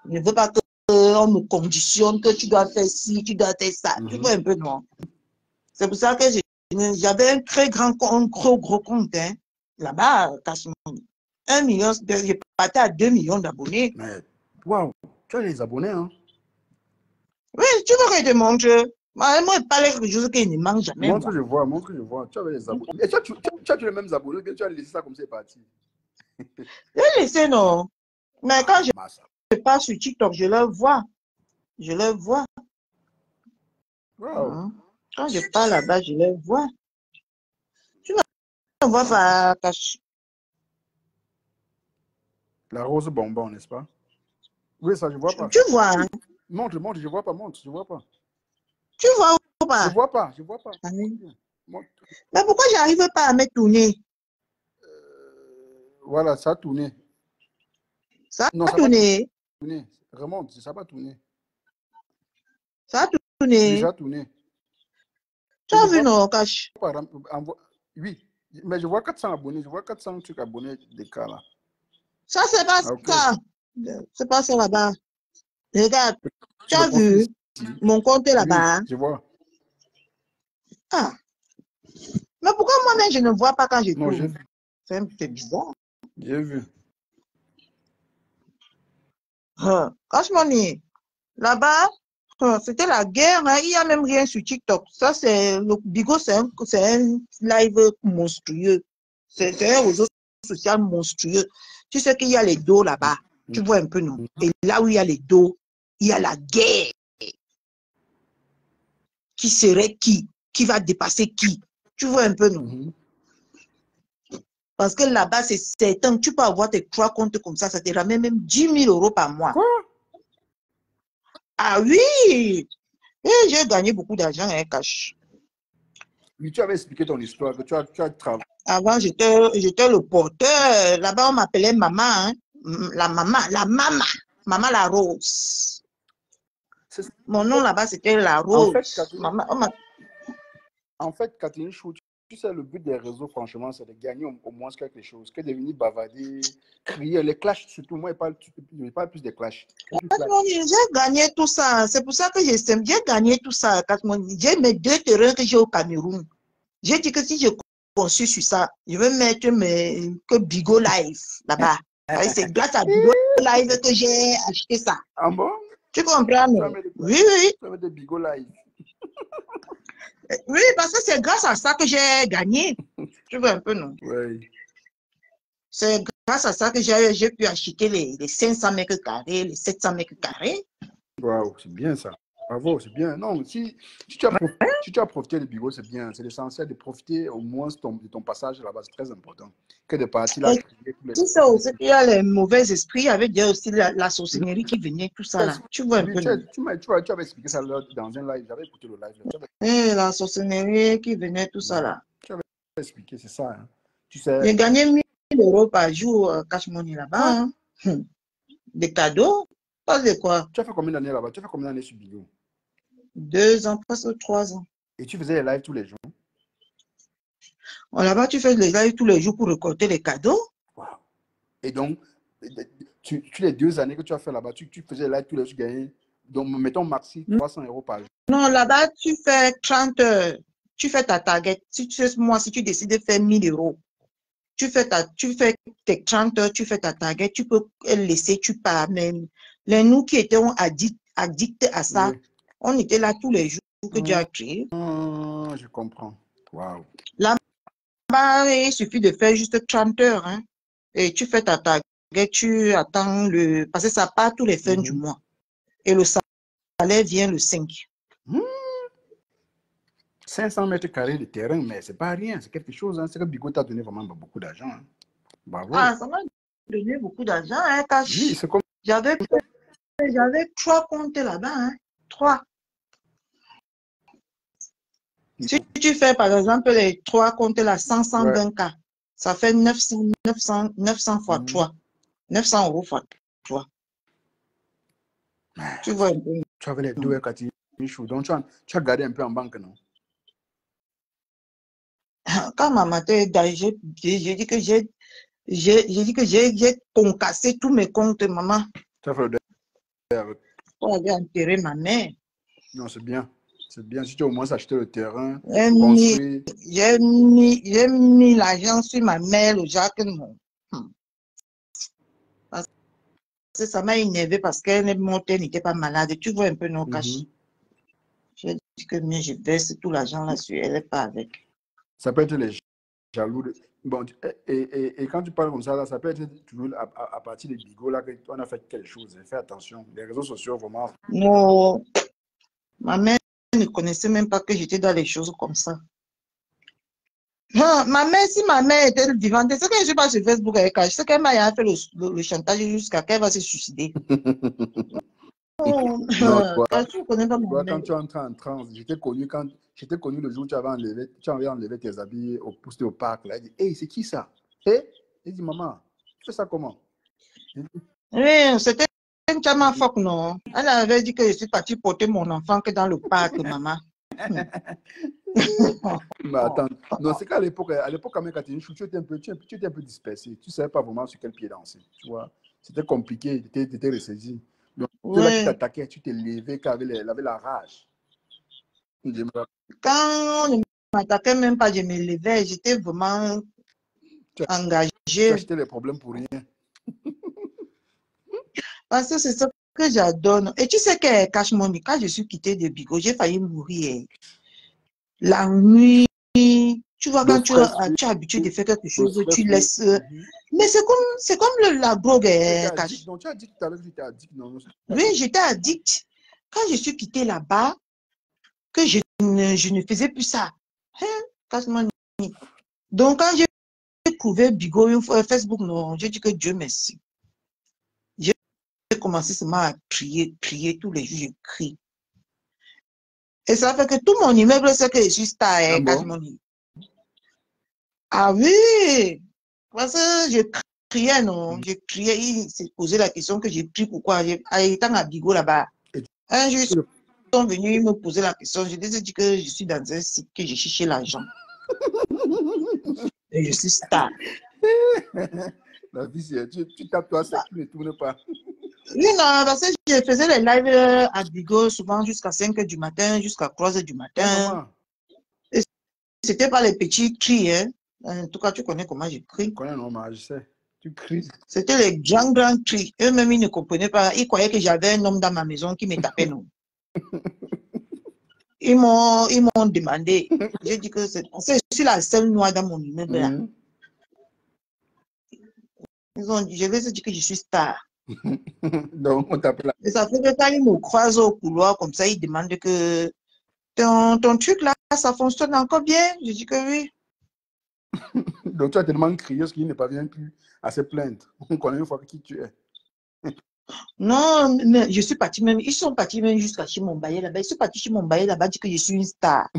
Je ne veux pas qu'on me conditionne que tu dois faire ci, tu dois faire ça. Tu vois un peu, non? C'est pour ça que j'avais un très grand compte, un gros compte, hein. Là-bas, 1 million, j'ai parti à 2 millions d'abonnés. Waouh, tu as les abonnés, hein? Oui, tu veux que je te montre? Moi, je parle quelque chose qui ne manque jamais. Montre, je vois. Tu avais les abonnés. Et tu as les mêmes abonnés, bien tu as laissé ça comme c'est parti. J'ai laissé, non. Mais quand je passe sur TikTok, je le vois. Wow. Quand je parle là-bas, je le vois. Tu ne vois pas, cache. La rose bonbon, n'est-ce pas? Oui, ça, je vois pas. Tu vois, hein? Montre, je vois pas, je vois pas. Tu vois ou pas? Je vois pas. Ah, oui. Mais pourquoi j'arrive pas à me tourner? Voilà, ça a tourné. Ça a tourné. Remonte, ça va tourner. Ça a tourné. Oui, ça a tourné. Tu as vu, non, cache? Oui, mais je vois 400 abonnés, je vois 400 trucs abonnés des cas là. Ça, c'est pas ça. C'est pas ça là-bas. Regarde, tu as vu mon compte là-bas? Oui, je vois. Ah. Mais pourquoi moi-même je ne vois pas quand je tourne? Non, j'ai vu. C'est bizarre. J'ai vu. Franchement, là-bas, c'était la guerre. Hein. Il n'y a même rien sur TikTok. Ça, c'est le Bigo, c'est un live monstrueux. C'est un réseau social monstrueux. Tu sais qu'il y a les dos là-bas. Tu vois un peu, non? Et là où il y a les dos, il y a la guerre. Qui serait qui? Qui va dépasser qui? Tu vois un peu, non? Parce que là-bas, c'est certain. Tu peux avoir tes 3 comptes comme ça te ramène même 10 000 € par mois. Quoi? Ah oui! Et j'ai gagné beaucoup d'argent, hein, cash. Oui, tu avais expliqué ton histoire, que tu as travaillé. Avant, j'étais le porteur. Là-bas, on m'appelait maman. Hein? Maman la Rose. Mon nom là-bas, c'était la Rose. En fait, Kathleen Chou, tu sais, le but des réseaux, franchement, c'est de gagner au moins quelque chose, que de venir bavarder, crier, les clashs, surtout. Moi, je parle plus des clashs. J'ai gagné tout ça. C'est pour ça que j'ai gagné tout ça. J'ai mes 2 terrains que j'ai au Cameroun. J'ai dit que si je conçus sur ça, je vais mettre que Bigo Live là-bas. C'est grâce à Bigo Live que j'ai acheté ça. Ah bon? Tu comprends? Oui, oui. Tu vas mettre Bigo Live. Oui, parce que c'est grâce à ça que j'ai gagné. Tu vois un peu, non? Oui. C'est grâce à ça que j'ai pu acheter les 500 mètres carrés, les 700 mètres carrés. Waouh, c'est bien ça. Bravo, c'est bien. Non, si tu as profité de Bigo, c'est bien. C'est l'essentiel de profiter au moins de ton passage là-bas. C'est très important. Que de partir là. Tu sais aussi qu'il y a les mauvais esprits. Il y avait déjà aussi la sorcellerie qui venait, tout ça là. Tu vois un peu. Tu avais expliqué ça dans un live. J'avais écouté le live. Et la sorcellerie qui venait, tout ça là. Tu avais expliqué, c'est ça. Hein. Tu sais. J'ai gagné 1000 € par jour cash money là-bas. Hein. Des cadeaux. Pas de quoi. Tu as fait combien d'années là-bas? Tu as fait combien d'années sur Bigo? 2 ans, presque 3 ans. Et tu faisais les lives tous les jours? Là-bas, tu fais les lives tous les jours pour récolter les cadeaux. Wow. Et donc, les 2 années que tu as fait là-bas, tu faisais les lives tous les jours, tu gagnais, donc mettons maxi 300 € par jour. Non, là-bas, tu fais 30 heures. Tu fais ta target. Si tu décides de faire 1000 €, tu fais tes 30 heures, tu fais ta target, tu peux laisser, tu pars même. Nous qui étions addicts à ça, oui. On était là tous les jours que Dieu a créé. Je comprends. Waouh. Là-bas, il suffit de faire juste 30 heures. Hein, et tu fais ta target, tu attends parce que ça part tous les fins du mois. Et le salaire vient le 5. 500 mètres carrés de terrain, mais c'est pas rien, c'est quelque chose. Hein. C'est que Bigo t'a donné vraiment beaucoup d'argent. Hein. Bravo. Ah, ça m'a donné beaucoup d'argent. Hein, oui, c'est comme... J'avais 3 comptes là-bas. Hein. 3. Si tu fais par exemple les 3 comptes là, 120 K, ça fait 900 fois 3. 900 € fois 3. Tu vois un peu. Tu avais les 2 Cathy Michou, donc tu as gardé un peu en banque, non? Quand maman était j'ai dit que j'ai concassé tous mes comptes, maman. Tu as fait le deuil. On avait enterré ma mère. Non, c'est bien. C'est bien. Si tu as au moins acheté le terrain, j'ai mis l'argent sur ma mère, le Jacques. Parce que ça m'a énervé parce qu'elle n'était pas malade. Tu vois un peu nos cachets. J'ai dit que je verse tout l'argent là-dessus. Elle n'est pas avec. Ça peut être les jaloux. Bon, et quand tu parles comme ça, là, ça peut être toujours à partir de Bigo là qu'on a fait quelque chose. Fais attention. Les réseaux sociaux, vraiment. Non. Ma mère ne connaissait même pas que j'étais dans les choses comme ça. Ma mère, si ma mère était vivante, c'est que je ne suis pas sur Facebook avec elle. C'est qu'elle m'a fait le chantage jusqu'à qu'elle va se suicider. Non, toi, connais pas mon quand tu entres en transe, j'étais connu le jour où tu avais enlevé tes habits au poste au parc. Là. Elle dit, hey, c'est qui ça? Elle dit, maman, tu fais ça comment? Oui, c'était une chama fuck, non. Elle avait dit que je suis partie porter mon enfant que dans le parc, maman. Mais attends, non, c'est qu'à l'époque, quand même, quand tu étais un peu dispersé. Tu ne savais pas vraiment sur quel pied danser. Tu vois, c'était compliqué, tu étais ressaisi. Donc, là, tu t'attaquais, tu t'es levé, tu avais la rage. Quand on ne m'attaquait même pas, je me levais, j'étais vraiment engagée. Tu achetais les problèmes pour rien. Parce que c'est ça que j'adore. Et tu sais que Cash Money, quand je suis quittée de Bigo, j'ai failli mourir. La nuit, tu vois, quand tu es habitué de faire quelque chose, tu laisses. Mais c'est comme la drogue. Cash. Donc, tu as dit tout à l'heure que tu étais addict. Non, oui, j'étais addict. Quand je suis quittée là-bas, que je ne faisais plus ça. Hein, Cash Money. Donc, quand j'ai trouvé Bigo, Facebook, non, j'ai dit que Dieu merci. J'ai commencé seulement à prier tous les jours, je crie. Et ça fait que tout mon immeuble, c'est que je suis star, Cash Money. Ah oui! Parce que je criais, non? Je criais, il s'est posé la question que j'ai pris pourquoi. Étant à Bigo là-bas. Un jour, ils sont venus me poser la question. Je les ai dit que je suis dans un site, que j'ai cherché l'argent. Et je suis star. La vie, c'est tu tapes toi sec, tu ne tournes pas. Oui, non, parce que je faisais les lives à Bigo souvent jusqu'à 5 h du matin, jusqu'à 3 h du Ouais, matin. maman, Et c'était pas les petits cris, hein. En tout cas, tu connais comment je je crie. connais normal, je sais. Tu cries. C'était les grands, grands cris. Eux-mêmes, ils ne comprenaient pas. Ils croyaient que j'avais un homme dans ma maison qui me tapait, non. Ils m'ont demandé. J'ai dit que c'est parce que je suis la seule noire dans mon immeuble là. Mhm. Ils ont dit, je vais te dire que je suis star. Donc, on t'appelle là. Et ça fait que quand ils me croisent au couloir comme ça, ils demandent que ton truc là, ça fonctionne encore bien. Je dis que oui. Donc, tu as tellement crié qu'il n'est pas bien plus à se plaindre. On connaît une fois qui tu es. Non, mais je suis partie même. Ils sont partis même jusqu'à chez mon baillet là-bas. Ils sont partis chez mon baillet là-bas, dit que je suis une star.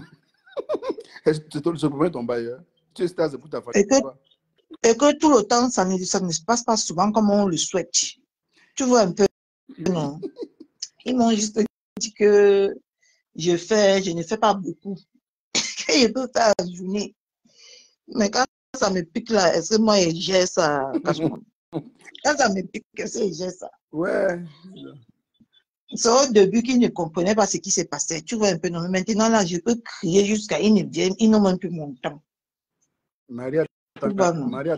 Est-ce que c'est le premier ton bailleur? Tu es star, c'est pour ta famille. Et que tout le temps, ça ne se passe pas souvent comme on le souhaite. Tu vois un peu, non? Ils m'ont juste dit que je ne fais pas beaucoup. Que je peux faire la journée. Mais quand ça me pique là, est-ce que moi, j'ai ça? Quand ça me pique, est-ce que j'ai ça? Ouais. C'est au début qu'ils ne comprenaient pas ce qui s'est passé. Tu vois un peu, non? Maintenant, là, je peux crier jusqu'à ils ne viennent, ils n'ont même plus mon temps. Maria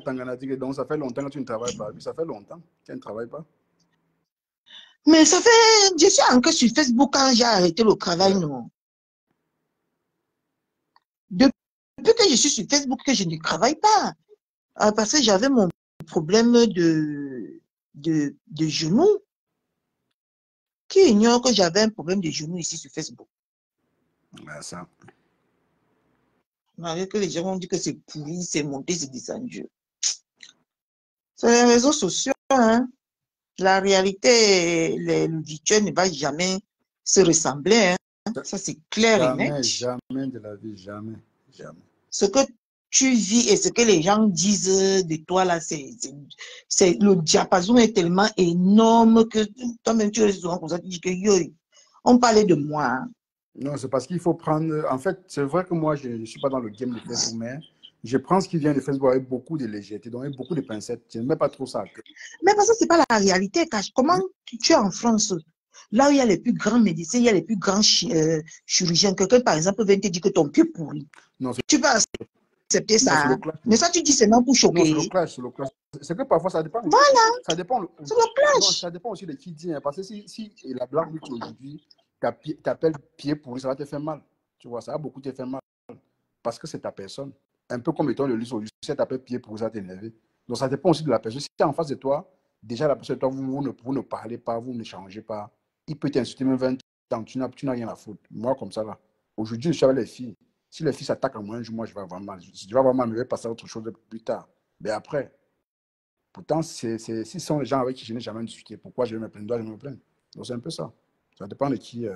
Tangana dit que donc ça fait longtemps que tu ne travailles pas. Oui, ça fait longtemps que tu ne travailles pas. Mais ça fait, je suis encore sur Facebook quand j'ai arrêté le travail, non? Depuis que je suis sur Facebook, que je ne travaille pas. Parce que j'avais mon problème de genou. Qui ignore que j'avais un problème de genou ici sur Facebook? Ouais, ça. Malgré que les gens ont dit que c'est pourri, c'est monté, c'est descendu. C'est les réseaux sociaux, hein. La réalité, le virtuel ne va jamais se ressembler, hein. Ça, c'est clair et net. Jamais de la vie, jamais. Ce que tu vis et ce que les gens disent de toi, là, le diapason est tellement énorme que toi-même, tu es souvent comme ça, tu dis que yo, on parlait de moi. Hein. Non, c'est parce qu'il faut prendre... En fait, c'est vrai que moi, je ne suis pas dans le game de Facebook, mais je prends ce qui vient de Facebook avec beaucoup de légèreté, donc avec beaucoup de pincettes. Je ne mets pas trop ça à cœur. Mais parce que ce n'est pas la réalité, Cash. Comment tu es en France, là où il y a les plus grands médecins, il y a les plus grands chirurgiens. Quelqu'un, par exemple, vient te dire que ton pied pourri. Non, tu peux accepter ça. Non, mais ça, tu dis seulement pour choquer. Non, c'est le clash, c'est le clash. C'est que parfois, ça dépend. Voilà. Ça dépend. C'est le clash. Non, ça dépend aussi de qui dit. Hein, parce que si la blague aujourd'hui t'appelle pied pourri, ça va te faire mal. Tu vois, ça va beaucoup te faire mal. Parce que c'est ta personne. Un peu comme étant le lit aujourd'hui, si t'appelle pied pourri, ça va t'énerver. Donc, ça dépend aussi de la personne. Si tu es en face de toi, déjà, la personne de toi, vous ne parlez pas, vous ne changez pas. Il peut t'insulter même 20 ans, tu n'as rien à foutre. Moi, comme ça, là. Aujourd'hui, je suis avec les filles. Si les filles s'attaquent à moi un jour, moi, je vais avoir mal. Je vais avoir mal, mais je vais passer à autre chose plus tard. Mais après, pourtant, si ce sont les gens avec qui je n'ai jamais discuté, pourquoi je vais me plaindre, je vais me plaindre. Donc, c'est un peu ça. Ça dépend de qui.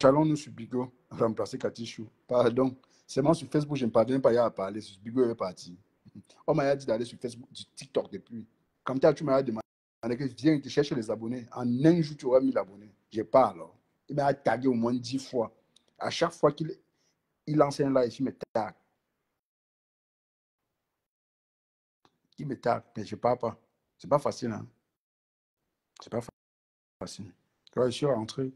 Allons-nous sur Bigo, remplacer Katichou. Pardon. C'est moi sur Facebook, je ne parviens pas à parler. Sur Bigo, il est parti. On m'a dit d'aller sur Facebook, sur TikTok depuis. Comme tu m'as demandé que viens te chercher les abonnés. En un jour, tu auras 1000 abonnés. Je n'ai pas alors. Il m'a tagué au moins 10 fois. À chaque fois qu'il lance un live, il me tague. Il me tague, mais je ne parle pas. C'est pas facile, hein. C'est pas facile. Quand je suis rentré,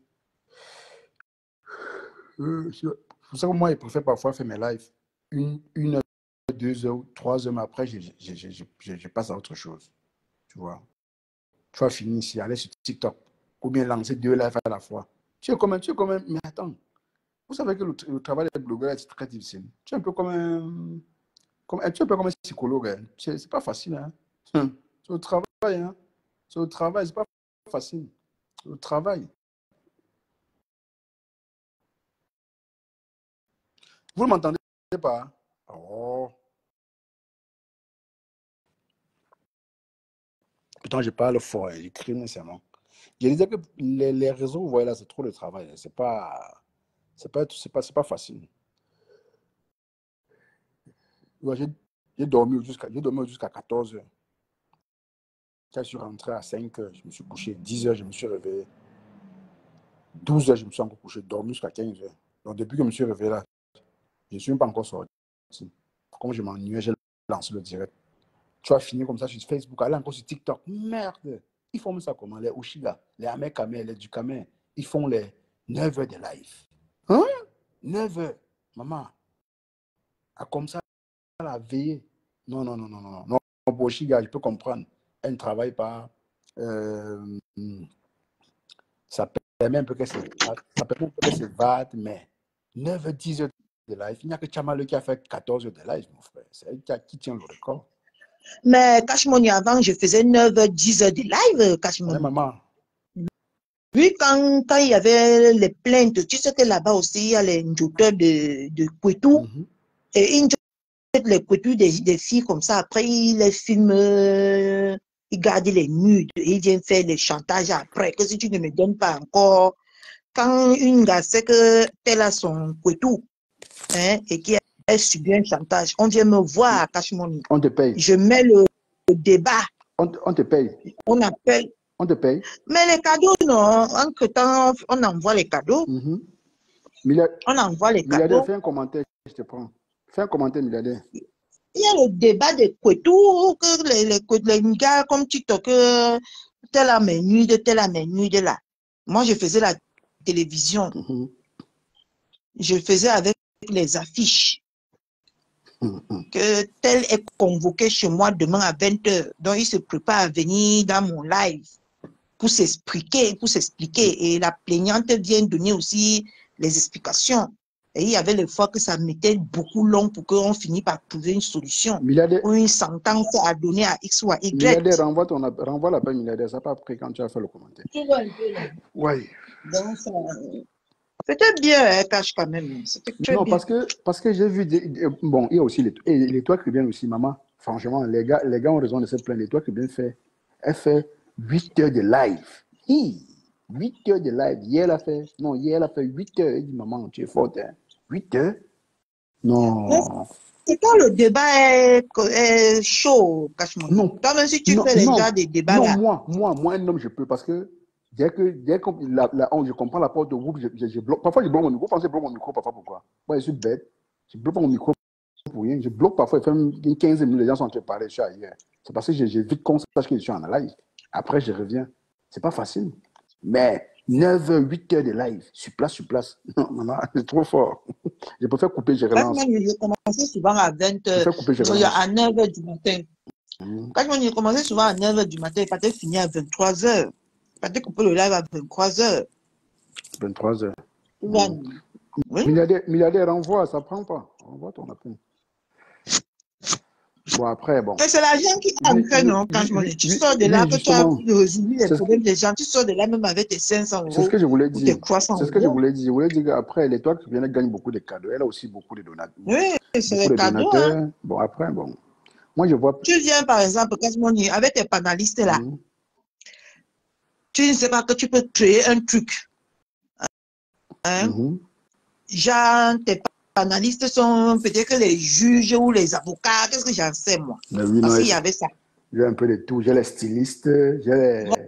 c'est pour ça que moi, je préfère parfois faire mes lives. Une heure, 2 heures, 3 heures, mais après, je passe à autre chose. Tu vois. Tu vas finir ici, aller sur TikTok, ou bien lancer 2 lives à la fois. Tu es comme un, mais attends. Vous savez que le travail des blogueurs est très difficile. Tu es un peu comme un psychologue. Hein. C'est pas facile. Hein. C'est le travail. Hein. C'est le travail, c'est pas facile. C'est le travail. Vous ne m'entendez pas? Oh. Pourtant, je parle fort, hein. J'écris nécessairement. Je disais que les réseaux, vous voyez là, c'est trop le travail. C'est pas facile. Ouais, j'ai dormi jusqu'à 14 heures. Quand je suis rentré à 5 heures, je me suis couché. 10 heures, je me suis réveillé. 12 heures, je me suis encore couché. Dormi jusqu'à 15 heures. Donc, depuis que je me suis réveillé là, Je ne suis même pas encore sorti. Comme je m'ennuyais, j'ai lancé le direct. Tu vas finir comme ça sur Facebook, aller encore sur TikTok. Merde! Ils font ça comment? Les Oshiga, les Amekame, les Dukame, ils font les 9 heures de live. Hein? 9 heures. Maman, comme ça, la veille. Non. Non, pour Oshiga, je peux comprendre. Elle ne travaille pas. Ça permet un peu que c'est vague, mais 9 heures, 10 heures de live. Il n'y a que Chamale qui a fait 14 heures de live, mon frère. C'est elle qui tient le record. Mais Cash Money, avant, je faisais 9 heures, 10 heures de live, Cash Money. Maman. Oui, quand il y avait les plaintes, tu sais que là-bas aussi, il y a les auteurs de Kwetou. Et ils les Kwetou des filles comme ça. Après, ils les filment, ils gardent les nudes. Ils viennent faire les chantages après. Que si tu ne me donnes pas encore. Quand une gars sait que tel a son Kwetou, hein, et qui a subi un chantage, on vient me voir à Cash Money. On te paye. Je mets le débat. On te paye. On appelle. On te paye. Mais les cadeaux, non. Entre-temps, on envoie les cadeaux. On envoie les cadeaux. Fais un commentaire, je te prends. Fais un commentaire, milliardaire. Il y a le débat de Kwetou, que les gars comme TikTok, tel à mes nuits de là. Moi, je faisais la télévision. Je faisais avec les affiches. Que tel est convoqué chez moi demain à 20 h. Donc, il se prépare à venir dans mon live pour s'expliquer. Et la plaignante vient donner aussi les explications. Et il y avait le fois que ça mettait beaucoup long pour qu'on finisse par trouver une solution. Ou une sentence à donner à X ou à Y. Milliardaire, renvoie la peine, milliardaire. Ça n'a pas pris quand tu as fait le commentaire. Tu vois un peu là. Oui. Donc, c'était bien, Cash, quand même. Non, bien. Parce que j'ai vu... Bon, il y a aussi les toits qui viennent aussi, maman. Franchement, les gars ont raison de se plaindre. Les toits qui viennent faire... Elle fait 8 heures de live. 8 heures de live. Hier, elle a fait 8 heures. Elle dit, maman, tu es forte, hein. 8 heures? Non. C'est quand le débat est chaud, Cash-moi. Non. Toi-même, si tu fais déjà des débats là. Non, moi, un homme, je peux, parce que dès que je comprends la porte de groupe, je bloque. Parfois, je bloque mon micro. Je bloque mon micro, parfois, pourquoi? Moi, je suis bête. Je bloque mon micro pour rien. Je bloque parfois, il fait une 15 minutes, les gens sont en train de parler, je suis ailleurs. C'est parce que j'ai vite qu'on sache que je suis en live. Après, je reviens. C'est pas facile. Mais 9 h, 8 heures de live, sur place. Non, maman, c'est trop fort. Je préfère couper, je relance. J'ai commencé souvent à 20 h, à 9 h du matin. Quand j'ai commencé souvent à 9 h du matin, il fallait finir à 23 h. Il fallait couper le live à 23 h. 23 h. Oui. Milliardaire, renvoie, ça prend pas. Renvoie ton appel. Bon, après, bon. C'est l'argent qui entre, non? Quand tu sors de là, que tu as résolu les problèmes des gens, tu sors de là même avec tes 500 €. C'est ce que je voulais dire. C'est ce que je voulais dire. Je voulais dire qu'après, l'étoile qui vient de gagner beaucoup de cadeaux. Elle a aussi beaucoup de donateurs. Oui, c'est les cadeaux. Hein. Bon, après, bon. Moi, je vois. Tu viens, par exemple, avec tes panélistes là. Tu ne sais pas que tu peux créer un truc. Hein? Genre, tes analystes sont peut-être les juges ou les avocats, qu'est-ce que j'en sais moi? Oui, parce qu'il y avait ça. J'ai un peu de tout, j'ai les stylistes, j'ai voilà.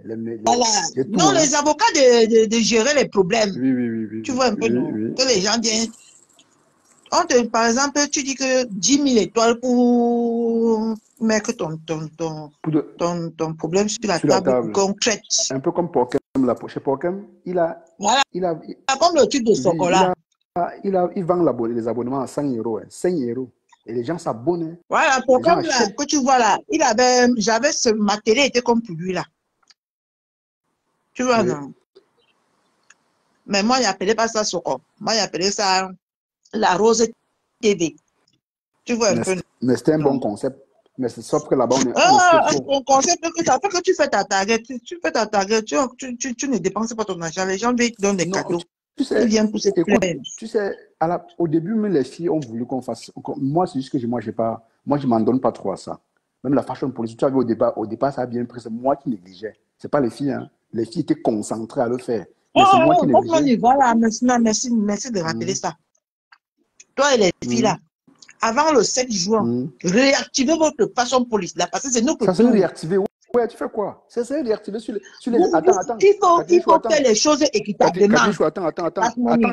tout, non, les avocats de gérer les problèmes. Oui. Tu vois un peu, non? Que les gens viennent. Par exemple, tu dis que 10 000 étoiles pour mettre ton problème sur la table concrète. Un peu comme Pokem, chez Pokem, voilà. Comme le truc de Sokola. Il vend les abonnements à 5 €, 5 €. Et les gens s'abonnent. Voilà, pour comme là, que tu vois là, j'avais ma télé était comme pour lui là. Tu vois, non? Mais moi, j'appelais pas ça Soko. Moi, j'appelais ça la Rose TV. Tu vois un peu. Mais c'était un bon concept. Mais sauf que là-bas, on est. Un bon concept que ça fait que tu fais ta target. Tu fais ta target, tu ne dépenses pas ton argent. Les gens te donnent des cadeaux. Tu sais, ils viennent pour se plaindre. Tu sais, au début, même les filles ont voulu qu'on fasse. Moi, c'est juste que moi, je m'en donne pas trop à ça. Même la fashion police, tu as vu au départ, ça a bien pris. C'est moi qui négligeais. C'est pas les filles. Hein. Les filles étaient concentrées à le faire. Mais c'est moi qui négligeais. Voilà, merci de rappeler ça. Toi et les filles là, avant le 7 juin, réactivez votre fashion police là, parce que c'est nous que. Ça c'est réactiver. Ouais, tu fais quoi? C'est réactiver sur les. Attends. Il faut faire les choses équitablement. Attends,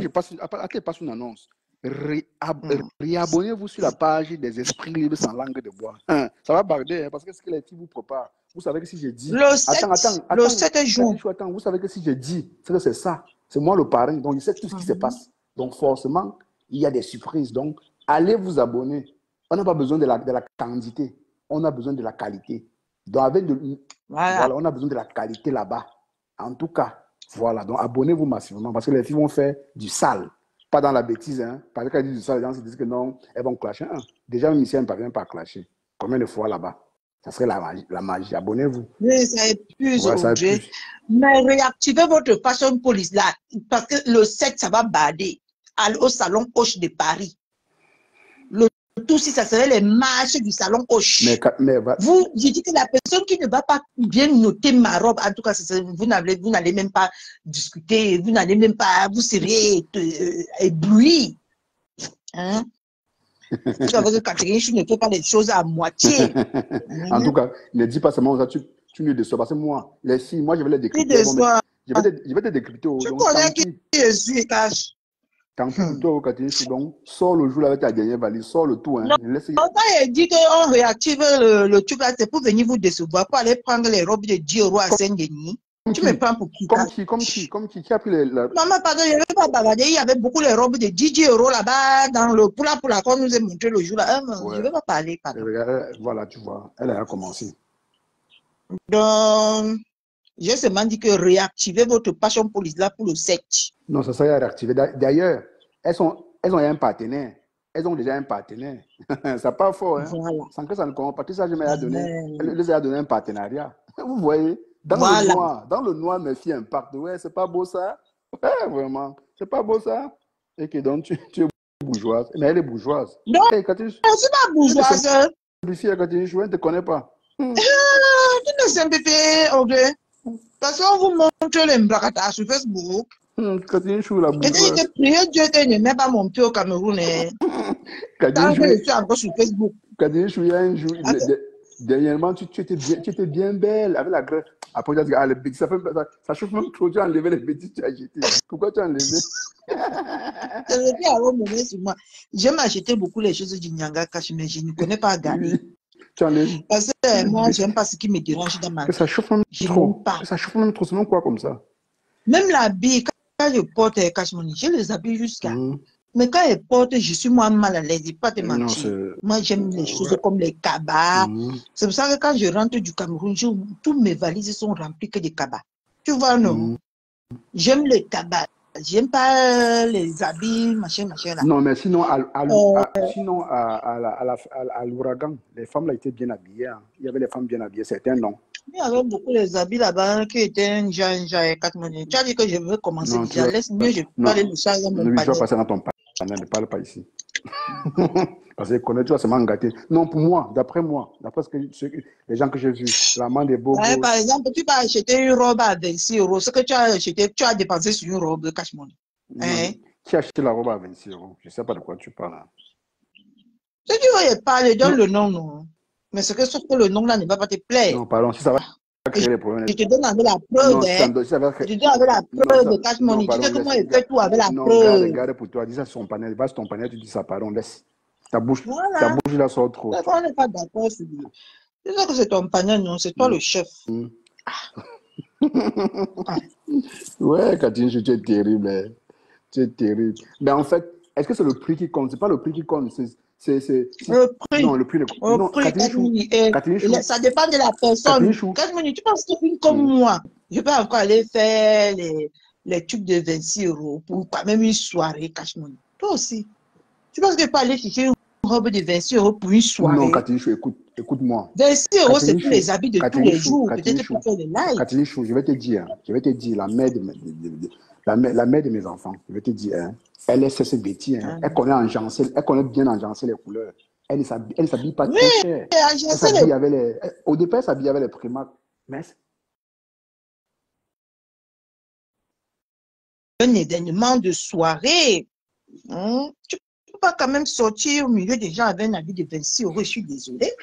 je passe une annonce. réabonnez-vous sur la page des esprits libres sans langue de bois. Hein, ça va barder, hein, parce que ce que les filles vous préparent. Vous savez que si je dis... Le 7 juin. Attends, vous savez que si je dis, c'est que c'est ça. C'est moi le parrain, donc je sais tout ce qui se passe. Donc forcément, il y a des surprises. Donc, allez vous abonner. On n'a pas besoin de la quantité, on a besoin de la qualité. Donc, voilà, on a besoin de la qualité là-bas. En tout cas, voilà. Donc, abonnez-vous massivement parce que les filles vont faire du sale. Pas dans la bêtise, hein. Parce qu'elles disent du sale, les gens se disent que non, elles vont clasher. Déjà, une mission ne parvient pas à clasher. Combien de fois là-bas? Ça serait la magie. Abonnez-vous. Mais ça épuise, ouais, ça épuise. Mais réactivez votre passion police là, parce que le 7, ça va bader au salon Hoche de Paris. Le tout, si ça serait les marches du salon Hoche. Vous, je dis que la personne qui ne va pas bien noter ma robe, en tout cas, vous n'allez même pas discuter, vous n'allez même pas, vous serez ébloui. Hein? Parce que Catherine, je ne fais pas les choses à moitié. En tout cas, ne dis pas seulement ça, tu ne déçois pas. Parce que moi, les filles, moi, je vais les décrypter. Je vais te décrypter. Tu connais qui je suis, Cash. Tant pis pour toi, Catherine, donc, sors le jour avec ta dernière valise, sors le tout. Hein. Non, quand il dit qu'on réactive le truc là, c'est pour venir vous décevoir, pour aller prendre les robes de 10 € à Saint-Denis. Tu me prends pour qui? Comme qui a pris les... Maman, pardon, je ne vais pas bavarder. Il y avait beaucoup les robes de 10 € là-bas, dans le poula qu'on nous a montré le jour là. Je ne vais pas parler, pardon. Voilà, tu vois, elle a commencé. Donc, j'ai seulement dit que réactivez votre passion police là pour le 7. Non, ça serait réactivé. D'ailleurs, elles ont un partenaire. Elles ont déjà un partenaire. Ça part fort, hein. Voilà. Sans que ça ne comprenne pas. Tout ça, je les ai donné un partenariat. Vous voyez? Dans le noir, mes filles impactent. Ouais, c'est pas beau ça? Ouais, vraiment. C'est pas beau ça? Et que donc, tu es bourgeoise. Mais elle est bourgeoise. Non, hey, je suis pas bourgeoise. Catherine, je ne te connais pas. Tu ne simplifies, ok? Parce qu'on vous montre les mbrakatas sur Facebook. Catherine, je suis la bourgeoise. Et j'ai prié Dieu que je ne mets pas mon pied au Cameroun. Tant que je suis encore sur Facebook. Catherine, je suis un jour... Dernièrement, tu étais bien belle avec la graisse. Après, tu as dit, ah, les bêtises, ça chauffe même trop. Tu as enlevé les bêtises, tu as jeté. Pourquoi tu as enlevé? J'aime acheter beaucoup les choses du Nyanga Cash, mais je ne connais pas à gagner. Oui. Tu enlèves. Parce que moi, je n'aime pas ce qui me dérange dans ma vie. Ça chauffe même trop. Ça chauffe même trop. C'est même quoi comme ça? Même l'habit, quand je porte Cash Money, je les habille jusqu'à. Mais quand elle porte, je suis moi mal à l'aise, pas te mentir. Moi, j'aime les choses comme les cabas. C'est pour ça que quand je rentre du Cameroun, toutes mes valises sont remplies que de cabas. Tu vois, non? J'aime les cabas. J'aime pas les habits, machin là. Non, mais sinon, à l'ouragan, les femmes là étaient bien habillées. Hein. Il y avait les femmes bien habillées, certains non. Il y avait beaucoup les habits là-bas qui étaient un et 4 minutes. Tu as dit que je veux commencer déjà. Laisse mieux, je peux aller le charger dans mon panier. Je vais passer dans ton panier, ne parle pas ici. Parce que connais, tu vas seulement gâter. Non, pour moi, d'après ce que les gens que j'ai vus, la main des beaux. Par exemple, tu vas acheter une robe à 26 €. Ce que tu as acheté, tu as dépensé sur une robe de cash money. Qui a acheté la robe à 26 €? Je ne sais pas de quoi tu parles. Si tu veux parler, donne le nom, non. Mais c'est que sauf que le nom là ne va pas te plaire. Non, pardon, si ça va créer des problèmes. Je te donne avec la preuve. Je te donne avec la preuve de cash money. Tu sais comment il fait tout avec la preuve. Regarde pour toi, dis ça sur ton panel. Va sur ton panel, tu dis ça, pardon, laisse. Ta bouche là sort trop. On n'est pas d'accord sur lui. C'est ça que c'est ton panel, non, c'est toi le chef. Ouais, Catherine, tu es terrible. Hein. Tu es terrible. Mais en fait, est-ce que c'est le prix qui compte? C'est pas le prix qui compte. Le prix. Non, le prix. Non, Catherine Chou. Ça dépend de la personne. Catherine, tu penses qu'une comme moi, je peux encore aller faire les tubes de 26 € pour quand même une soirée cash money. Toi aussi. Tu penses que je peux aller chercher une robe de 26 € pour une soirée? Non, Catherine Chou, écoute-moi. 26 €, c'est tous les habits de tous les jours. Peut-être pour faire des lives. Catherine Chou, je vais te dire, la mère de mes enfants, je vais te dire, hein, elle est cette bêtise, hein, elle connaît bien enjancer les couleurs. Elle ne s'habille pas très cher. Au départ, elle s'habille avec les primates. Mais un événement de soirée. Tu ne peux pas quand même sortir au milieu des gens avec un habit de 26 €. Je suis désolée.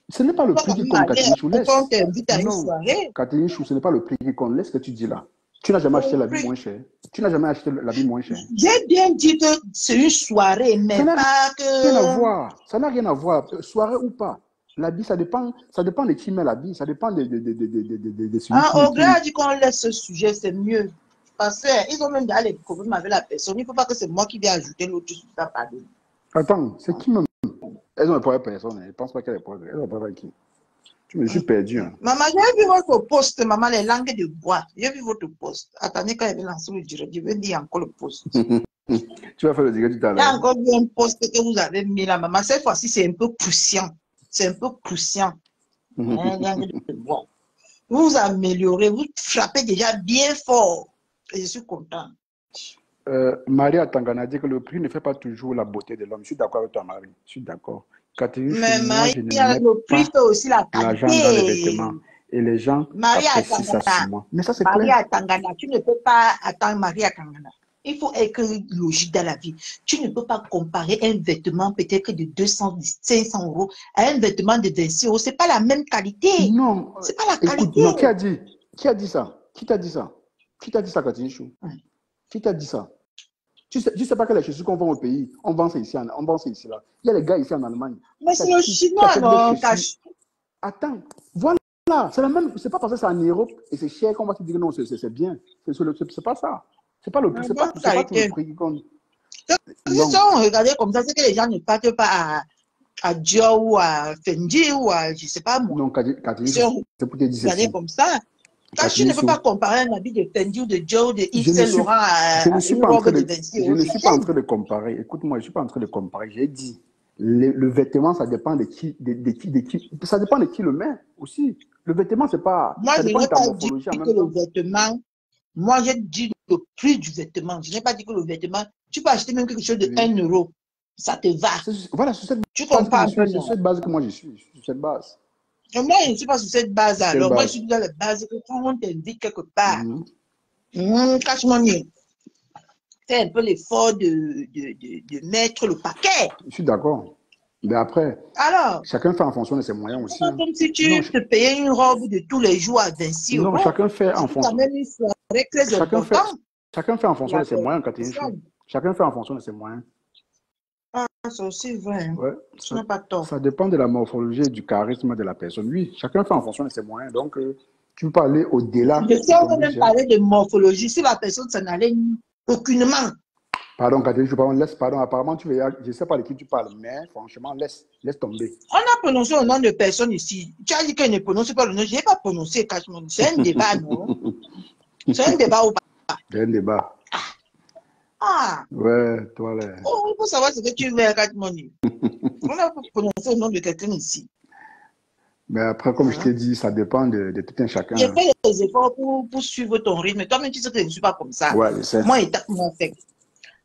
Ce n'est pas le prix qui compte, Catherine Chou. Quand on t'invite à une soirée. Catherine Chou, ce n'est pas le prix qui compte. Laisse ce que tu dis là. Tu n'as jamais acheté l'habit moins cher. Tu n'as jamais acheté l'habit moins cher. J'ai bien dit que c'est une soirée, mais pas que... Rien à voir. Ça n'a rien à voir. Soirée ou pas. L'habit, ça dépend de qui met l'habit. Ça dépend de celui Ah, Audrey a dit qu'on laisse ce sujet, c'est mieux. Parce qu'ils ont même déjà les problèmes avec la personne. Il ne faut pas que c'est moi qui vais ajouter l'autre sur ça, pardon. Attends, c'est qui même? Elles ont les problèmes personne. Je ne pense pas qu'elles ont les problèmes. Elles ont les problèmes avec qui? Tu me suis perdu. Hein. Maman, j'ai vu votre poste, maman, les langues de bois. J'ai vu votre poste. Attendez, quand il va lancer le direct, je vais dire encore le poste. Tu vas faire le direct tout à l'heure. Il y a encore vu un poste que vous avez mis là, maman. Cette fois-ci, c'est un peu crucial. C'est un peu crucial. Langue de bois. Vous vous améliorez, vous frappez déjà bien fort. Et je suis content. Maria Tangana dit que le prix ne fait pas toujours la beauté de l'homme. Je suis d'accord avec toi, Marie. Je suis d'accord. Catherine, Mais moi, je ne Maria, mets le prix fait aussi la l'argent dans les qualité. vêtements. Et les gens Maria apprécient ça sur Tangana, moi. Mais ça, c'est clair. Maria Tangana, tu ne peux pas attendre Maria Tangana. Il faut être logique dans la vie. Tu ne peux pas comparer un vêtement peut-être de 200, 500 euros à un vêtement de 26 euros. Ce n'est pas la même qualité. Non. Ce n'est pas la Écoute, qualité. non, qui a dit ça? Qui t'a dit ça? Qui t'a dit ça, Catherine Chou? Qui t'a dit ça? Tu sais pas que les chaussures qu'on vend au pays, on vend ça ici, on vend ça ici là. Il y a les gars ici en Allemagne. Mais c'est le chinois, non, cache. Attends, voilà, c'est la même. C'est pas parce que c'est en Europe et c'est cher qu'on va te dire que non, c'est bien. C'est pas ça. C'est pas le prix, c'est pas tout le prix qu'on. Si on regardait comme ça, c'est que les gens ne partent pas à Dior ou à Fendi ou à, je sais pas moi. Non, Catherine, Si on c'est pour te dire regardait comme ça. Quand tu ne peux pas comparer un habit de Fendi ou de Dior ou de Yves Saint Laurent à une robe de 26 euros. Je ne suis pas en train de comparer. Écoute-moi, je ne suis pas en train de comparer. J'ai dit, le vêtement, ça dépend de qui. Ça dépend de qui le met aussi. Le vêtement, c'est pas. Moi, ça je dépend n'ai de ta pas dit morphologie en que même temps. le vêtement. Moi, j'ai dit le prix du vêtement. Je n'ai pas dit que le vêtement. Tu peux acheter même quelque chose de 1 euro. Ça te va. Voilà, sur cette tu base comprends un peu, c'est sur cette base que moi je suis. Sur cette base. Et moi, je ne suis pas sur cette base. Alors, moi, je base? suis dans la base que quand on t'invite quelque part, cache-moi mieux. Fais un peu l'effort de mettre le paquet. Je suis d'accord. Mais après, alors, chacun fait en fonction de ses moyens aussi. C'est comme si tu te payais une robe de tous les jours à 26 euros. Non, chacun fait en fonction. C'est quand même une soirée très importante. Chacun fait en fonction de ses moyens, Catherine. Chacun fait en fonction de ses moyens. Ah, c'est aussi vrai. Ouais, tu n'as pas tort. Ça dépend de la morphologie et du charisme de la personne. Oui, chacun fait en fonction de ses moyens. Donc, tu peux pas aller au-delà. Je sais, on va même parler de morphologie. Si la personne s'en allait aucunement. Pardon, Catherine, pardon, apparemment, je ne sais pas de qui tu parles, mais franchement, laisse tomber. On a prononcé le nom de personne ici. Tu as dit qu'elle ne prononce pas le nom. Je n'ai pas prononcé, cache-moi. C'est un débat, non? C'est un débat ou pas? C'est un débat. Ah! Ouais, toi là. Oh, il faut savoir ce que tu veux, Katmoni. On a prononcé le nom de quelqu'un ici. Mais après, comme je t'ai dit, ça dépend de tout un chacun. J'ai fait des efforts pour suivre ton rythme. Toi-même, tu sais que je ne suis pas comme ça. Ouais, je sais. Moi, étape mon fait.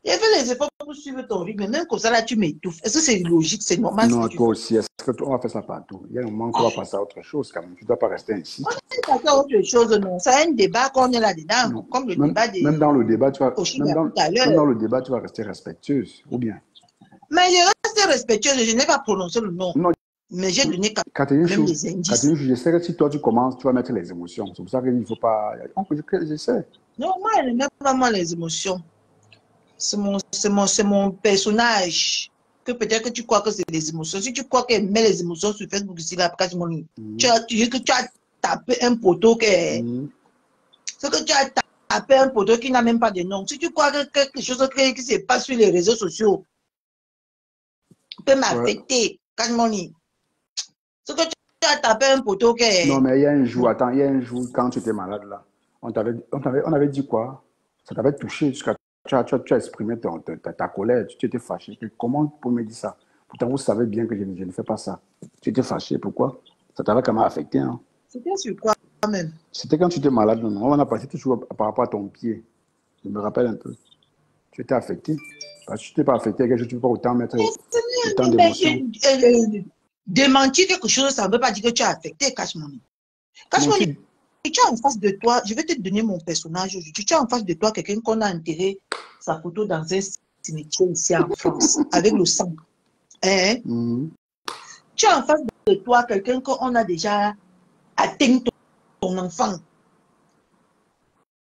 J'ai fait les efforts pour suivre ton rythme. Même comme ça, là, tu m'étouffes. Est-ce que c'est logique? C'est normal? Non, toi aussi. Est-ce qu'on va faire ça partout? Il y a un moment qu'on va passer à autre chose quand même. Tu ne dois pas rester ici. On va passer à autre chose, non. C'est un débat qu'on est là-dedans. Comme le débat des... Même dans le débat, tu vas... Même dans le débat, tu vas rester respectueuse, ou bien? Mais je reste respectueuse. Je n'ai pas prononcé le nom. Non. Mais j'ai donné Catherine, même les indices. Catherine, je sais que si toi, tu commences, tu vas mettre les émotions. C'est pour ça qu'il ne faut pas... Je sais. Non, moi, je ne mets pas moi les émotions. C'est mon personnage. Que peut-être que tu crois que c'est les émotions. Si tu crois qu'elle met les émotions sur Facebook, ici, là, tu dis que tu as tapé un poteau c'est que tu as tapé un poteau qui n'a même pas de nom. Si tu crois que quelque chose qui se passe sur les réseaux sociaux peut m'affecter, Kajmoni. C'est que tu as tapé un poteau Non, mais il y a un jour, attends, il y a un jour, quand tu étais malade, là, on avait dit quoi? Ça t'avait touché jusqu'à... Tu as exprimé ta colère, tu étais fâché. Comment tu peux me dire ça? Pourtant, vous savez bien que je ne fais pas ça. Tu étais fâché, pourquoi? Ça t'avait quand même affecté. Hein? C'était sur quoi même? C'était quand tu étais malade. Non? On a passé toujours par rapport à ton pied. Je me rappelle un peu. Tu étais affecté. Parce que tu n'étais pas affecté, tu ne peux pas autant mettre autant d'émotions. Démentir quelque chose, ça ne veut pas dire que tu es affecté, Kashmoni. Kashmoni, tu as en face de toi, je vais te donner mon personnage aujourd'hui. Tu as en face de toi quelqu'un qu'on a enterré sa photo dans un cimetière ici en France, avec le sang. Hein? Tu as en face de toi quelqu'un qu'on a déjà atteint ton enfant.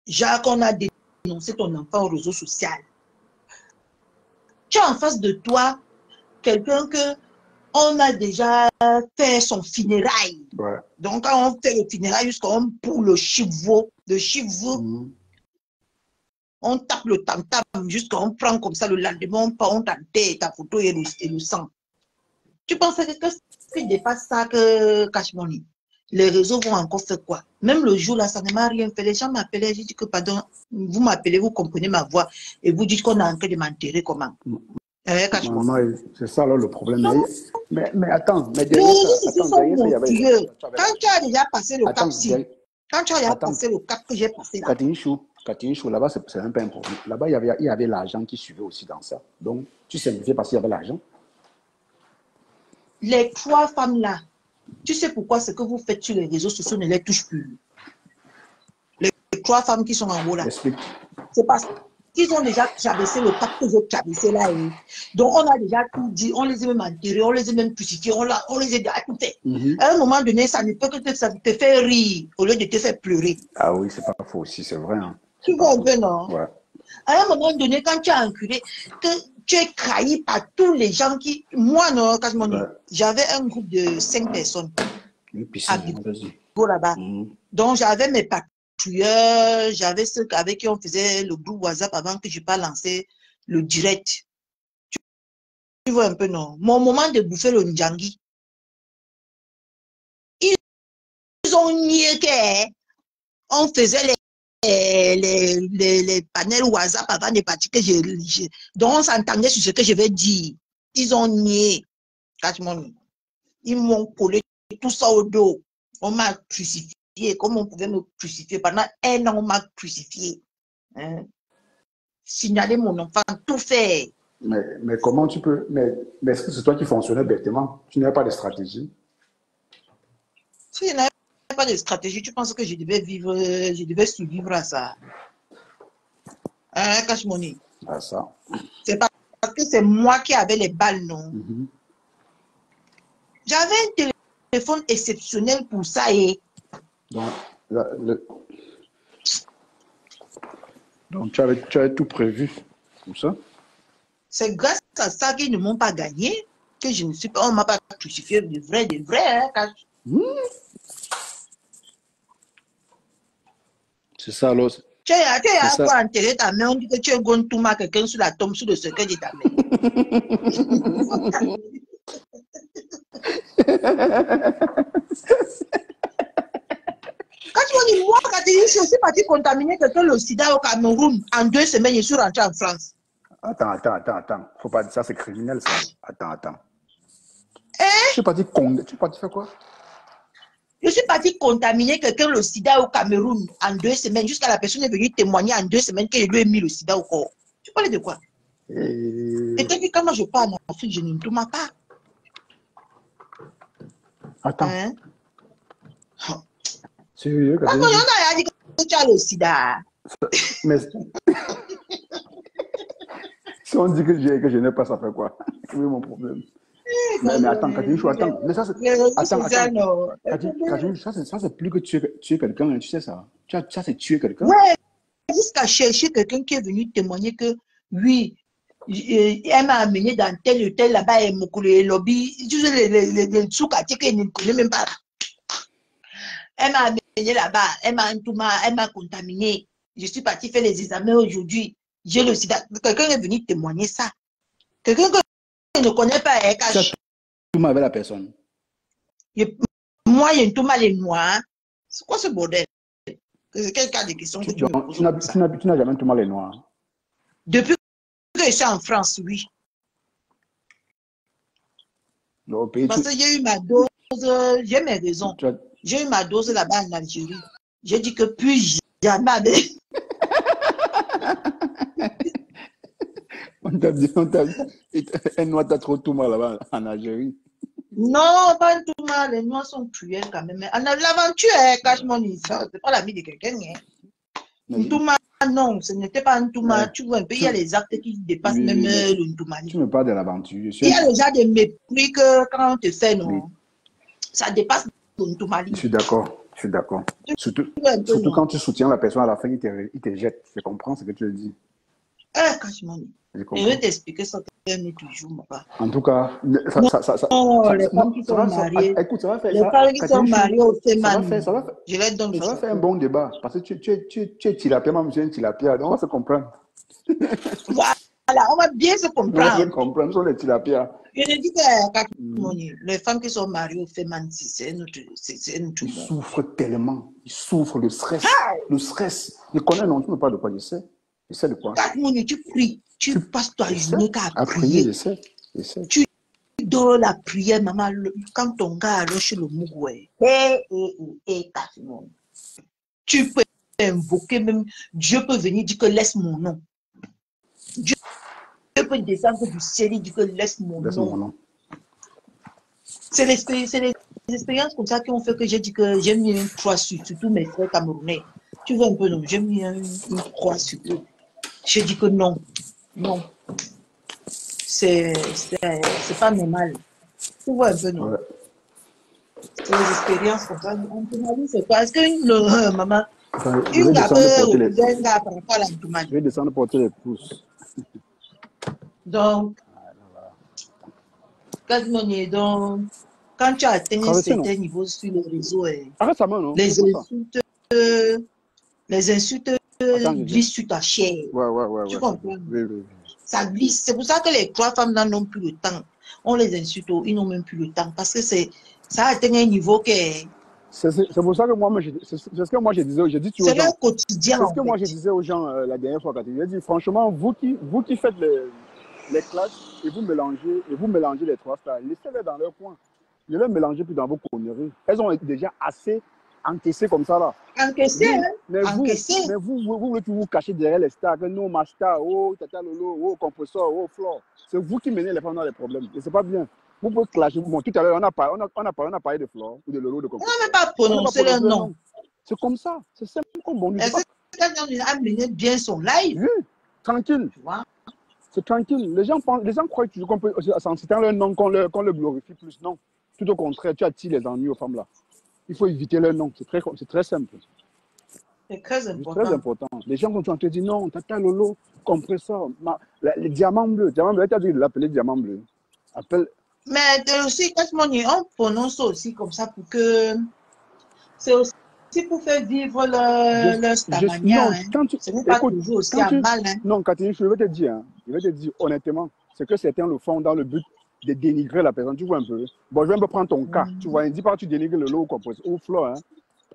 Jacques, on a dénoncé ton enfant au réseau social. Tu as en face de toi quelqu'un que on a déjà fait son funérail. Ouais. Donc, quand on fait le funérail, jusqu'on pour le chivot, on tape le tam-tam jusqu'on prend comme ça le lendemain, on t'enterre ta photo et le sang. Tu penses que ce qui dépasse ça que Cash Money? Les réseaux vont encore faire quoi? Même le jour là, ça ne m'a rien fait. Les gens m'appelaient, j'ai dit que pardon, vous m'appelez, vous comprenez ma voix et vous dites qu'on a en train de m'enterrer comment? C'est ça alors le problème. Mais attends, mais derrière ça, quand tu as déjà passé le cap-ci, quand tu as déjà passé le cap que j'ai passé là. Katinchou, là-bas, c'est un peu un problème. Là-bas, il y avait l'argent qui suivait aussi dans ça. Donc, tu simplifies parce qu'il y avait l'argent. Les 3 femmes là, tu sais pourquoi ce que vous faites sur les réseaux sociaux ne les touche plus? Les 3 femmes qui sont en haut là. C'est parce qu'ils ont déjà traversé le cap que j'ai traversé là. Donc, on a déjà tout dit, on les a même enterrés, on les a même crucifiés, on les a déjà tout fait. À un moment donné, ça ne peut que ça te fait rire au lieu de te faire pleurer. Ah oui, c'est pas faux aussi, c'est vrai. Hein. Tu vois un peu, non? Ouais. À un moment donné, quand tu as enculé, que tu es trahi par tous les gens qui... Moi, non, j'avais un groupe de 5 personnes. À Bigo là-bas. Donc, j'avais mes patrouilleurs, j'avais ceux avec qui on faisait le groupe WhatsApp avant que je pas lancé le direct. Tu vois un peu, non? Mon moment de bouffer le Ndjangi, ils ont nié qu'on faisait les panels WhatsApp avant de partir que donc on s'entendait sur ce que je vais dire. Ils ont nié. Ils m'ont collé tout ça au dos. On m'a crucifié. Comme on pouvait me crucifier? Pendant 1 an, on m'a crucifié. Signaler mon enfant, tout fait. Mais comment tu peux... Mais est-ce que c'est toi qui fonctionnais bêtement? Tu n'avais pas de stratégie? Si je n'avais pas de stratégie, tu penses que je devais vivre, je devais survivre à ça? Cash Money. À ça. C'est parce que c'est moi qui avais les balles, non? J'avais un téléphone exceptionnel pour ça et... Donc tu avais tout prévu pour ça? C'est grâce à ça qu'ils ne m'ont pas gagné, que je ne suis pas... On ne m'a pas crucifié de vrai, hein, Cash. C'est ça, alors. Tu as quoi enterrer ta main, on dit que tu es Gontouma, quelqu'un sur la tombe, sur le cercueil de ta main. Quand tu dis, moi, quand je suis aussi parti contaminer quelqu'un le sida au Cameroun, en 2 semaines, je suis rentré en France. Attends. Faut pas dire ça, c'est criminel, ça. Attends. Tu es parti faire quoi? Je suis parti contaminer quelqu'un le sida au Cameroun en 2 semaines, jusqu'à la personne est venue témoigner en 2 semaines que je lui ai mis le sida au corps. Tu parlais de quoi? Et puis quand moi je pars en Afrique, je ne tourne pas. Attends. Sérieux? On a dit que tu as le sida. Mais si on dit que je n'ai pas, ça fait quoi? C'est mon problème. Mais attends, Katinchou, attends. Mais ça, c'est plus que tuer quelqu'un, tu sais ça. Ça, c'est tuer quelqu'un. Ouais, jusqu'à chercher quelqu'un qui est venu témoigner que, oui, elle m'a amené dans tel hôtel là-bas, et les lobbies, les sous-quartiers qu'elle ne connaît même pas. Elle m'a amené là-bas, elle m'a contaminé. Je suis partie faire les examens aujourd'hui. J'ai le sida. Quelqu'un est venu témoigner ça. Quelqu'un que je ne connais pas, cache. Tout mal avec la personne. Moi, il y a tout mal et noir. C'est quoi ce bordel? C'est quel cas de question que tu me poses? Tu n'as jamais tout mal et noir. Depuis que je suis en France, oui. Parce que j'ai eu ma dose, j'ai mes raisons. J'ai eu ma dose là-bas en Algérie. J'ai dit que plus jamais. On t'a dit, un noir t'as trop tout mal là-bas en Algérie. Non, pas tout mal, les noirs sont cruels quand même. L'aventure, cache mon histoire, c'est pas la vie de quelqu'un. Ntouma, non, ce n'était pas un Ntouma. Tu vois un peu, il y a les actes qui dépassent même le Ntouma. Tu me parles de l'aventure. Il y a déjà des mépris que quand on te fait, non, ça dépasse le Ntouma. Je suis d'accord. Je suis d'accord. Surtout, Tu vois un peu, surtout non? quand tu soutiens la personne à la fin, il te jette. Je comprends ce que tu dis. Franchement, Je je comprends. vais t'expliquer ça un autre jour, mon papa. En tout cas, Non, les femmes qui sont mariées, écoute, ça va faire les ça. femmes qui sont Catherine Chou, mariées au ça va Féman, faire, ça va faire, je les donne le ça va faire un chapeau. bon débat. Parce que tu es tilapia, moi, monsieur, tilapia. Donc, on va se comprendre. Voilà, on va bien se On va se comprendre. comprendre sur les tilapias. Je ne dis que les femmes qui sont mariées au Féman, c'est un autre Ils monde. souffrent tellement. Ils souffrent le stress. Le stress. Je connais, non, tu ne parles pas de quoi, je sais. Je sais de quoi. Tu pries, tu passes ta Je sais. journée qu'à À prier, je prier. sais. Je sais. Tu dors la prière, maman, quand ton gars allait chez le Mougoué. Tu peux invoquer même, Dieu peut venir dire que laisse mon nom. Dieu peut descendre du ciel et dire que laisse mon Laisse mon nom. nom. C'est les expériences comme ça qui ont fait que j'ai dit que j'ai mis une croix sur tous mes frères camerounais. Tu vois un peu, non? J'ai mis une croix sur eux. J'ai dit que non, non. C'est pas normal. Tu vois un peu, non? Ouais. C'est les expériences comme ça. En Toumani, c'est quoi? Est-ce qu'une maman, Enfin, je une vais descendre porter les... par la Toumani? Je vais descendre porter les pouces. Donc, quand tu as atteint un Traversez, non? certain niveau sur le réseau, Arrête sa main, non? les C'est pas ça. insultes, les insultes Attends, je glissent sur ta chair. Ouais. Tu comprends? Oui, oui. Ça glisse. C'est pour ça que les 3 femmes là n'ont plus le temps. On les insulte, ils n'ont même plus le temps. Parce que ça a atteint un niveau que C'est pour ça que moi, c'est ce que moi je disais, j'ai dit c'est aux gens. leur quotidien. C'est ce que moi je disais aux gens la dernière fois quand j'ai dit franchement, vous qui faites les classes et vous mélangez les 3 stars, laissez-les dans leur coin. Ne les mélangez plus dans vos conneries. Elles ont déjà assez encaissé comme ça là. Encaissé, hein? Mais vous voulez que vous cachez derrière les stars, que non, ma star, oh, tata lolo, oh, compresseur, oh, flore. C'est vous qui menez les femmes dans les problèmes. Et c'est pas bien. Vous pouvez clasher. Bon, tout à l'heure, on a parlé de flore ou de lolo, de On compresseur. n'a même pas prononcé leur nom. C'est comme ça. C'est simple comme bon. Est-ce que quelqu'un a mené bien son live? Oui, tranquille. Tu vois? C'est tranquille. Les gens croient toujours qu'on peut, en citant leur nom, qu'on le glorifie plus. Non. Tout au contraire, tu attires les ennuis aux femmes là. Il faut éviter leur nom. C'est très simple. C'est très important. C'est très important. Les gens continuent à te dire non, tata lolo, compresseur, les diamants bleus. Diamant bleu, tu as dû l'appeler diamant bleu. Appelle. Mais aussi, on prononce aussi comme ça pour que. C'est aussi pour faire vivre leur stamania. Ce n'est pas toujours aussi à mal. Hein. Non, Catherine, je vais te dire honnêtement, c'est que certains le font dans le but de dénigrer la personne. Tu vois un peu. Bon, je vais un peu prendre ton cas. Tu vois, dis pas que tu dénigres le lot ou compresseur ou fleur. Hein.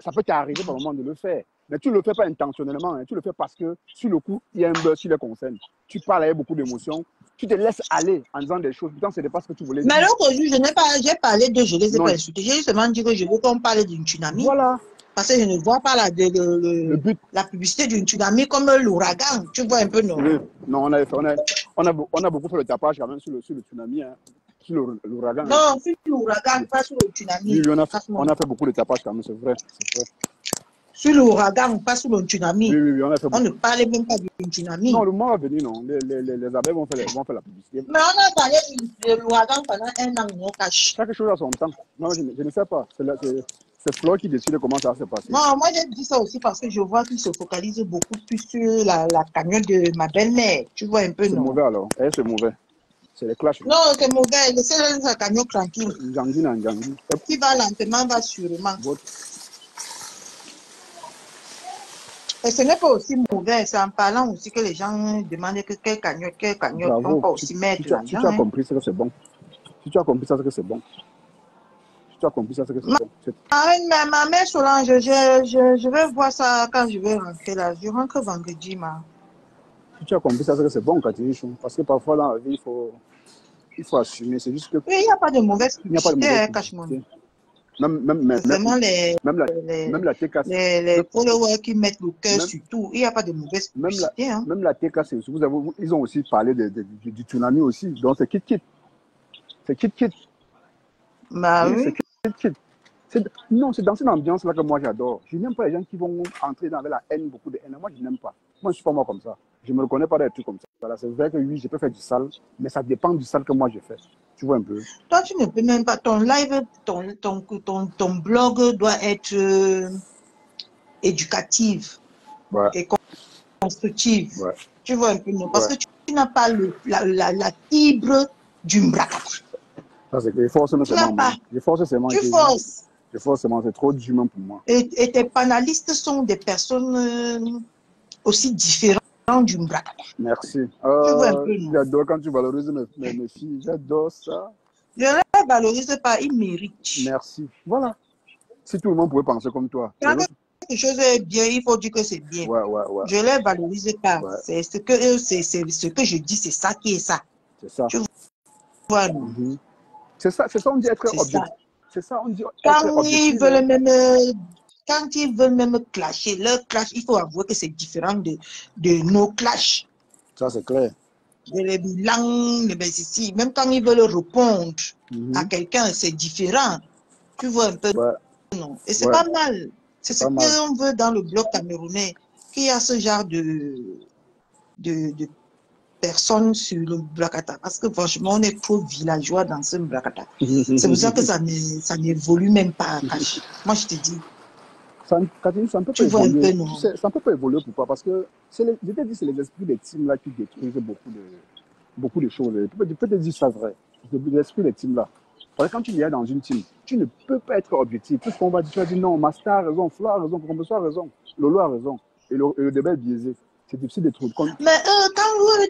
Ça peut t'arriver par moment de le faire. Mais tu ne le fais pas intentionnellement. Hein. Tu le fais parce que, sur le coup, il y a un buzz qui les concerne. Tu parles avec beaucoup d'émotions. Tu te laisses aller en disant des choses. Pourtant, ce n'est pas ce que tu voulais dire. Mais l'autre jour, j'ai parlé de, je ne les ai pas insultés. J'ai justement dit que je veux qu'on parle d'une tsunami. Voilà. Parce que je ne vois pas la publicité d'une tsunami comme l'ouragan. Tu vois un peu, non? Oui. Non, on a beaucoup fait le tapage quand même sur le tsunami. Hein. Sur l'ouragan. Non, sur l'ouragan, pas sur le tsunami. Oui, on a fait beaucoup de tapage quand même, c'est vrai. Sur l'ouragan, pas sur le tsunami. Oui, on a fait beaucoup. On ne parlait même pas d'une tsunami. Non, le moment va venir, non. Les abeilles vont faire la publicité. Mais on a parlé de l'ouragan pendant 1 an, on cache. Chaque chose a son temps. Non, je ne sais pas. C'est Flo qui décide comment ça va se passer. Non, moi j'ai dit ça aussi parce que je vois qu'il se focalise beaucoup plus sur la cagnotte de ma belle-mère. Tu vois un peu, non? C'est mauvais alors. C'est mauvais. C'est les clashs. Non, c'est mauvais. Laissez sa cagnotte tranquille. Djangui. Qui va lentement, va sûrement. Et ce n'est pas aussi mauvais. C'est en parlant aussi que les gens demandent que quelle cagnotte, on peut aussi mettre là-dedans. Si tu as compris ça, c'est bon. Si tu as compris ça, c'est que c'est bon. Mais ma mère Solange, je vais voir ça quand je vais rentrer là. Je rentre vendredi, ma. Si tu as compris ça, c'est que c'est bon, Catherine. Parce que parfois dans la vie, il faut assumer. C'est juste que. Oui, il n'y a pas de mauvaise publicité, cache-moi. Même la TK. Les followers qui mettent le cœur sur tout, il n'y a pas de mauvaise publicité. Même la TK, ils ont aussi parlé du tsunami aussi. Donc c'est Kit. C'est Kit. Bah oui. Non, c'est dans cette ambiance-là que moi j'adore. Je n'aime pas les gens qui vont entrer dans la haine, beaucoup de haine. Moi, je n'aime pas. Moi, je ne suis pas moi comme ça. Je ne me reconnais pas des trucs comme ça. Voilà, c'est vrai que oui, je peux faire du sale, mais ça dépend du sale que moi je fais. Tu vois un peu. Toi, tu ne peux même pas. Ton live, ton blog doit être éducatif Ouais. et constructif. Ouais. Tu vois un peu, non? Parce Ouais. que tu n'as pas la fibre du Mbrakata. Ça, c'est que je force Tu n'as pas. Je force seulement. Tu forces. Je force seulement, c'est trop d'humain pour moi. Et tes panélistes sont des personnes aussi différentes du Mbrakata. Merci. Tu vois un peu, non? J'adore quand tu valorises mes filles. J'adore ça. Je ne les valorise pas, ils méritent. Merci. Voilà. Si tout le monde pouvait penser comme toi. Quand quelque chose est bien, il faut dire que c'est bien. Ouais, ouais, ouais. Je ne les valorise pas. Ouais. C'est ce que je dis, c'est ça qui est ça. C'est ça. Tu vois, non? C'est ça, on dit être objectif. C'est ça, on dit être objectif. Quand ils veulent même clasher, leur clash, il faut avouer que c'est différent de nos clashs. Ça, c'est clair. Les bilans, ici, même quand ils veulent répondre à quelqu'un, c'est différent. Tu vois un peu, non? Et c'est pas mal. C'est ce qu'on veut dans le bloc camerounais, qu'il y a ce genre de personnes sur le Mbrakata. Parce que franchement, on est trop villageois dans ce Mbrakata. C'est pour ça que ça n'évolue même pas à Kash. Moi, je te dis. Ça ne peut pas évoluer. Tu sais, ça ne peut pas évoluer. Pourquoi? Parce que, je t'ai dit, c'est les esprits des teams là qui détruisent beaucoup de choses. Je peux te dire ça vrai. L'esprit des teams là. Parce que quand tu viens dans une team, tu ne peux pas être objectif. Tout ce qu'on va dire, tu vas dire non, Master a raison, Flo a raison, Professeur a raison, Lolo a raison. Et le débat est biaisé. C'est difficile de trouver. Mais quand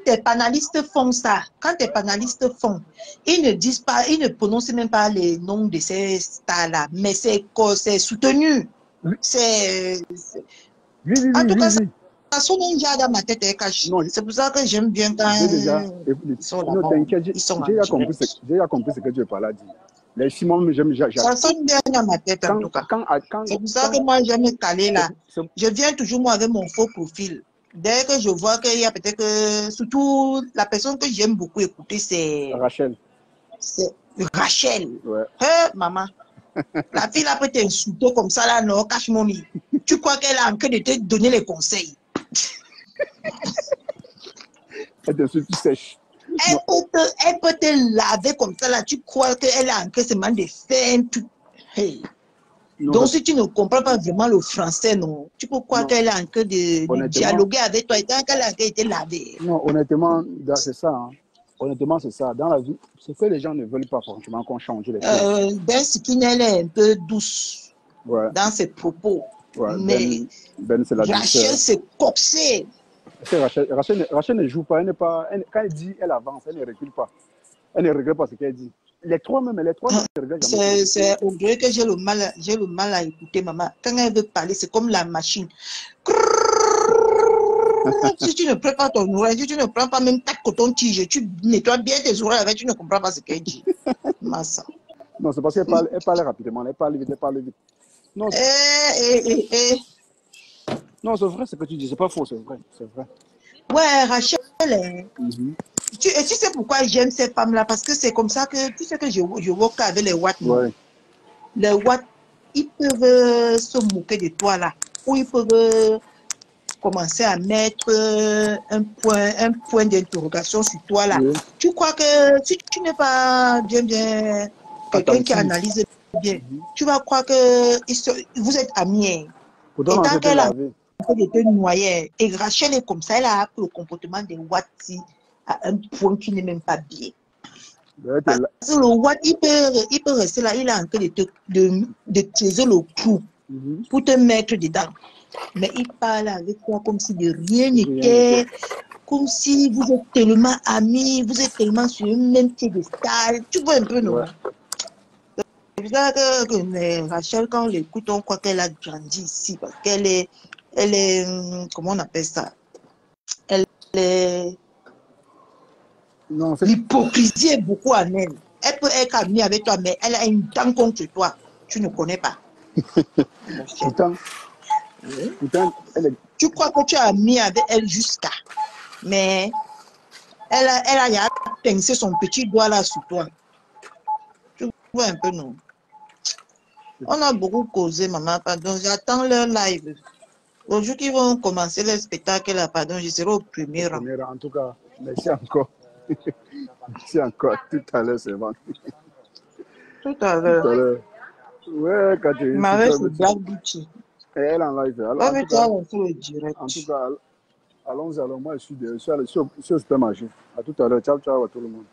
tes panélistes font ça, quand tes panélistes font, ils ne disent pas, ils ne prononcent même pas les noms de ces stars-là, mais c'est soutenu. C'est. En tout cas, ça sonne déjà dans ma tête et caché. C'est pour ça que j'aime bien quand ils sont là. J'ai déjà compris ce que tu parles à dire. Les Simon, j'aime. Ça sonne bien dans ma tête en tout cas. C'est pour ça que moi j'aime me caler là. Je viens toujours moi avec mon faux profil. Dès que je vois qu'il y a peut-être que, surtout la personne que j'aime beaucoup écouter, c'est Rachel. C'est Rachel. Ouais. Maman. La fille là peut t'insulter comme ça là, non, cache mon nid. Tu crois qu'elle a en train de te donner les conseils? Elle t'insulte sèche. Elle peut te laver comme ça là. Tu crois qu'elle a en train seulement de faire un tout. Hey. Donc, si tu ne comprends pas vraiment le français, non, tu peux croire qu'elle est en train de dialoguer avec toi et tant qu'elle a été lavée. Non, honnêtement, c'est ça. Hein. Honnêtement, c'est ça. Dans la vie, c'est que les gens ne veulent pas franchement qu'on change les choses. Ben Sikine, elle est un peu douce dans ses propos. Ouais, mais Ben c'est la Rachel s'est coxée. Rachel ne joue pas. Quand elle dit, elle avance, elle ne recule pas. Elle ne regrette pas ce qu'elle dit. Les trois même, c'est au gré que j'ai le mal à écouter, maman. Quand elle veut parler, c'est comme la machine. Si tu ne prends pas ton oreille, si tu ne prends pas même ta coton-tige, tu nettoies bien tes oreilles avec, tu ne comprends pas ce qu'elle dit. Massa. Non, c'est parce qu'elle parle rapidement, elle parle vite. Non, non, c'est vrai ce que tu dis, c'est pas faux, c'est vrai. Ouais, Rachel, tu sais pourquoi j'aime ces femmes-là? Parce que c'est comme ça que, tu sais que je work avec les Watts. Ouais. Les Watts, ils peuvent se moquer de toi là. Ou ils peuvent commencer à mettre un point d'interrogation sur toi là. Oui. Tu crois que si tu n'es pas bien quelqu'un qui analyse bien, tu vas croire que vous êtes amis. Et tant qu'elle a été noyée, et Rachel est comme ça, elle a appris le comportement des Watts à un point qui n'est même pas bien. Parce que le Watt, il peut rester là, il a en train de tirer le clou pour te mettre dedans. Mais il parle avec toi comme si de rien n'était, comme si vous êtes tellement amis, vous êtes tellement sur le même piédestal. Tu vois un peu, non? C'est pour ça que Rachel, quand on l'écoute, on croit qu'elle a grandi ici, parce qu'elle est, comment on appelle ça? Elle est... L'hypocrisie est beaucoup en elle. Elle peut être amie avec toi, mais elle a une dent contre toi. Tu ne connais pas. Pourtant, tu crois que tu es amie avec elle jusqu'à. Mais elle a pincé son petit doigt là sur toi. Tu vois un peu, non? On a beaucoup causé, maman. Pardon, j'attends leur live. Le jour qu'ils vont commencer le spectacle, là, pardon, je serai au premier rang. En tout cas, merci encore. Merci encore. Tout à l'heure, c'est bon. Tout à l'heure. Ouais, Catherine. Ma c'est Black Beach. Elle en live. Alors, Ouais, mais tu as lancé le direct. en tout cas, allons-y. Alors, moi, je suis au supermarché. À tout à l'heure. Ciao, ciao à tout le monde.